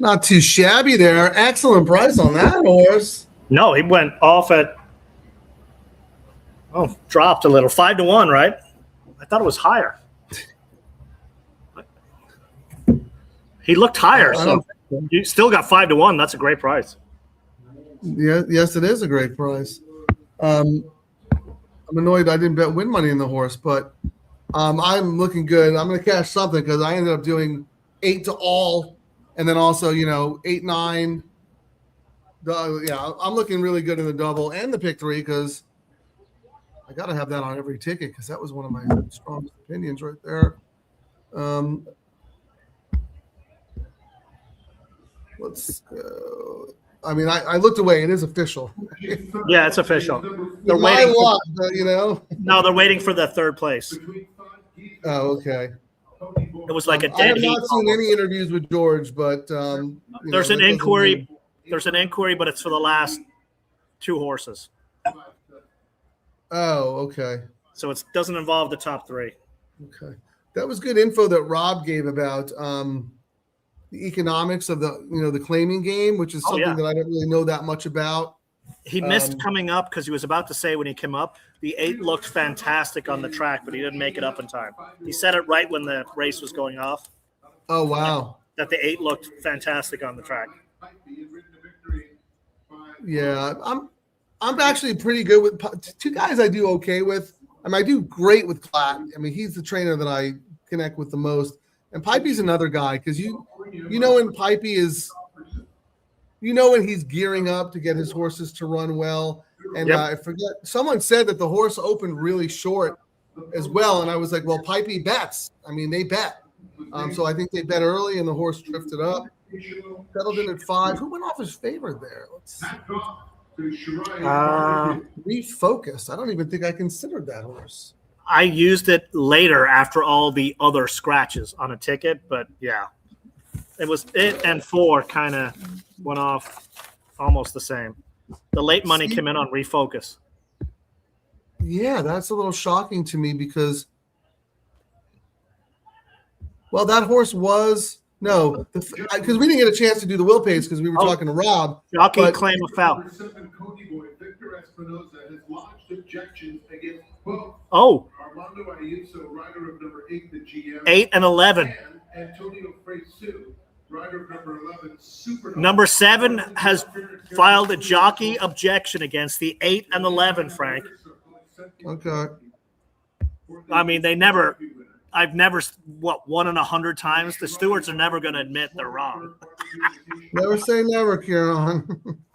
Not too shabby there. Excellent price on that horse. No, he went off at dropped a little. 5-1, right? I thought it was higher. He looked higher, so you still got 5-1. That's a great price. Yeah, yes, it is a great price. I'm annoyed I didn't bet win money in the horse, but I'm looking good. I'm going to cash something because I ended up doing 8 to all, and then also 8-9. Yeah, I'm looking really good in the double and the pick 3 because I got to have that on every ticket because that was one of my strongest opinions right there. Let's go. I mean, I looked away. It is official. Yeah, it's official. They're My waiting. luck, No, they're waiting for the third place. Oh, okay. It was like a I dead have heat. not seen any interviews with George, but There's an inquiry. There's an inquiry, but it's for the last 2 horses. Oh, okay. So it doesn't involve the top 3. Okay. That was good info that Rob gave about the economics of the claiming game, which is something that I don't really know that much about. He missed coming up because he was about to say when he came up, the 8 looked fantastic on the track, but he didn't make it up in time. He said it right when the race was going off. Oh, wow. That the 8 looked fantastic on the track. Yeah, I'm actually pretty good with 2 guys I do okay with. I mean, I do great with Platt. I mean, he's the trainer that I connect with the most. And Pipey's another guy because you know when Pipey is when he's gearing up to get his horses to run well. And I forget, someone said that the horse opened really short as well. And I was like, well, Pipey bets. I mean, they bet. So I think they bet early and the horse drifted up. Settled in at 5. Who went off as favored there? Let's see. Refocus. I don't even think I considered that horse. I used it later after all the other scratches on a ticket, but yeah, it and 4 kind of went off almost the same. The late money came in on Refocus. Yeah, that's a little shocking to me because, well, that horse was because we didn't get a chance to do the will pays because we were talking to Rob. Jockey claim a foul. Oh. 8 and 11. Number 7 has filed a jockey objection against the 8 and 11, Frank. Okay. I mean, I've never, 1 in 100 times? The stewards are never going to admit they're wrong. Never say never, Ciaran.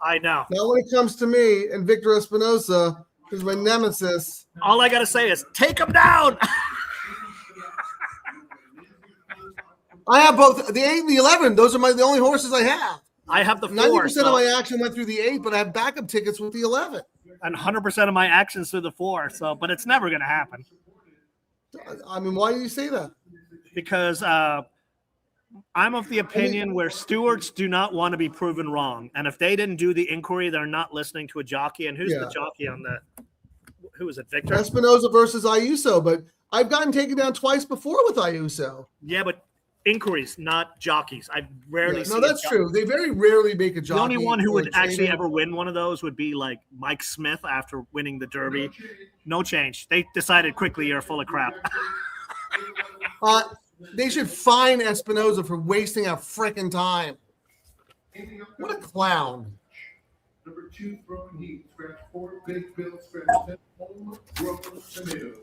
I know. Now when it comes to me and Victor Espinosa, who's my nemesis. All I got to say is take him down. I have both the 8 and the 11. Those are the only horses I have. I have the 4. 90% of my action went through the 8, but I have backup tickets with the 11. And 100% of my actions through the 4. But it's never going to happen. I mean, why do you say that? Because I'm of the opinion where stewards do not want to be proven wrong. And if they didn't do the inquiry, they're not listening to a jockey. And who's the jockey on who is it, Victor? Espinosa versus Ayuso. But I've gotten taken down twice before with Ayuso. Yeah, but inquiries, not jockeys. I've rarely seen. No, that's true. They very rarely make a jockey. The only one who would actually ever win one of those would be like Mike Smith after winning the Derby. No change. They decided quickly you're full of crap. They should fine Espinosa for wasting our freaking time. What a clown. Number 2, throwing heat. Scratch 4, big bill. Scratch 10, homegrown tomatoes.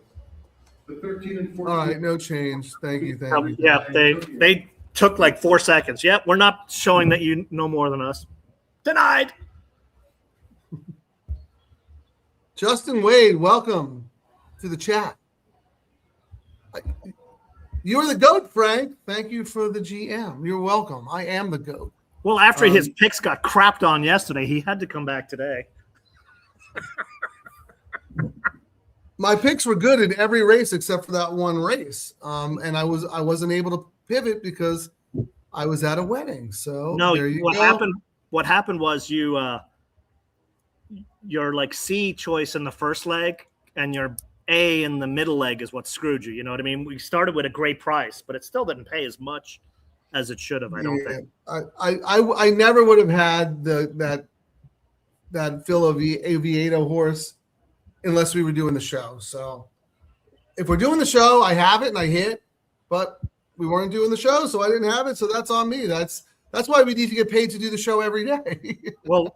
The 13 and 14. All right, no change. Thank you. Yeah, they took like 4 seconds. Yep, we're not showing that you know more than us. Denied. Justin Wade, welcome to the chat. You're the GOAT, Frank. Thank you for the GM. You're welcome. I am the GOAT. Well, after his picks got crapped on yesterday, he had to come back today. My picks were good in every race except for that one race, and I wasn't able to pivot because I was at a wedding. So no, there you what go. happened? What happened was your like C choice in the first leg and your A in the middle leg is what screwed you. You know what I mean? We started with a great price, but it still didn't pay as much as it should have. I don't think. I never would have had that Phil Oviedo horse unless we were doing the show. So if we're doing the show, I have it and I hit, but we weren't doing the show, so I didn't have it. So that's on me. That's why we need to get paid to do the show every day. Well,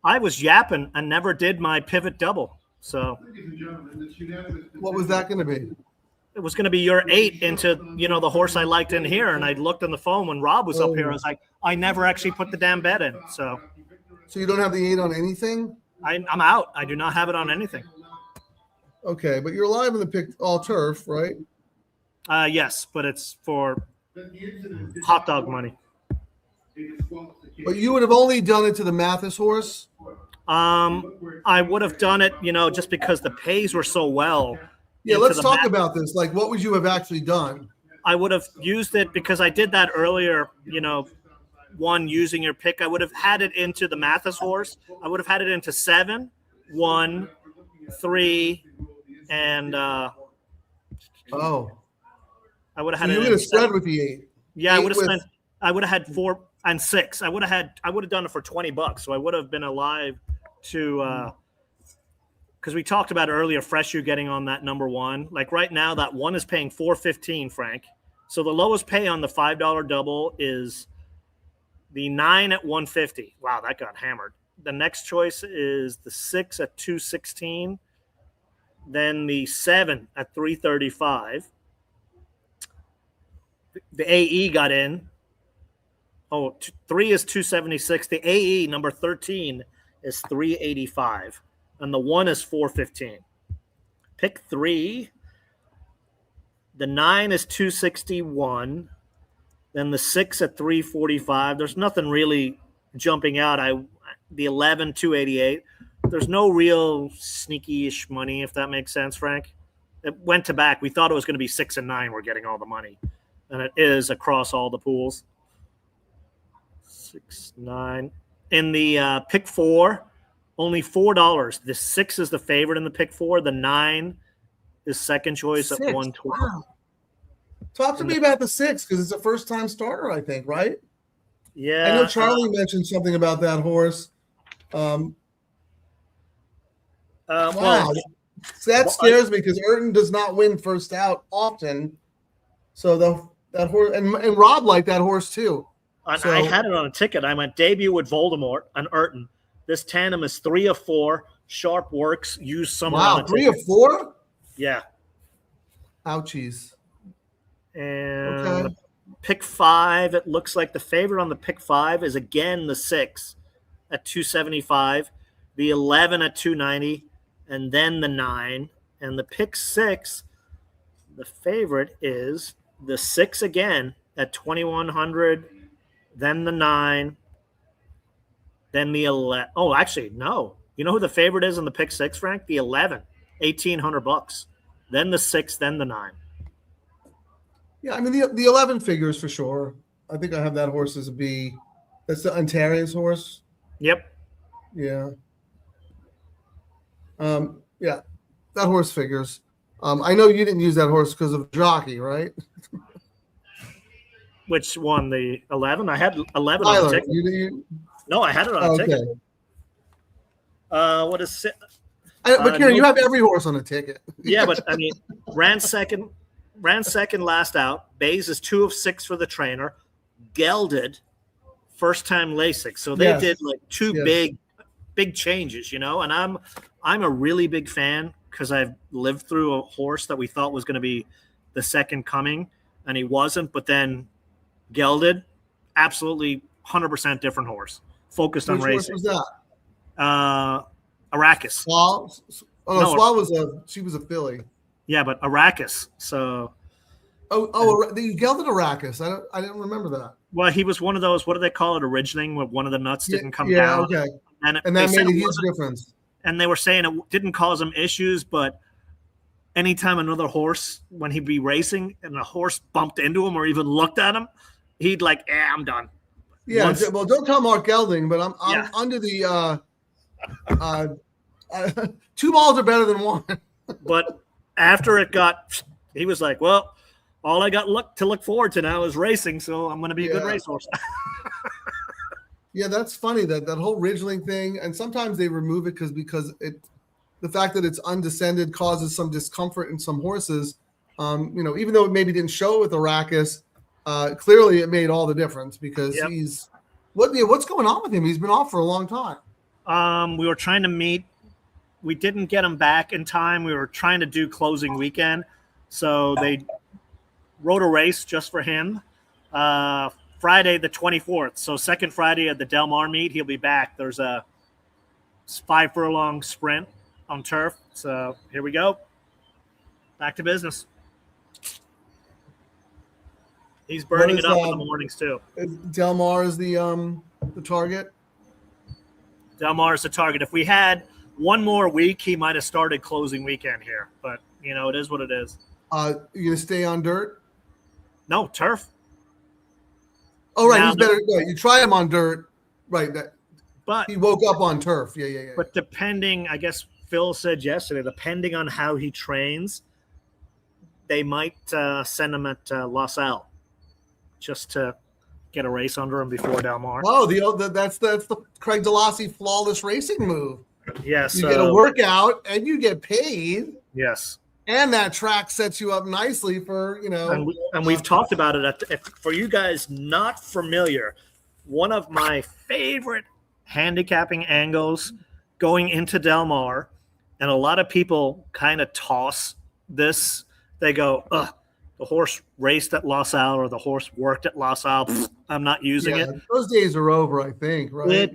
I was yapping and never did my pivot double. So what was that going to be? It was going to be your 8 into, the horse I liked in here. And I looked on the phone when Rob was up here. I was like, I never actually put the damn bet in. So you don't have the 8 on anything? I'm out. I do not have it on anything. Okay, but you're live in the pick all turf, right? Yes, but it's for hot dog money. But you would have only done it to the Mathis horse? I would have done it, just because the pays were so well. Yeah, let's talk about this. Like, what would you have actually done? I would have used it because I did that earlier, one, using your pick. I would have had it into the Mathis horse. I would have had it into 7, 1, 3, and I would have had you would have spread with the 8. Yeah, I would have had 4 and 6. I would have done it for $20. So I would have been alive to because we talked about earlier, Fresh You getting on that number 1. Like right now, that 1 is paying $4.15, Frank. So the lowest pay on the $5 double is the 9 at $150. Wow, that got hammered. The next choice is the 6 at $216. Then the 7 at $335. The AE got in. 3 is $276. The AE number 13 is $385. And the 1 is $415. Pick 3. The 9 is $261. Then the 6 at $345. There's nothing really jumping out. The 11, $288. There's no real sneaky-ish money, if that makes sense, Frank. It went to back. We thought it was going to be 6 and 9. We're getting all the money. And it is across all the pools. 6, 9. In the pick 4, only $4. The 6 is the favorite in the pick 4. The 9 is second choice at 112. Wow. Talk to me about the 6 because it's a first-time starter, I think, right? Yeah. I know Charlie mentioned something about that horse. Well, that scares me because Urton does not win first out often. So that horse and Rob liked that horse too. I had it on a ticket. I went debut with Voldemort and Urton. This tandem is 3 of 4. Sharp works. Use some. Wow, 3 of 4. Yeah. Ouchies. And pick 5. It looks like the favorite on the pick 5 is again the 6 at $275, the 11 at $290, and then the 9. And the pick 6, the favorite is the 6 again at $2,100, then the 9, then the 11. Oh, actually, no. You know who the favorite is in the pick 6, Frank? The 11, $1,800. Then the 6, then the 9. Yeah, I mean the 11 figures for sure. I think I have that horse as a B. That's the Ontarians horse. Yep. Yeah. Yeah, that horse figures. I know you didn't use that horse because of jockey, right? Which one? The 11? I had 11 Tyler, on the ticket. No, I had it on a ticket. What is it? But Ciaran, you have every horse on a ticket. Yeah, but I mean, ran second last out. Bays is 2 of 6 for the trainer. Gelded, first time LASIK. So they did like 2 big changes, and I'm a really big fan because I've lived through a horse that we thought was going to be the second coming, and he wasn't. But then Gelded, absolutely 100% different horse, focused on racing. Which horse was that? Arrakis. Swal was a filly. Yeah, but Arrakis. So. The Gelded Arrakis. I didn't remember that. Well, he was one of those. What do they call it? Originating, where one of the nuts didn't come down. Yeah, okay. And that made a huge difference. And they were saying it didn't cause him issues, but anytime another horse, when he'd be racing and a horse bumped into him or even looked at him, he'd like, I'm done. Yeah. Well, don't tell Mark Gelding, but I'm under the 2 balls are better than 1. But after it got, he was like, well, all I got to look forward to now is racing. So I'm going to be a good racehorse. Yeah, that's funny that whole ridgeling thing. And sometimes they remove it because the fact that it's undescended causes some discomfort in some horses. Even though it maybe didn't show with Arrakis, clearly it made all the difference because what's going on with him? He's been off for a long time. We were trying to meet. We didn't get him back in time. We were trying to do closing weekend. So they wrote a race just for him. Friday the 24th. So second Friday at the Del Mar meet, he'll be back. There's a 5 furlong sprint on turf. So here we go. Back to business. He's burning it up in the mornings too. Del Mar is the target. Del Mar is the target. If we had one more week, he might have started closing weekend here. But it is what it is. You gonna stay on dirt? No, turf. Oh, right. He's better. Right, you try him on dirt. Right. But he woke up on turf. Yeah. But depending, I guess Phil said yesterday, depending on how he trains, they might send him at Los Al just to get a race under him before Del Mar. Oh, that's the Craig Delassie flawless racing move. Yes. You get a workout and you get paid. Yes. And that track sets you up nicely for, And we've talked about it. For you guys not familiar, one of my favorite handicapping angles going into Del Mar, and a lot of people kind of toss this. They go, the horse raced at Los Al or the horse worked at Los Al. I'm not using it. Those days are over, I think, right?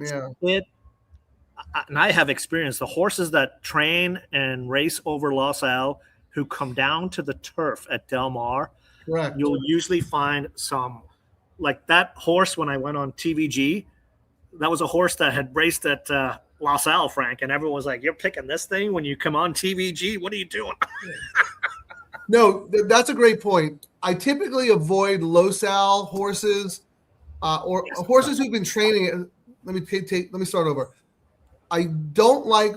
And I have experience. The horses that train and race over Los Al who come down to the turf at Del Mar, correct, you'll usually find some, like that horse when I went on TVG, that was a horse that had raced at Los Al, Frank, and everyone was like, you're picking this thing when you come on TVG? What are you doing? No, that's a great point. I typically avoid Los Al horses or horses who've been training. Let me start over. I don't like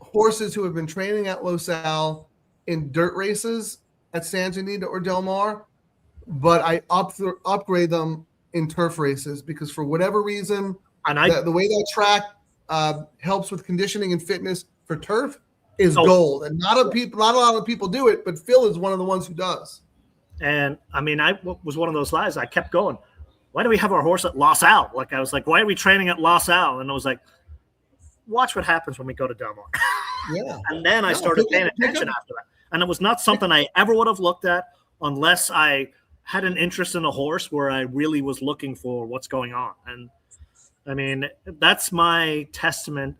horses who have been training at Los Al in dirt races at Santa Anita or Del Mar, but I upgrade them in turf races because for whatever reason, the way that track helps with conditioning and fitness for turf is gold. And not a lot of people do it, but Phil is one of the ones who does. And I mean, I was one of those guys. I kept going. Why do we have our horse at Los Al? Like I was like, why are we training at Los Al? And I was like, watch what happens when we go to Del Mar. Yeah. And then I started paying attention after that. And it was not something I ever would have looked at unless I had an interest in a horse where I really was looking for what's going on. And I mean, that's my testament.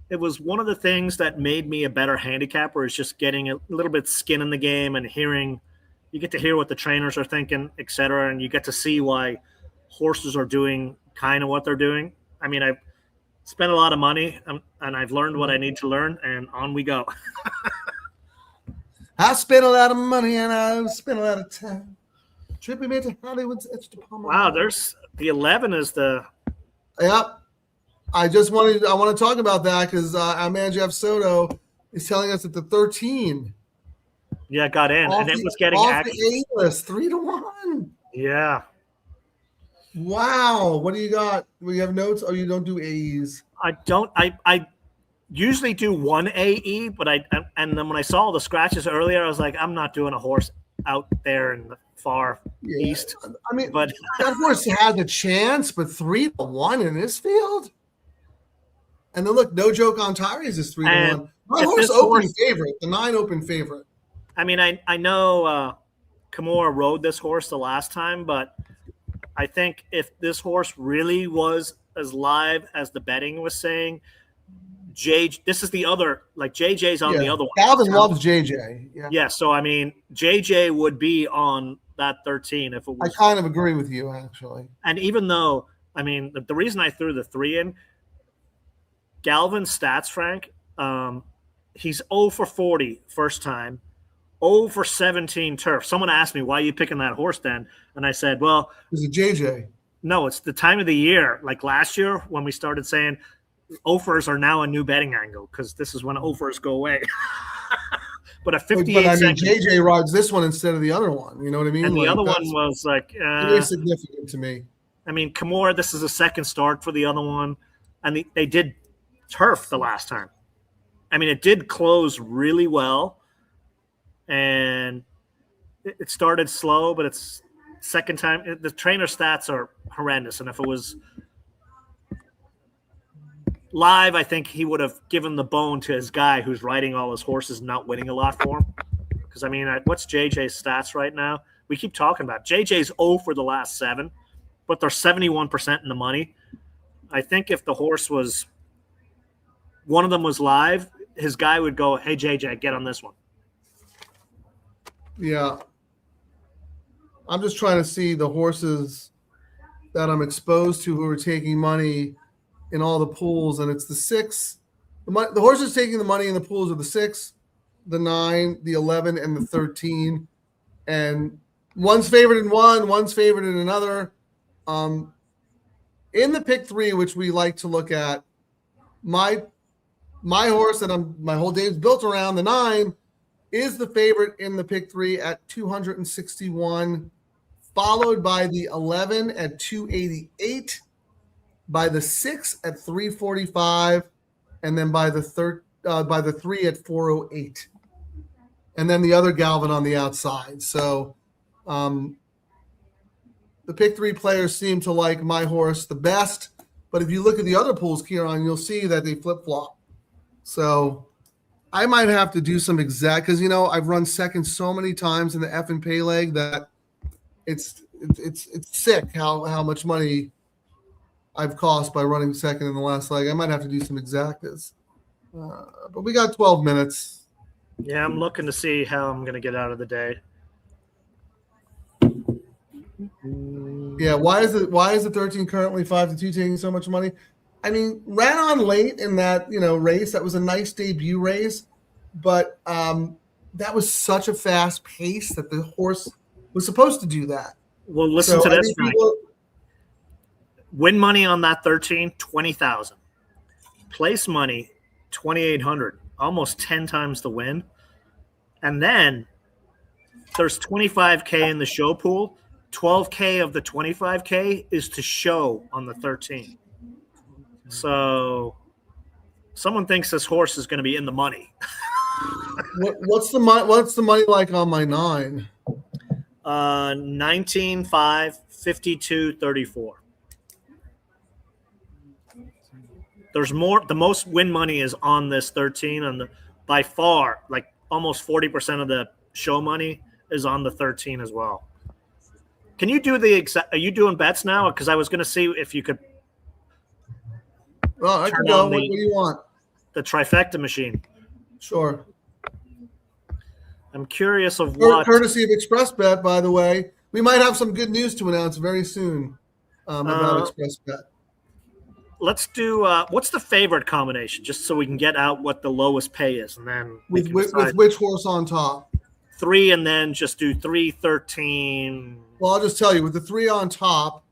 It was one of the things that made me a better handicapper is just getting a little bit skin in the game and you get to hear what the trainers are thinking, et cetera. And you get to see why horses are doing kind of what they're doing. I mean, I've spent a lot of money and I've learned what I need to learn, and on we go. I spent a lot of money and I spent a lot of time. Tripping me to Hollywood's Edge to Palmer. Wow, there's the 11 is the. Yep. I want to talk about that because our man Jeff Soto is telling us that the 13. Yeah, got in, and it was getting off the A list 3-1. Yeah. Wow. What do you got? Do we have notes? Oh, you don't do AEs. I don't. I usually do one AE, but and then when I saw the scratches earlier, I was like, I'm not doing a horse out there in the far east. I mean, but that horse had a chance, but 3-1 in this field. And then look, no joke on Tyrese is 3-1. My horse open favorite, the 9 open favorite. I mean, I know Kimura rode this horse the last time, but I think if this horse really was as live as the betting was saying, this is the other, like JJ's on the other one. Calvin loves JJ. Yeah. So I mean, JJ would be on that 13 if it was. I kind of agree with you, actually. And even though, I mean, the reason I threw the 3 in, Galvin's stats, Frank, he's 0 for 40 first time, 0 for 17 turf. Someone asked me, why are you picking that horse then? And I said, well. Is it JJ? No, it's the time of the year. Like last year when we started saying offers are now a new betting angle because this is when offers go away. But a But 58 I mean, second, JJ rides this one instead of the other one. You know what I mean? and the Like, other one that's was like, very significant to me. I mean, Kimura, this is a second start for the other one, and they did turf the last time. I mean, it did close really well, and it started slow, but it's second time. The trainer stats are horrendous, and if it was live, I think he would have given the bone to his guy who's riding all his horses and not winning a lot for him. Because, I mean, what's JJ's stats right now? We keep talking about JJ's 0 for the last 7, but they're 71% in the money. I think if the horse was one of them was live, his guy would go, hey, JJ, get on this one. Yeah. I'm just trying to see the horses that I'm exposed to who are taking money in all the pools, and it's the 6. The horses taking the money in the pools are the 6, the 9, the 11, and the 13. And one's favored in one, one's favored in another. In the pick 3, which we like to look at, my horse that my whole day is built around, the 9, is the favorite in the pick 3 at 261, followed by the 11 at 288, by the 6 at 345, and then by the 3 at 408, and then the other Galvin on the outside. So the pick 3 players seem to like my horse the best, but if you look at the other pools, Ciaran, you'll see that they flip-flop. So I might have to do some exact, because I've run second so many times in the F and pay leg that it's sick how much money I've cost by running second in the last leg. I might have to do some exactas, but we got 12 minutes. Yeah, I'm looking to see how I'm going to get out of the day. Yeah, why is the 13 currently 5-2 taking so much money? I mean, ran on late in that race. That was a nice debut race, but that was such a fast pace that the horse was supposed to do that. Well, listen to this. Win money on that 13, 20,000. Place money, 2,800, almost 10 times the win. And then there's 25K in the show pool. 12K of the 25K is to show on the 13. So someone thinks this horse is going to be in the money. What's the money like on my 9? 19, 5, 52, 34. There's more. The most win money is on this 13. By far, like almost 40% of the show money is on the 13 as well. Can you do the exact? Are you doing bets now? Because I was going to see if you could. Well, I can go. What do you want? The trifecta machine. Sure. I'm curious of what. Courtesy of Express Bet, by the way. We might have some good news to announce very soon about Express Bet. Let's do. What's the favorite combination, just so we can get out what the lowest pay is, and then with which horse on top? 3, and then just do 3, 13. Well, I'll just tell you, with the 3 on top,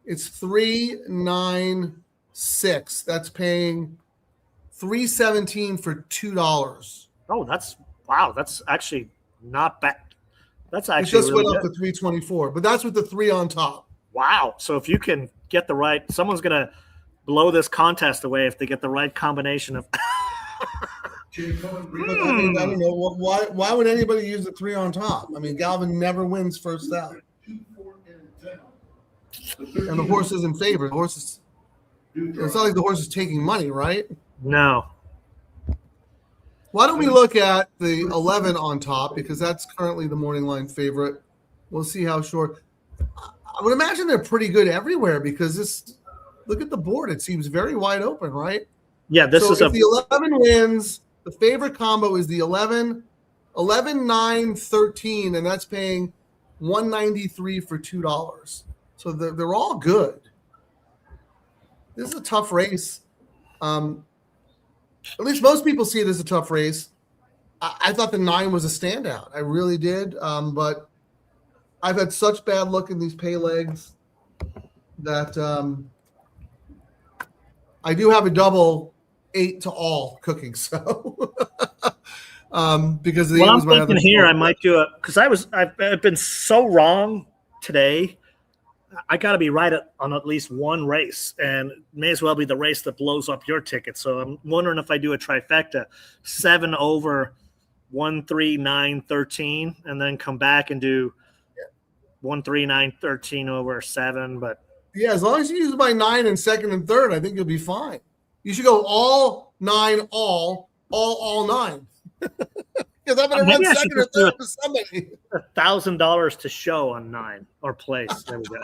it's 3, 9, 6. That's paying $317 for $2. Oh, that's actually not bad. That's actually it just really went up good. to 324, but that's with the 3 on top. Wow! So if you can get the right, someone's gonna blow this contest away if they get the right combination of. I mean, I don't know why would anybody use the 3 on top? I mean, Galvin never wins first out, and the horse is in favor. The horse is. It's not like the horse is taking money, right? No. Why don't we look at the 11 on top, because that's currently the morning line favorite. We'll see how short. I would imagine they're pretty good everywhere, because look at the board. It seems very wide open, right? Yeah, if the 11 wins, the favorite combo is the 11, 9, 13, and that's paying $193 for $2. So they're all good. This is a tough race. At least most people see it as a tough race. I thought the 9 was a standout. I really did. But I've had such bad luck in these pay legs that I do have a double 8 to all cooking. So because the Well, 8 I'm was my other thinking here choice. I might do it because I've been so wrong today. I got to be right on at least one race, and it may as well be the race that blows up your ticket. So I'm wondering if I do a trifecta, 7 over 1, 3, 9, 13, and then come back and do 1, 3, 9, 13 over 7. But yeah, as long as you use my 9 in second and third, I think you'll be fine. You should go all 9, all 9. Because I'm going to run maybe I should second or just do third for somebody. $1,000 to show on 9 or place. There we go.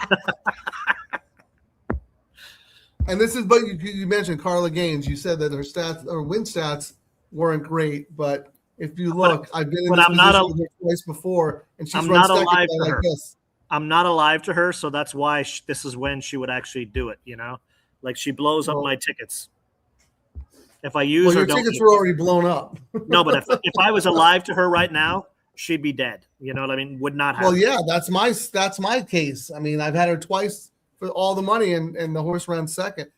And this is, but you mentioned Carla Gaines. You said that her stats or win stats weren't great, but if you look, I've been in this position with her twice before, and she's run second by like this. I'm not alive to her, so that's why this is when she would actually do it. Like she blows up my tickets. If I use your tickets were already blown up. No, but if I was alive to her right now, she'd be dead. You know what I mean? Would not happen. Well, yeah, that's my case. I mean, I've had her twice for all the money, and the horse ran second.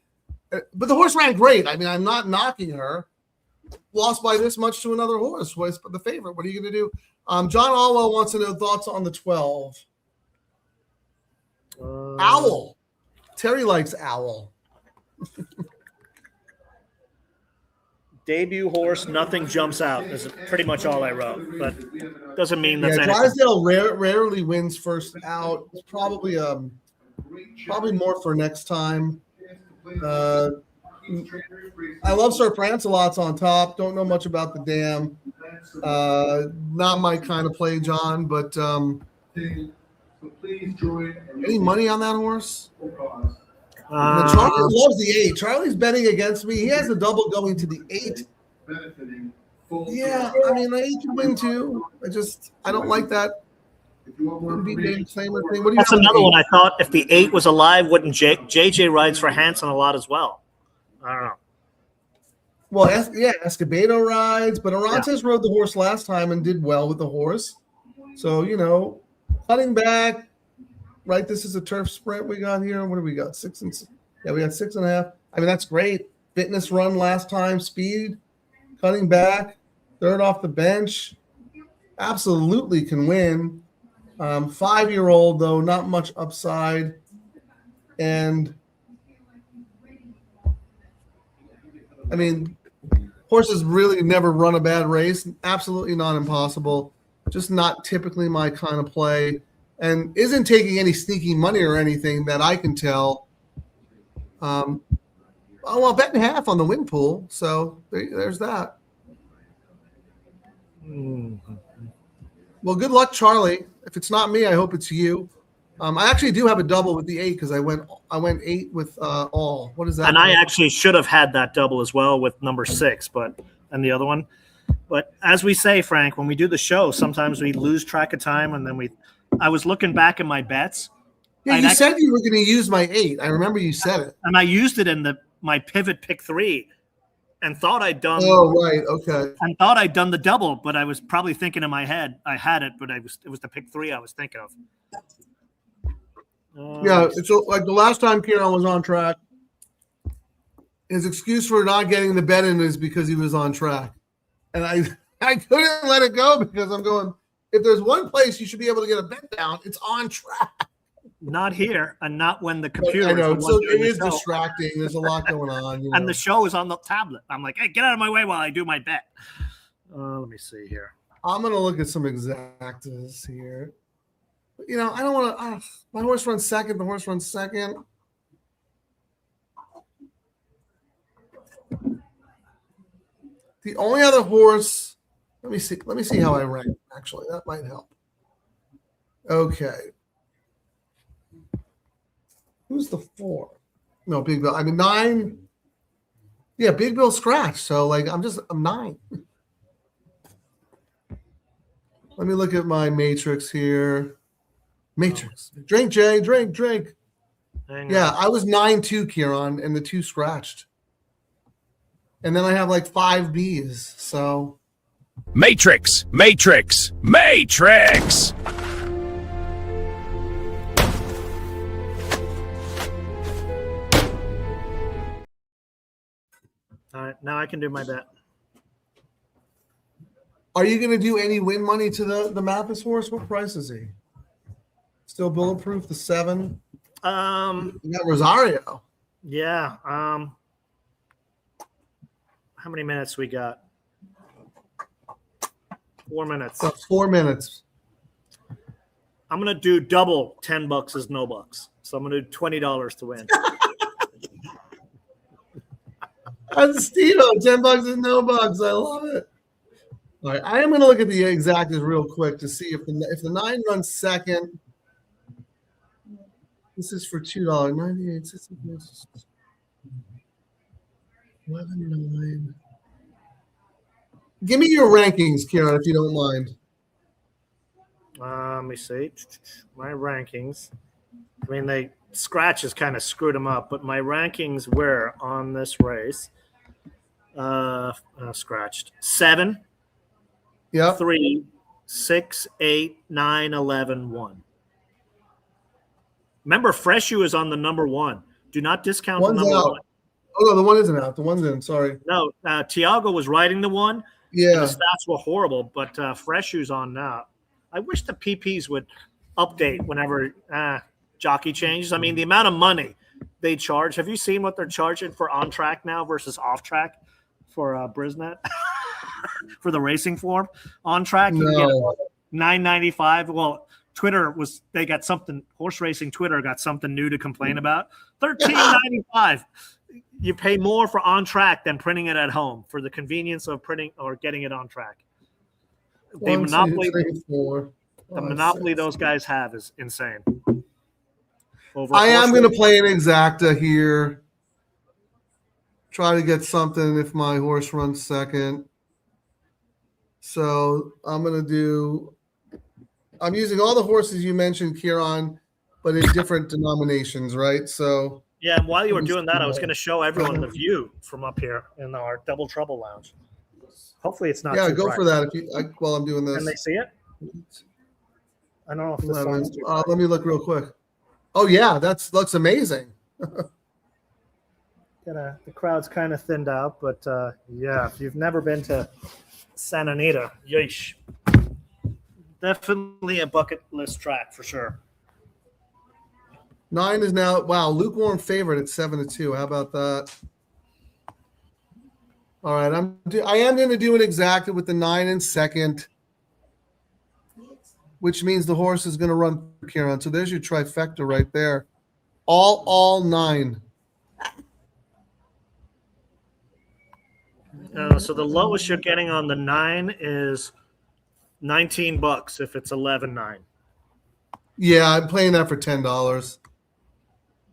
But the horse ran great. I mean, I'm not knocking her. Lost by this much to another horse. Was the favorite. What are you going to do? John Allwell wants to know thoughts on the 12. Owl. Terry likes Owl. Debut horse, nothing jumps out. Is pretty much all I wrote, but doesn't mean that's anything. Drysdale rarely wins first out. It's probably more for next time. I love Sir Prancelot's on top. Don't know much about the dam. Not my kind of play, John. But any money on that horse? Charlie loves the 8. Charlie's betting against me. He has a double going to the 8. Yeah, I mean, the 8 can win too. I don't like that. That's another one. I thought if the 8 was alive, wouldn't JJ rides for Hanson a lot as well? I don't know. Well, Escobedo rides, but Orantes rode the horse last time and did well with the horse. So, cutting back, right? This is a turf sprint we got here. What do we got? 6 and 6. Yeah, we got 6.5. I mean, that's great. Fitness run last time, speed, cutting back, third off the bench. Absolutely can win. 5-year-old, though, not much upside. And, I mean, horses really never run a bad race. Absolutely not impossible. Just not typically my kind of play. And isn't taking any sneaky money or anything that I can tell. Well, betting half on the win pool. So there's that. Well, good luck, Charlie. If it's not me, I hope it's you. I actually do have a double with the 8 because I went 8 with all. What is that? And I actually should have had that double as well with number 6, and the other one. But as we say, Frank, when we do the show, sometimes we lose track of time, and then I was looking back at my bets. Yeah, you said you were going to use my 8. I remember you said it. And I used it in my pivot pick 3 and thought I'd done. Oh, right. Okay. And thought I'd done the double, but I was probably thinking in my head I had it, but it was the pick 3 I was thinking of. Yeah, it's like the last time Ciaran was on track. His excuse for not getting the bet in is because he was on track. And I couldn't let it go because I'm going, if there's one place you should be able to get a bet down, it's on track. Not here, and not when the computer. I know, so it is distracting. There's a lot going on. And the show is on the tablet. I'm like, hey, get out of my way while I do my bet. Let me see here. I'm going to look at some exactas here. I don't want to. My horse runs second. The horse runs second. The only other horse. Let me see how I rank. Actually, that might help. Okay. Who's the 4? No, Big Bill. I mean 9. Yeah, Big Bill scratch. So I'm 9. Let me look at my matrix here. Matrix. Drink, Jay. Drink. Yeah, I was 9-2, Ciaran, and the 2 scratched. And then I have 5 Bs. So Matrix. All right, now I can do my bet. Are you going to do any win money to the Mathis horse? What price is he? Still bulletproof, the 7? You got Rosario. Yeah. How many minutes we got? 4 minutes. Got 4 minutes. I'm gonna do double. $10 is no bucks. So I'm gonna do $20 to win. That's Steve. $10 is no bucks. I love it. All right, I am going to look at the exactas real quick to see if the 9 runs second. This is for $2.98. 11.9. Give me your rankings, Ciaran, if you don't mind. Let me see. My rankings. I mean, they scratches kind of screwed them up, but my rankings were on this race. Scratched 7. Yep. 3, 6, 8, 9, 11, 1. Remember, Freshu is on the number 1. Do not discount One's the number out. 1. Oh, no, the 1 isn't out. The 1's in. Sorry. No, Tiago was riding the 1. Yeah. The stats were horrible, but Freshu's on now. I wish the PPs would update whenever jockey changes. I mean, the amount of money they charge. Have you seen what they're charging for on track now versus off track for Brisnet? For the racing form on track, you get $9.95. Well, they got something. Horse racing Twitter got something new to complain about. $13.95. You pay more for on track than printing it at home for the convenience of printing or getting it on track. The monopoly those guys have is insane. I am going to play an exacta here. Try to get something if my horse runs second. So I'm using all the horses you mentioned, Ciaran, but in different denominations, right? So yeah, and while you were doing that, I was going to show everyone the view from up here in our Double Trouble Lounge. Hopefully it's not. Yeah, too go bright. for that while I'm doing this. Can they see it? I don't know if this one's too let me look real quick. Oh yeah, that looks amazing. The crowd's kind of thinned out, but yeah, if you've never been to Santa Anita, yeesh. Definitely a bucket list track for sure. 9 is now, wow, lukewarm favorite at 7-2. How about that? All right, I am going to do an exacta with the 9 in second, which means the horse is going to run for Ciaran. So there's your trifecta right there. All 9. So the lowest you're getting on the 9 is $19 if it's 11.9. Yeah, I'm playing that for $10.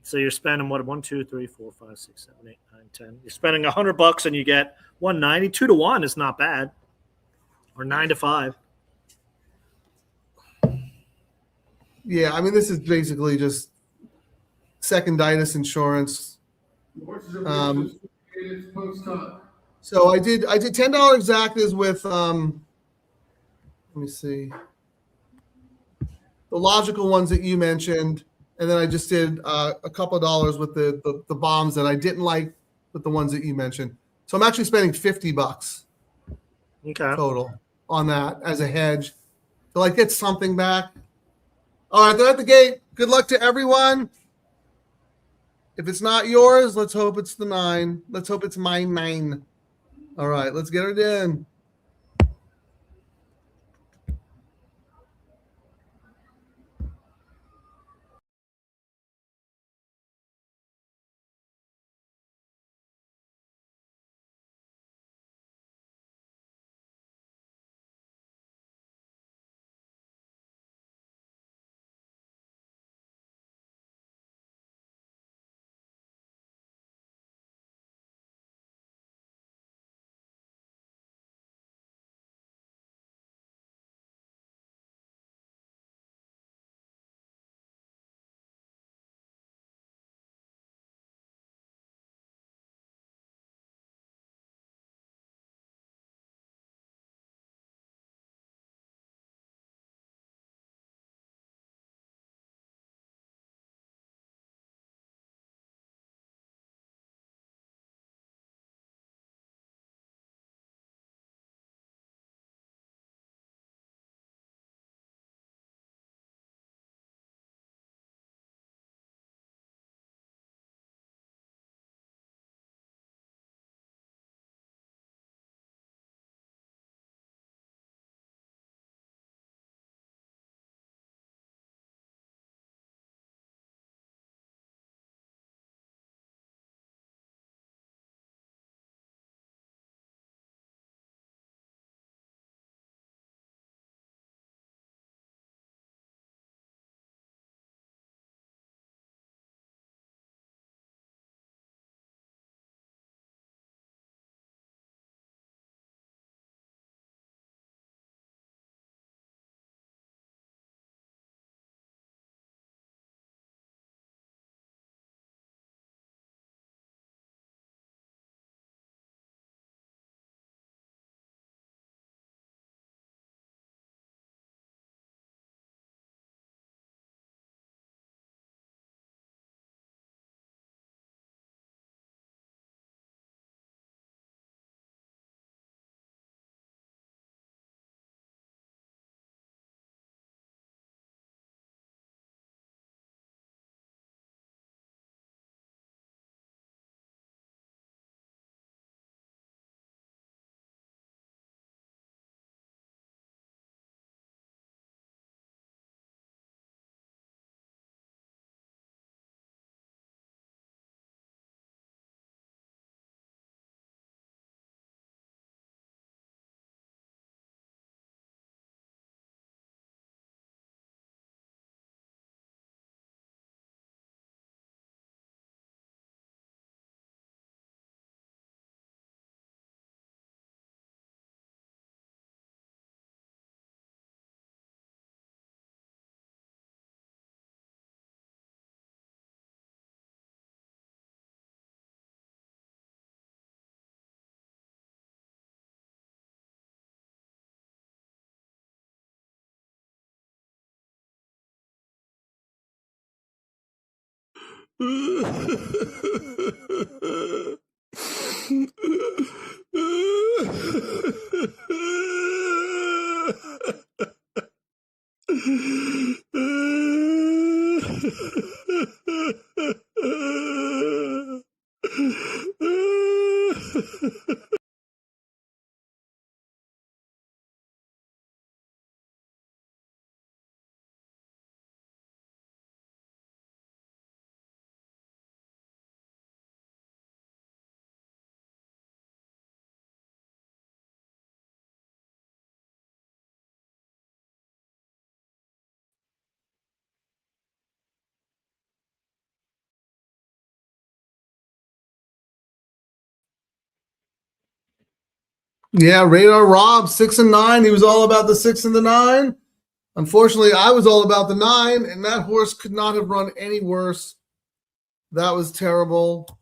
So you're spending what? 1, 2, 3, 4, 5, 6, 7, 8, 9, 10. You're spending $100 and you get 190. 2-1 is not bad, or 9-5. Yeah, I mean this is basically just seconditis insurance. So I did $10 exactas with let me see, the logical ones that you mentioned, and then I just did a couple of dollars with the bombs that I didn't like with the ones that you mentioned. So I'm actually spending $50 total on that as a hedge till I get something back. All right, they're at the gate. Good luck to everyone. If it's not yours, let's hope it's the 9. Let's hope it's my 9. All right, let's get it in. Yeah, Radar Rob, 6 and 9. He was all about the 6 and the 9. Unfortunately, I was all about the 9, and that horse could not have run any worse. That was terrible.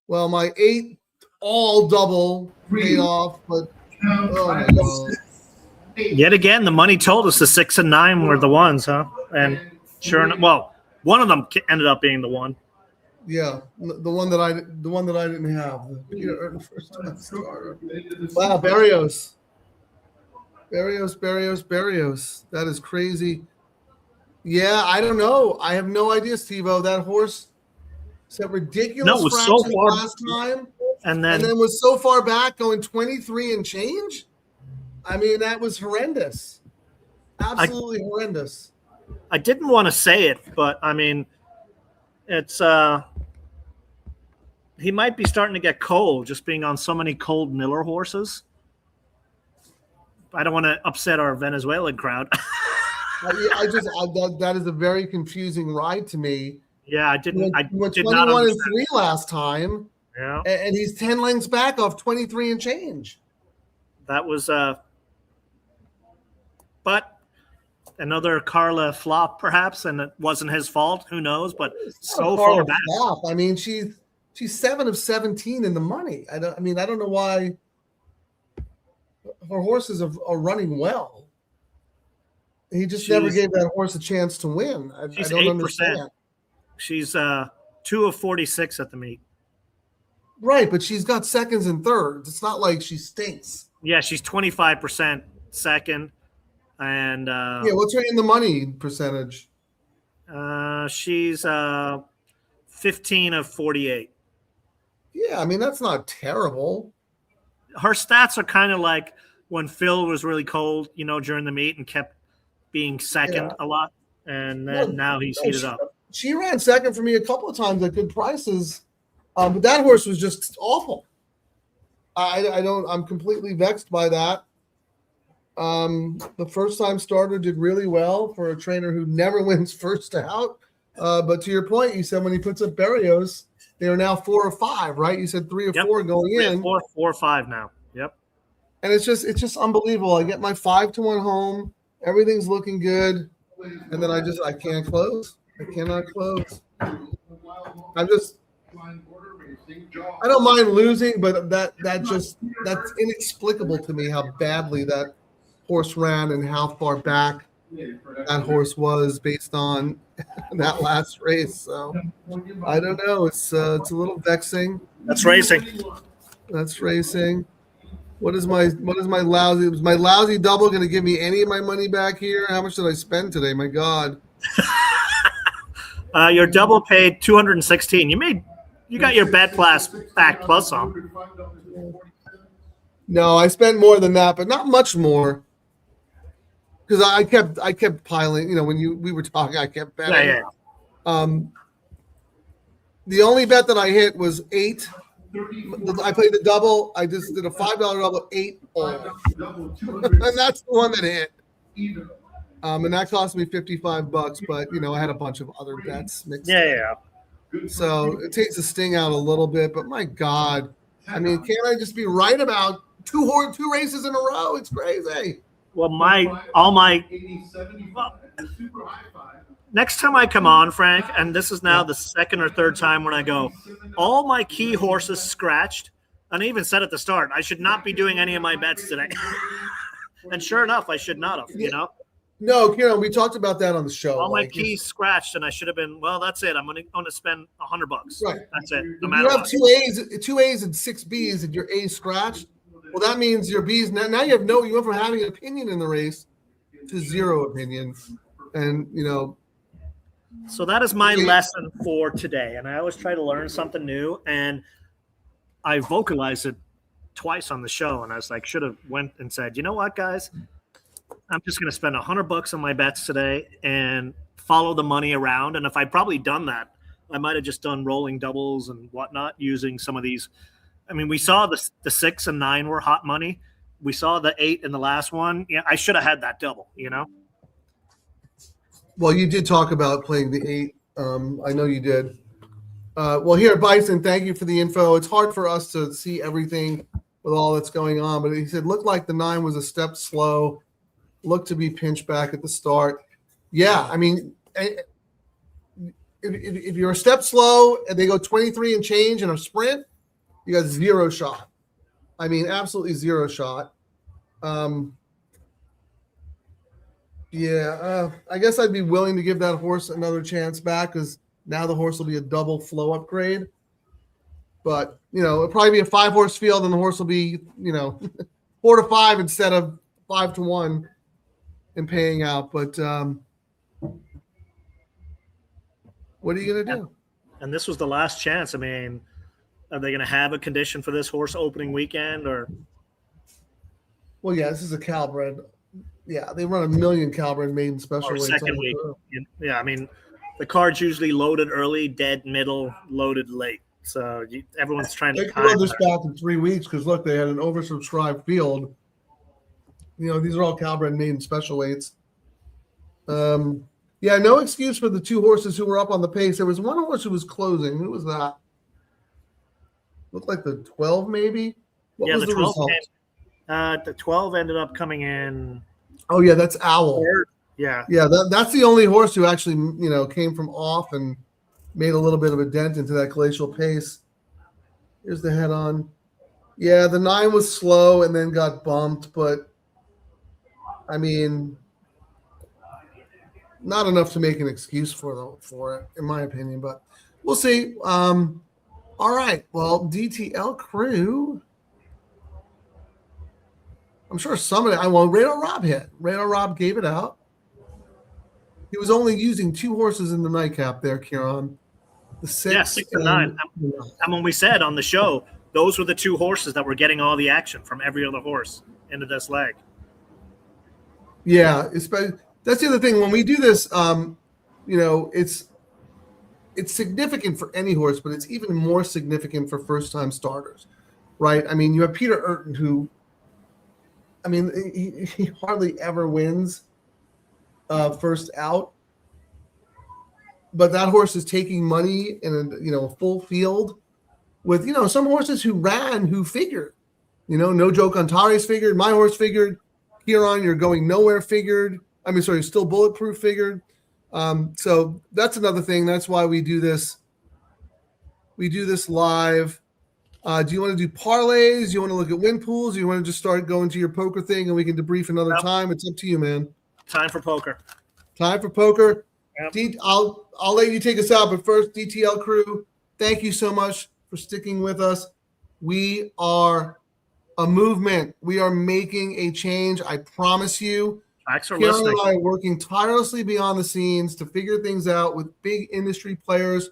Well, my 8 all double paid off, but oh my God. Yet again, the money told us the 6 and 9 were the ones, huh? And sure enough, well, one of them ended up being the one. Yeah, the one that I didn't have. Wow, Barrios. That is crazy. Yeah, I don't know. I have no idea, Steve-O. That horse set ridiculous fractions last time, and then was so far back, going 23 and change. I mean, that was horrendous. Absolutely horrendous. I didn't want to say it, but I mean, it's he might be starting to get cold just being on so many cold Miller horses. I don't want to upset our Venezuelan crowd. That is a very confusing ride to me. Yeah, I didn't. I went did 21 not and 3 last time. Yeah, and he's 10 lengths back off 23 and change. That was but another Carla flop, perhaps, and it wasn't his fault. Who knows? But so far back. Flop. I mean, she's 7 of 17 in the money. I don't know why her horses are running well. He just never gave that horse a chance to win. I don't 8%. Understand. She's 2 of 46 at the meet. Right, but she's got seconds and thirds. It's not like she stinks. Yeah, she's 25% second. And what's her in the money percentage? She's 15 of 48. Yeah, I mean, that's not terrible. Her stats are kind of like when Phil was really cold, during the meet and kept being second a lot. And then now he's heated up. She ran second for me a couple of times at good prices. But that horse was just awful. I'm completely vexed by that. The first time starter did really well for a trainer who never wins first out. But to your point, you said when he puts up Barrios, they are now 4 or 5, right? You said 3 or 4 going in. 4 or 5 now. Yep. And it's just unbelievable. I get my 5-1 home. Everything's looking good. And then I can't close. I cannot close. I don't mind losing, but that's inexplicable to me how badly that horse ran and how far back that horse was based on that last race. So I don't know. It's a little vexing. That's racing. What is my lousy? Was my lousy double going to give me any of my money back here? How much did I spend today? My God. Your double paid 216. You got your bet class back plus some. No, I spent more than that, but not much more. Because I kept piling. When we were talking, I kept betting. Yeah. The only bet that I hit was 8. I played the double. I just did a $5 double, 8 all, and that's the one that hit. And that cost me $55. But I had a bunch of other bets mixed. Yeah. So it takes the sting out a little bit. But my God, I mean, can't I just be right about two races in a row? It's crazy. Well, next time I come on, Frank, and this is now the second or third time when I go, all my key horses scratched. And I even said at the start, I should not be doing any of my bets today. And sure enough, I should not have, No, Ciaran, we talked about that on the show. All my keys scratched, and I should have been. Well, that's it. I'm gonna spend $100. Right. That's it. No If matter you have what. two A's, and 6 B's, and your A's scratched. Well, that means your B's now you have you went from having an opinion in the race to 0 opinion, and So that is my lesson for today, and I always try to learn something new. And I vocalized it twice on the show, and I was like, should have went and said, you know what, guys, I'm just going to spend $100 on my bets today and follow the money around. And if I'd probably done that, I might have just done rolling doubles and whatnot using some of these. I mean, we saw the 6 and 9 were hot money. We saw the 8 in the last one. Yeah, I should have had that double, Well, you did talk about playing the 8. I know you did. Well, here, Bison, thank you for the info. It's hard for us to see everything with all that's going on, but he said, looked like the 9 was a step slow, looked to be pinched back at the start. Yeah, I mean, if you're a step slow and they go 23 and change in a sprint, you got 0 shot. I mean, absolutely 0 shot. I guess I'd be willing to give that horse another chance back because now the horse will be a double flow upgrade. But, it'll probably be a 5-horse field and the horse will be, 4 to 5 instead of 5 to 1 and paying out. But what are you going to do? And this was the last chance. I mean, are they going to have a condition for this horse opening weekend or? Well, yeah, this is a Calbred. Yeah, they run a million Calbred maiden special weights. Second week. Yeah, I mean, the card's usually loaded early, dead middle, loaded late. So everyone's trying to. They can run this back in 3 weeks because look, they had an oversubscribed field. These are all Calbred maiden special weights. Yeah, no excuse for the 2 horses who were up on the pace. There was one horse who was closing. Who was that? Looked like the 12, maybe. What was the 12 result? The 12 ended up coming in. Oh yeah, that's Owl. Yeah. That's the only horse who actually came from off and made a little bit of a dent into that glacial pace. Here's the head on. Yeah, the 9 was slow and then got bumped, but I mean, not enough to make an excuse for it, in my opinion. But we'll see. All right. Well, DTL crew. I'm sure somebody. Radar Rob hit. Radar Rob gave it out. He was only using 2 horses in the nightcap there, Ciaran. The 6 and 9. And when we said on the show, those were the 2 horses that were getting all the action from every other horse into this leg. Yeah, that's the other thing. When we do this, it's significant for any horse, but it's even more significant for first-time starters, right? I mean, you have Peter Urton, who, I mean, he hardly ever wins first out, but that horse is taking money in a full field with some horses who figured, No Joke Antares figured, my horse figured, Ciaran, you're going nowhere figured. I mean, sorry, still bulletproof figured. So that's another thing. That's why we do this. We do this live. Do you want to do parlays? Do you want to look at win pools? Do you want to just start going to your poker thing and we can debrief another time? It's up to you, man. Time for poker. Time for poker. Yep. I'll let you take us out, but first, DTL crew, thank you so much for sticking with us. We are a movement. We are making a change. I promise you. Thanks for Ciaran listening. and I are working tirelessly behind the scenes to figure things out with big industry players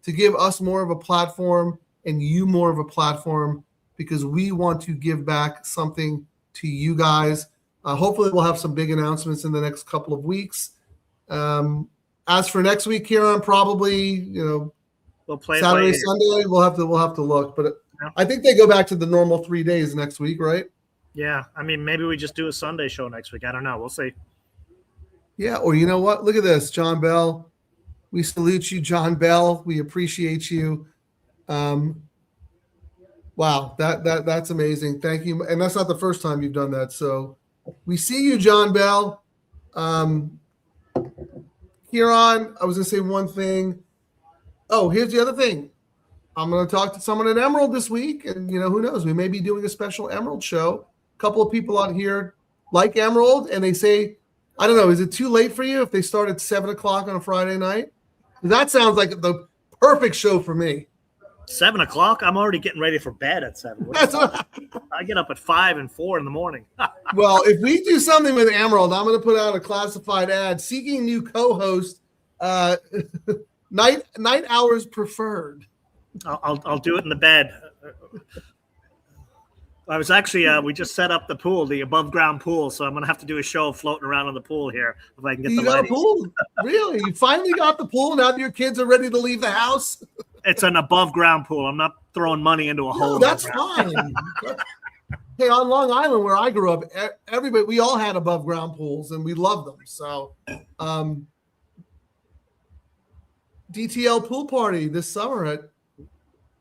to give us more of a platform and you more of a platform because we want to give back something to you guys. Hopefully, we'll have some big announcements in the next couple of weeks. As for next week, Ciaran, probably we'll play Saturday, Sunday. We'll have to look, but I think they go back to the normal 3 days next week, right? Yeah, I mean, maybe we just do a Sunday show next week. I don't know. We'll see. Yeah, or you know what? Look at this, John Bell. We salute you, John Bell. We appreciate you. Wow, that's amazing. Thank you. And that's not the first time you've done that. So we see you, John Bell. Ciaran, I was going to say one thing. Oh, here's the other thing. I'm going to talk to someone at Emerald this week. And, who knows? We may be doing a special Emerald show. A couple of people out here like Emerald, and they say I don't know. Is it too late for you if they start at 7 o'clock on a Friday night? That sounds like the perfect show for me. 7 o'clock? I'm already getting ready for bed at 7. I get up at 5 and 4 in the morning. Well, if we do something with Emerald, I'm going to put out a classified ad seeking new co-host. Night hours preferred. I'll do it in the bed. I was actually we just set up the pool, the above ground pool, so I'm gonna have to do a show floating around on the pool here if I can get the got a pool. Really? You finally got the pool now that your kids are ready to leave the house? It's an above ground pool. I'm not throwing money into a hole. That's fine. Hey, on Long Island where I grew up, we all had above ground pools and we loved them. So DTL pool party this summer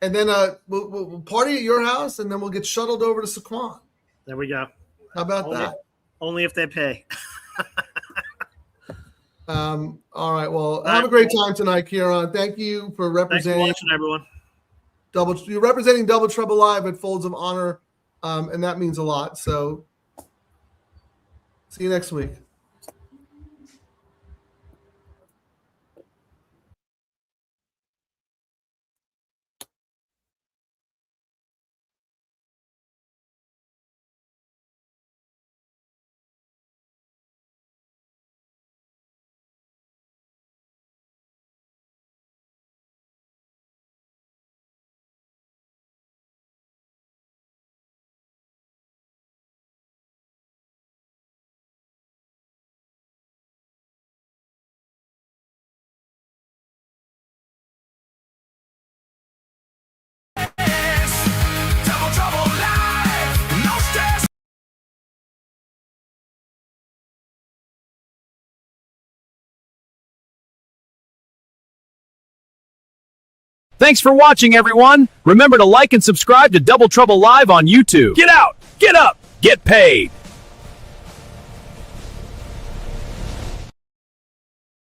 and then we'll party at your house, and then we'll get shuttled over to Saquon. There we go. How about that? Only if they pay. All right. Well, have a great time tonight, Ciaran. Thank you for representing. Thanks for watching, everyone. You're representing Double Trouble Live at Folds of Honor, and that means a lot. So, see you next week. Double Trouble Live. No stress. Thanks for watching, everyone. Remember to like and subscribe to Double Trouble Live on YouTube. Get out, get up, get paid.